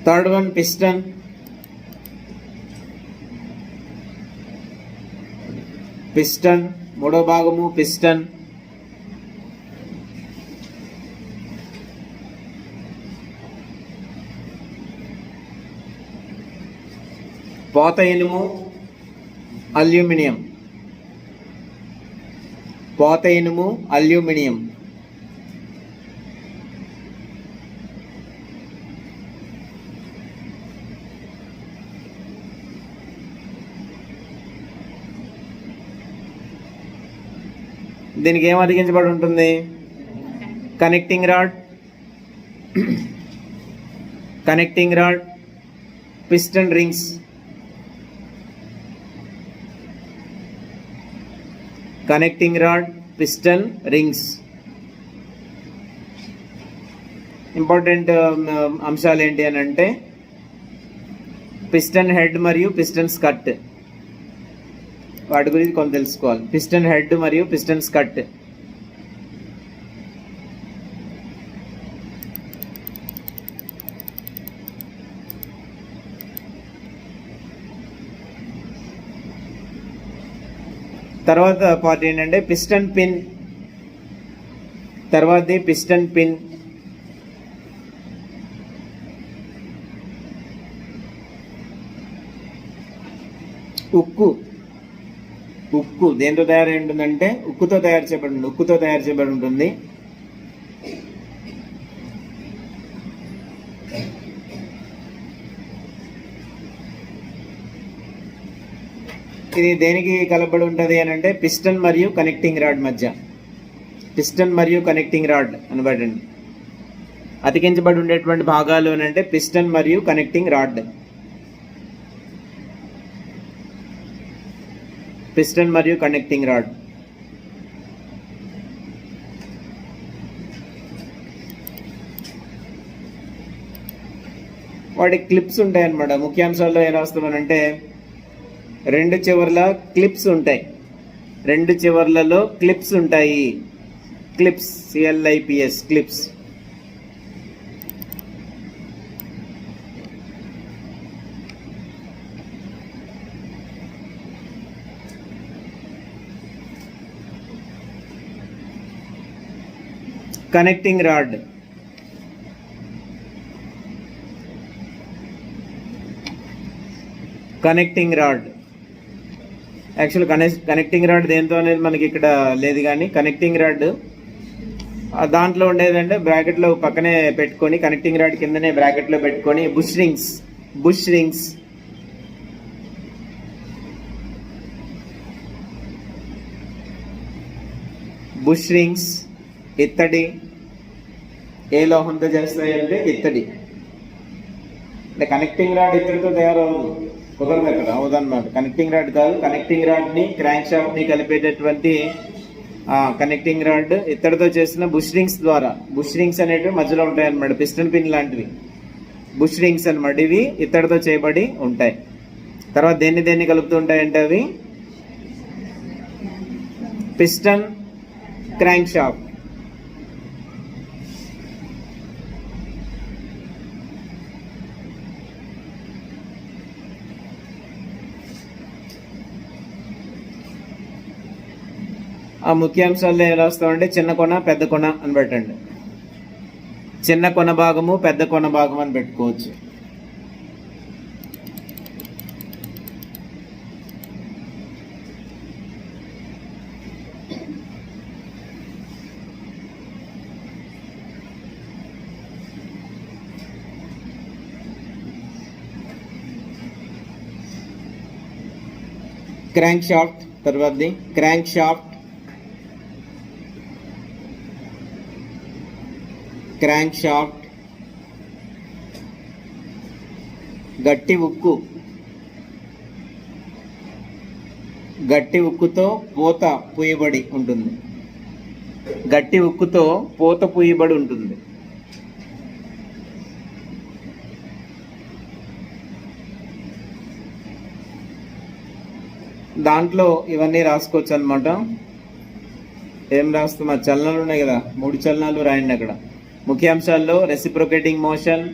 Third one piston. మూడో భాగము పిస్టన్. పోత ఇనుము, అల్యూమినియం. దీనికి ఏం అతికించబడి ఉంటుంది? Connecting rod, connecting rod, piston rings, connecting rod, piston rings. Important అంశాలు ఏంటి అని అంటే పిస్టన్ హెడ్ మరియు పిస్టన్ స్కర్ట్, వాటి గురించి కొంత తెలుసుకోవాలి. పిస్టన్ హెడ్ మరియు పిస్టన్ స్కర్ట్. తర్వాత పార్ట్ ఏంటంటే పిస్టన్ పిన్. తర్వాతది పిస్టన్ పిన్, ఉక్కు. ఉక్కు దేంతో తయారై ఉంటుందంటే ఉక్కుతో తయారు చేయబడి ఉంటుంది. ఇది దేనికి కలపబడి ఉంటుంది అని అంటే పిస్టన్ మరియు కనెక్టింగ్ రాడ్ మధ్య. పిస్టన్ మరియు కనెక్టింగ్ రాడ్ అనబడండి. అతికించబడి ఉండేటువంటి భాగాలు అని అంటే పిస్టన్ మరియు కనెక్టింగ్ రాడ్. పిస్టన్ మరియు కనెక్టింగ్ రాడ్. వాటి క్లిప్స్ ఉంటాయి అన్నమాట. ముఖ్యాంశాల్లో ఏం రాస్తామనంటే రెండు చివర్ల క్లిప్స్ ఉంటాయి. రెండు చివర్లలో క్లిప్స్ ఉంటాయి. Clips, CLIPS, clips. Connecting rod, connecting rod. Actual connecting rod దేంతో అనేది మనకి ఇక్కడ లేదు, కానీ కనెక్టింగ్ రాడ్ దాంట్లో ఉండేదంటే బ్రాకెట్లో పక్కనే పెట్టుకొని, కనెక్టింగ్ రాడ్ కిందనే బ్రాకెట్లో పెట్టుకొని bush rings, bush rings, bush rings. ఇత్తడి. ఏ లోహంతో చేస్తాయి అంటే ఇత్తడి. అంటే కనెక్టింగ్ రాడ్ ఇత్తడితో తయారవుదు, కుదరదు, అక్కడ అవదన్నమాట. కనెక్టింగ్ రాడ్ కాదు, కనెక్టింగ్ రాడ్ని క్రాంక్ షాఫ్ట్ని కలిపేటటువంటి కనెక్టింగ్ రాడ్ ఇత్తడితో చేసిన బుష్ రింగ్స్ ద్వారా. బుష్ రింగ్స్ అనేటివి మధ్యలో ఉంటాయి అన్నమాట, పిస్టన్ పిన్ లాంటివి. బుష్ రింగ్స్ అన్నమాట. ఇవి ఇత్తడితో చేయబడి ఉంటాయి. తర్వాత దేన్ని కలుపుతూ ఉంటాయంటే అవి పిస్టన్ క్రాంక్ షాఫ్ట్. ఆ ముఖ్యాంశాల్లో ఏం రాస్తామంటే చిన్న కొన, పెద్ద కొన అని పెట్టండి. చిన్న కొన భాగము, పెద్ద కొన భాగం అని పెట్టుకోవచ్చు. Crank shaft. తర్వాతది క్రాంక్ షాఫ్ట్, క్రాంక్ షాఫ్ట్. గట్టి ఉక్కు, గట్టి ఉక్కుతో పూత పూయబడి ఉంటుంది. గట్టి ఉక్కుతో పూత పూయబడి ఉంటుంది. దాంట్లో ఇవన్నీ రాసుకోవచ్చు అనమాట. ఏం రాస్తాం? ఆ చలనాలు ఉన్నాయి కదా, 3 చలనాలు రాయండి అక్కడ. ముఖ్యాంశాల్లో రెసిప్రొకేటింగ్ మోషన్,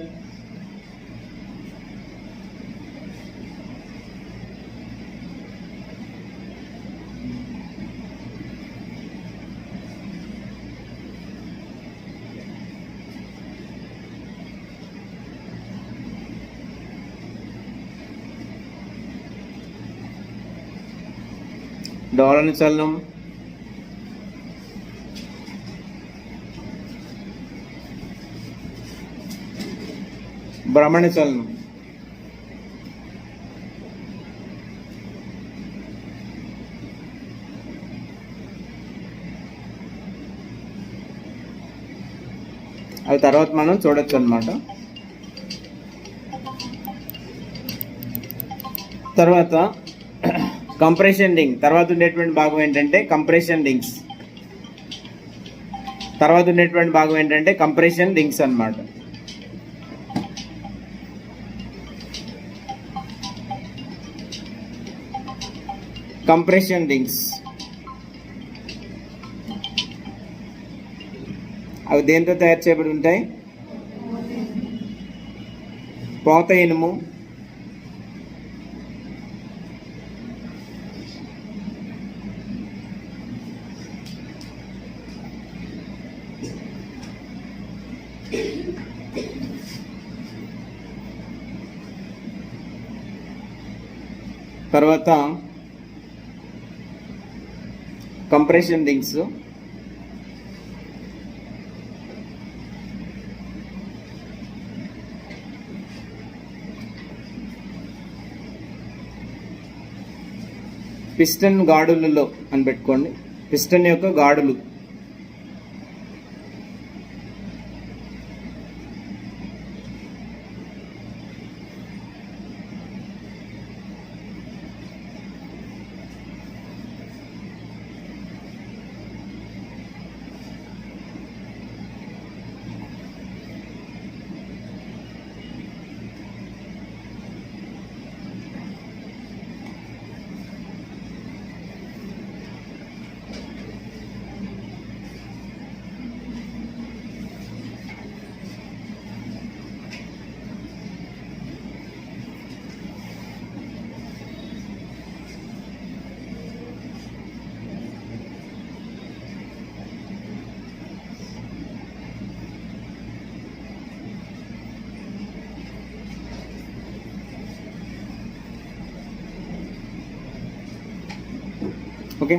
డోలన చలనం, భ్రమణ చలనం. అవి తర్వాత మనం చూడొచ్చు అనమాట. తర్వాత కంప్రెషన్ రింగ్ తర్వాత ఉండేటువంటి భాగం ఏంటంటే కంప్రెషన్ రింగ్స్. తర్వాత ఉండేటువంటి భాగం ఏంటంటే కంప్రెషన్ రింగ్స్ అన్నమాట. కంప్రెషన్ రింగ్స్ అవి దేంతో తయారు చేయబడి ఉంటాయి? పోత ఇనుము, తర్వాత కంప్రెషన్ రింగ్స్, పిస్టన్ గాడులలో అని పెట్టుకోండి. పిస్టన్ యొక్క గాడులు, ఓకే.